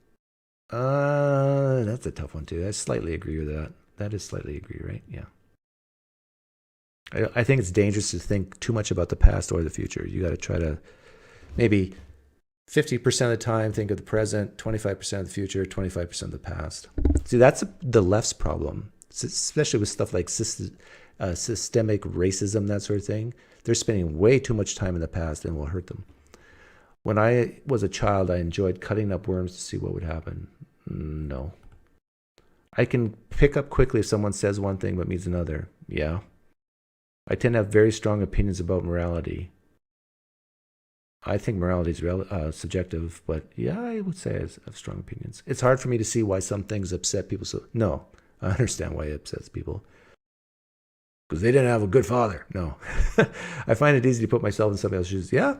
[SPEAKER 1] That's a tough one too. I slightly agree with that. That is slightly agree, right? Yeah. I think it's dangerous to think too much about the past or the future. You got to try to maybe 50% of the time think of the present, 25% of the future, 25% of the past. See, that's the left's problem, especially with stuff like systemic racism, that sort of thing. They're spending way too much time in the past and will hurt them. When I was a child, I enjoyed cutting up worms to see what would happen. No. I can pick up quickly if someone says one thing but means another. Yeah. I tend to have very strong opinions about morality. I think morality is subjective, but yeah, I would say I have strong opinions. It's hard for me to see why some things upset people. So no, I understand why it upsets people. Because they didn't have a good father. No. I find it easy to put myself in somebody else's shoes. Yeah.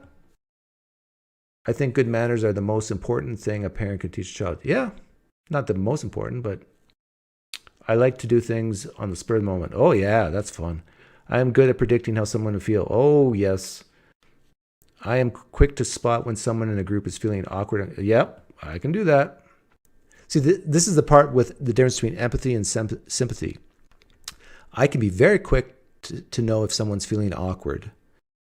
[SPEAKER 1] I think good manners are the most important thing a parent can teach a child. Yeah. Not the most important, but I like to do things on the spur of the moment. Oh, yeah, that's fun. I am good at predicting how someone will feel. Oh, yes. I am quick to spot when someone in a group is feeling awkward. Yep, I can do that. See, this is the part with the difference between empathy and sympathy. I can be very quick to know if someone's feeling awkward.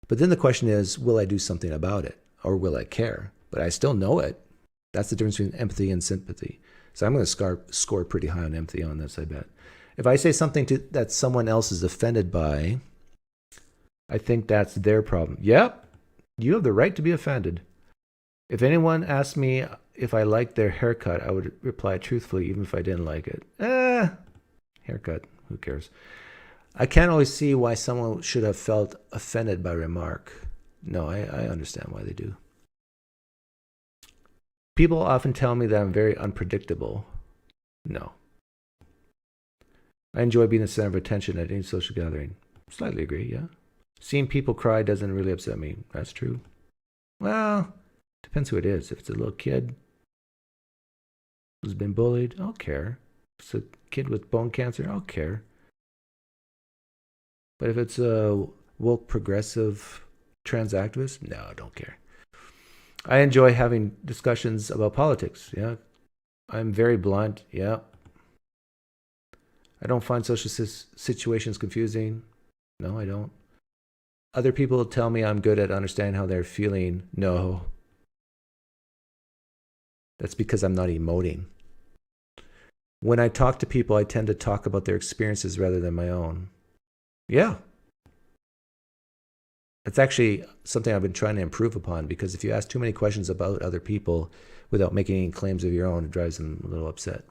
[SPEAKER 1] But then the question is, will I do something about it? Or will I care? But I still know it. That's the difference between empathy and sympathy. So I'm going to score pretty high on empathy on this, I bet. If I say something that someone else is offended by, I think that's their problem. Yep, You have the right to be offended. If anyone asked me if I liked their haircut, I would reply truthfully, even if I didn't like it. Haircut, who cares? I can't always see why someone should have felt offended by a remark. No, I understand why they do. People often tell me that I'm very unpredictable. No. I enjoy being the center of attention at any social gathering. Slightly agree, yeah. Seeing people cry doesn't really upset me. That's true. Well, depends who it is. If it's a little kid who's been bullied, I'll care. If it's a kid with bone cancer, I'll care. But if it's a woke progressive trans activist, no, I don't care. I enjoy having discussions about politics, yeah. I'm very blunt, yeah. I don't find social situations confusing. No, I don't. Other people tell me I'm good at understanding how they're feeling. No. That's because I'm not emoting. When I talk to people, I tend to talk about their experiences rather than my own. Yeah. It's actually something I've been trying to improve upon, because if you ask too many questions about other people without making any claims of your own, it drives them a little upset.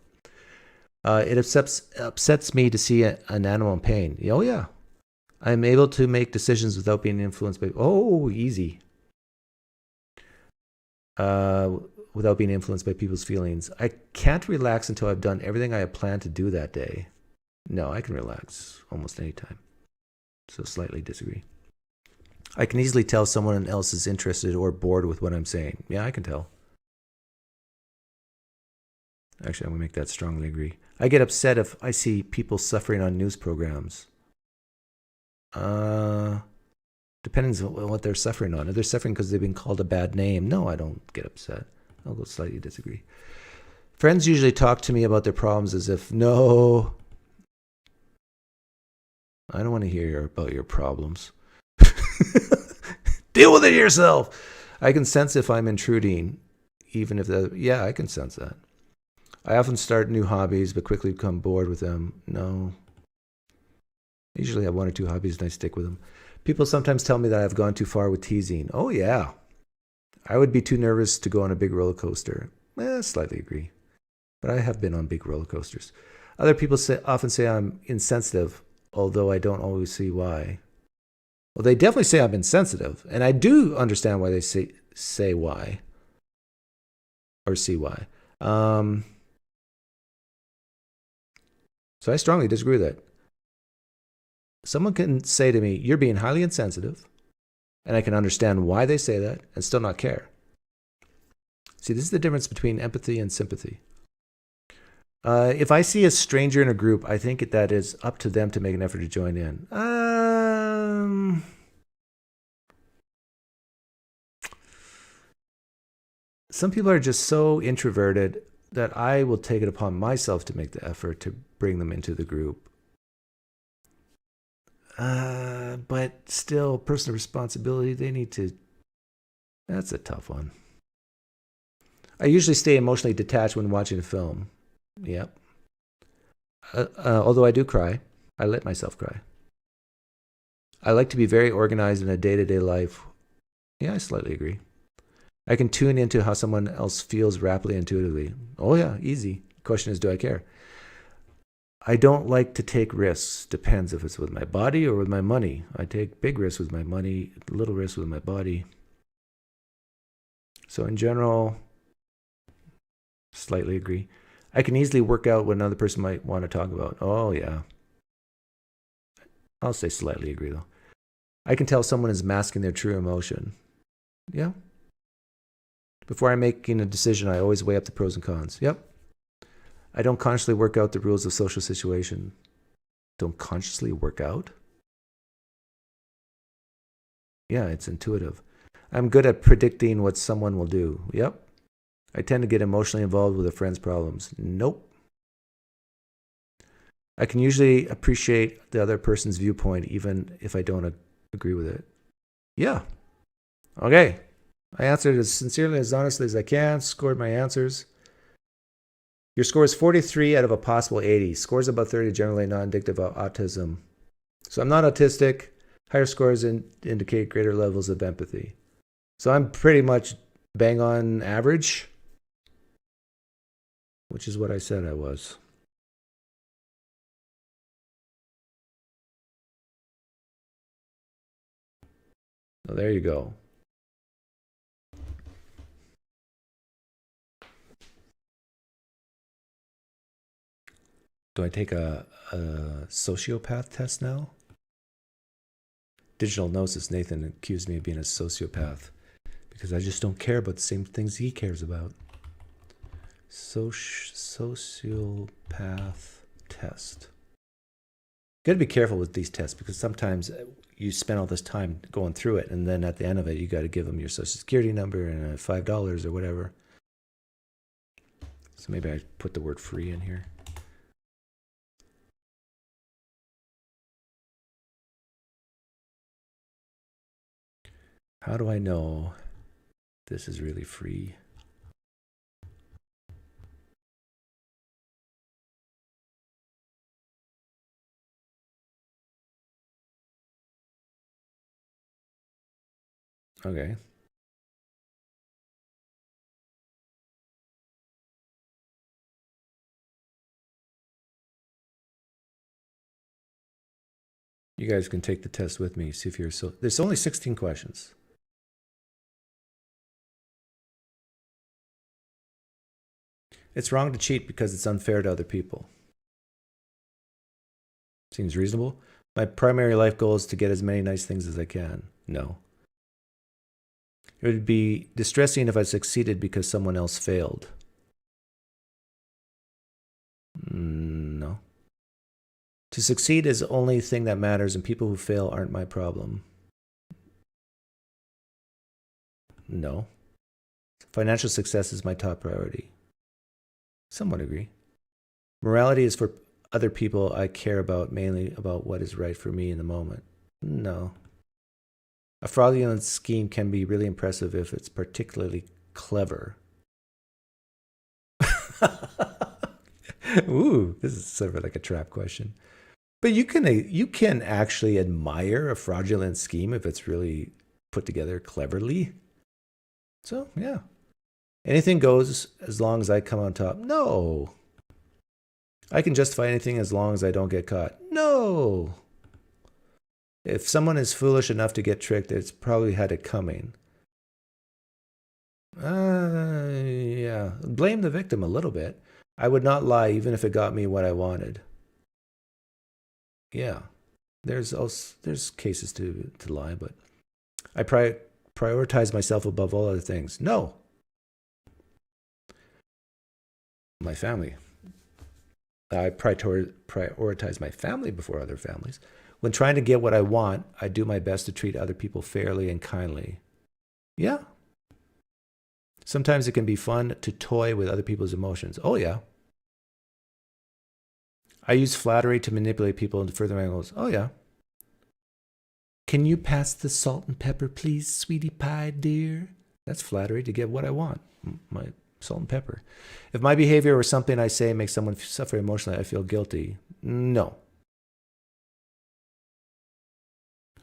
[SPEAKER 1] It upsets me to see an animal in pain. Oh, yeah. I'm able to make decisions without being influenced by... Oh, easy. Without being influenced by people's feelings. I can't relax until I've done everything I have planned to do that day. No, I can relax almost any time. So slightly disagree. I can easily tell someone else is interested or bored with what I'm saying. Yeah, I can tell. Actually, I'm going to make that strongly agree. I get upset if I see people suffering on news programs. Depends on what they're suffering on. If they're suffering because they've been called a bad name, no, I don't get upset. I'll go slightly disagree. Friends usually talk to me about their problems as if, no, I don't want to hear about your problems. Deal with it yourself. I can sense if I'm intruding, even if yeah, I can sense that. I often start new hobbies, but quickly become bored with them. No. I usually have one or two hobbies and I stick with them. People sometimes tell me that I've gone too far with teasing. Oh, yeah. I would be too nervous to go on a big roller coaster. Slightly agree. But I have been on big roller coasters. Other people often say I'm insensitive, although I don't always see why. Well, they definitely say I'm insensitive, and I do understand why they say why. Or see why. So I strongly disagree with that. Someone can say to me, you're being highly insensitive, and I can understand why they say that and still not care. See, this is the difference between empathy and sympathy. If I see a stranger in a group, I think that is up to them to make an effort to join in. Some people are just so introverted that I will take it upon myself to make the effort to bring them into the group. But still, personal responsibility, they need to... That's a tough one. I usually stay emotionally detached when watching a film. Yep. Although I do cry. I let myself cry. I like to be very organized in a day-to-day life. Yeah, I slightly agree. I can tune into how someone else feels rapidly, intuitively. Oh yeah, easy. The question is, do I care? I don't like to take risks. Depends if it's with my body or with my money. I take big risks with my money, little risks with my body. So in general, slightly agree. I can easily work out what another person might want to talk about. Oh yeah. I'll say slightly agree though. I can tell someone is masking their true emotion. Yeah. Before I'm making a decision, I always weigh up the pros and cons. Yep. I don't consciously work out the rules of social situation. Don't consciously work out? Yeah, it's intuitive. I'm good at predicting what someone will do. Yep. I tend to get emotionally involved with a friend's problems. Nope. I can usually appreciate the other person's viewpoint even if I don't agree with it. Yeah. Okay. I answered as sincerely, as honestly as I can, scored my answers. Your score is 43 out of a possible 80. Scores above 30 generally non-indicative of autism. So I'm not autistic. Higher scores indicate greater levels of empathy. So I'm pretty much bang on average, which is what I said I was. So there you go. Do I take a sociopath test now? Digital Gnosis Nathan accused me of being a sociopath because I just don't care about the same things he cares about. Sociopath test. Got to be careful with these tests because sometimes you spend all this time going through it, and then at the end of it, you got to give them your social security number and $5 or whatever. So maybe I put the word free in here. How do I know this is really free? Okay. You guys can take the test with me, see if you're so. There's only 16 questions. It's wrong to cheat because it's unfair to other people. Seems reasonable. My primary life goal is to get as many nice things as I can. No. It would be distressing if I succeeded because someone else failed. No. To succeed is the only thing that matters, and people who fail aren't my problem. No. Financial success is my top priority. Somewhat agree. Morality is for other people I care about, mainly about what is right for me in the moment. No. A fraudulent scheme can be really impressive if it's particularly clever. Ooh, this is sort of like a trap question. But you can actually admire a fraudulent scheme if it's really put together cleverly. So, yeah. Anything goes as long as I come on top. No. I can justify anything as long as I don't get caught. No. If someone is foolish enough to get tricked, it's probably had it coming. Yeah. Blame the victim a little bit. I would not lie even if it got me what I wanted. Yeah. There's cases to lie, but I prioritize myself above all other things. No. My family. I prioritize my family before other families. When trying to get what I want, I do my best to treat other people fairly and kindly. Yeah. Sometimes it can be fun to toy with other people's emotions. Oh, yeah. I use flattery to manipulate people into further my goals. Oh, yeah. Can you pass the salt and pepper, please, sweetie pie, dear? That's flattery to get what I want. My salt and pepper. If my behavior or something I say makes someone suffer emotionally, I feel guilty. No.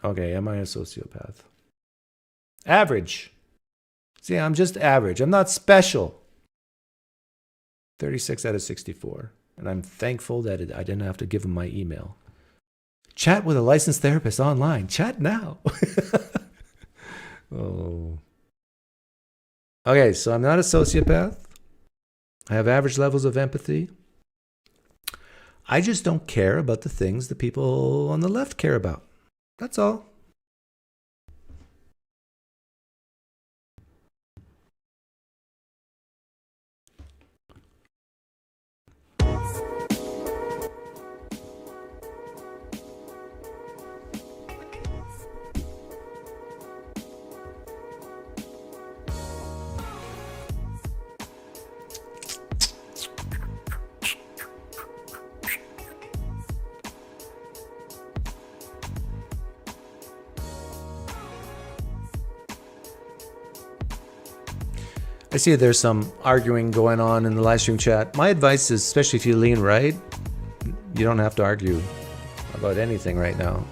[SPEAKER 1] Okay, am I a sociopath? Average. See, I'm just average. I'm not special. 36 out of 64. And I'm thankful that I didn't have to give him my email. Chat with a licensed therapist online. Chat now. Oh. Okay, so I'm not a sociopath. I have average levels of empathy. I just don't care about the things the people on the left care about. That's all. I see there's some arguing going on in the live stream chat. My advice is, especially if you lean right, you don't have to argue about anything right now.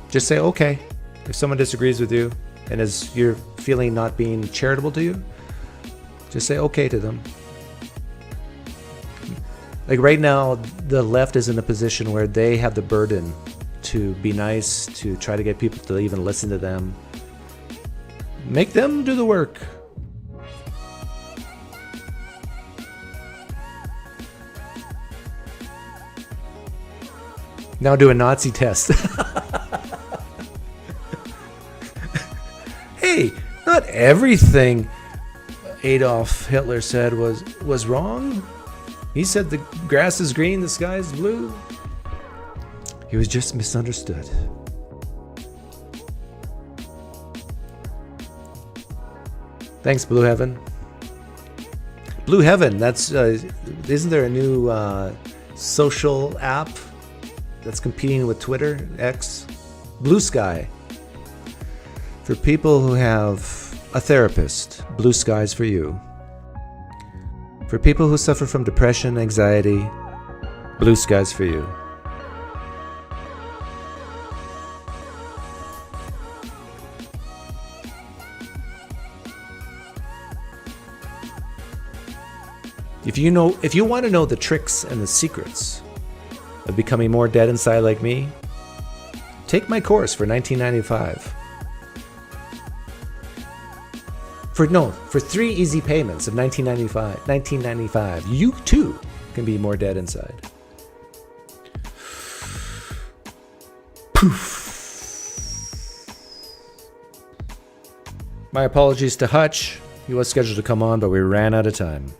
[SPEAKER 1] Just say, okay, if someone disagrees with you and is you're feeling not being charitable to you, just say okay to them. Like right now, the left is in a position where they have the burden to be nice, to try to get people to even listen to them. Make them do the work. Now do a Nazi test. Hey, not everything Adolf Hitler said was wrong. He said the grass is green, the sky is blue. He was just misunderstood. Thanks, Blue Heaven. Blue Heaven, that's isn't there a new social app that's competing with Twitter, X? Blue Sky. For people who have a therapist, Blue Sky's for you. For people who suffer from depression, anxiety, Blue Sky's for you. If you want to know the tricks and the secrets of becoming more dead inside like me, take my course for $19.95. For 3 easy payments of $19.95, you too can be more dead inside. Poof. My apologies to Hutch. He was scheduled to come on, but we ran out of time.